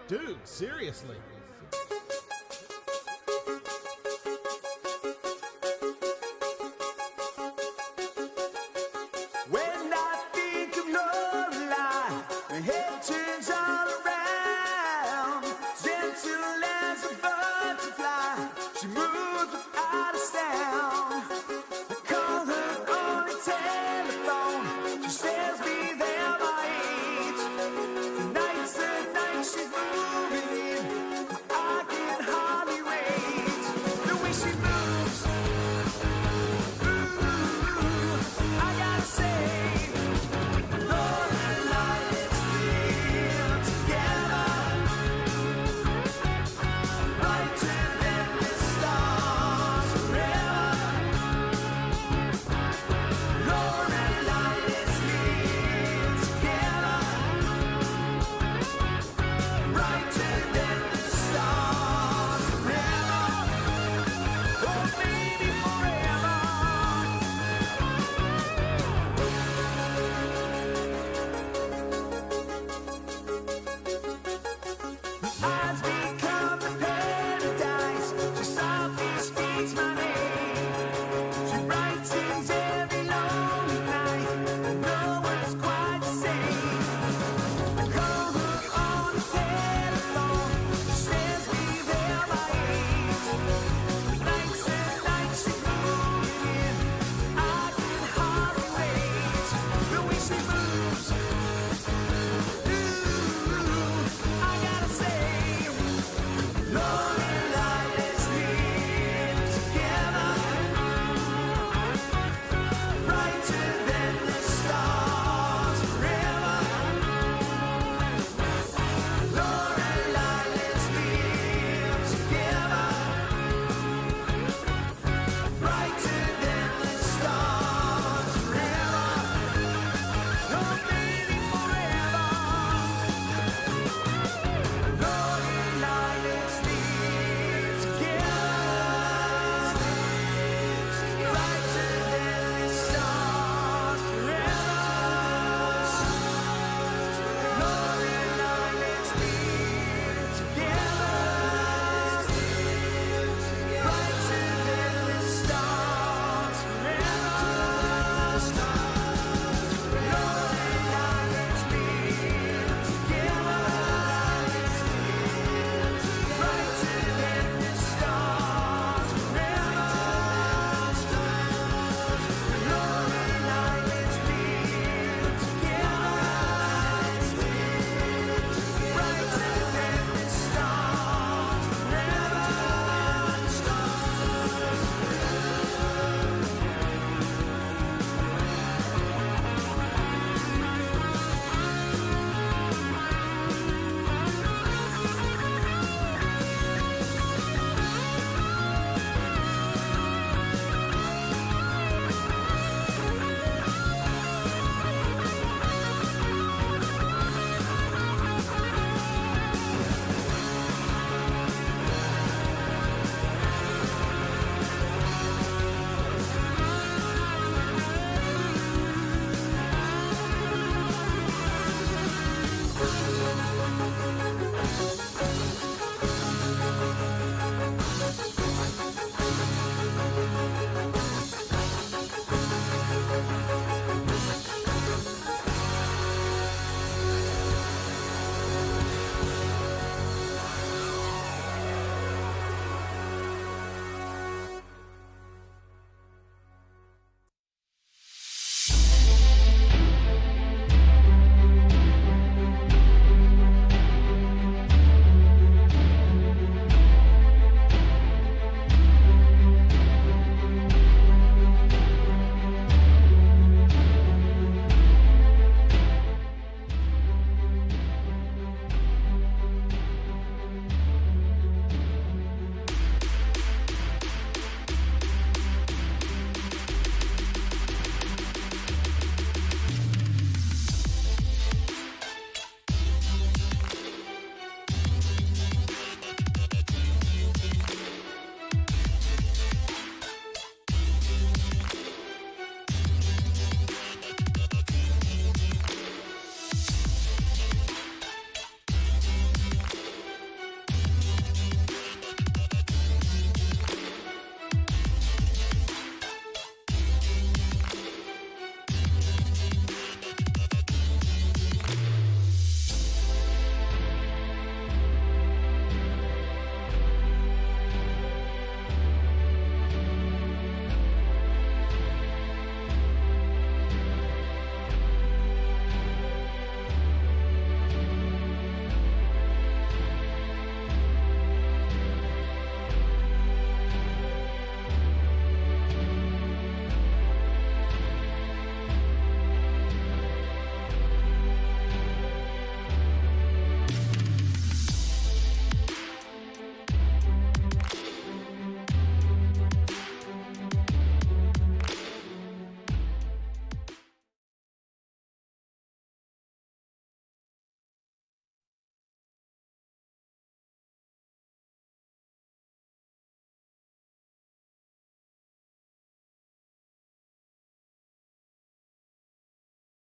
Dude, seriously.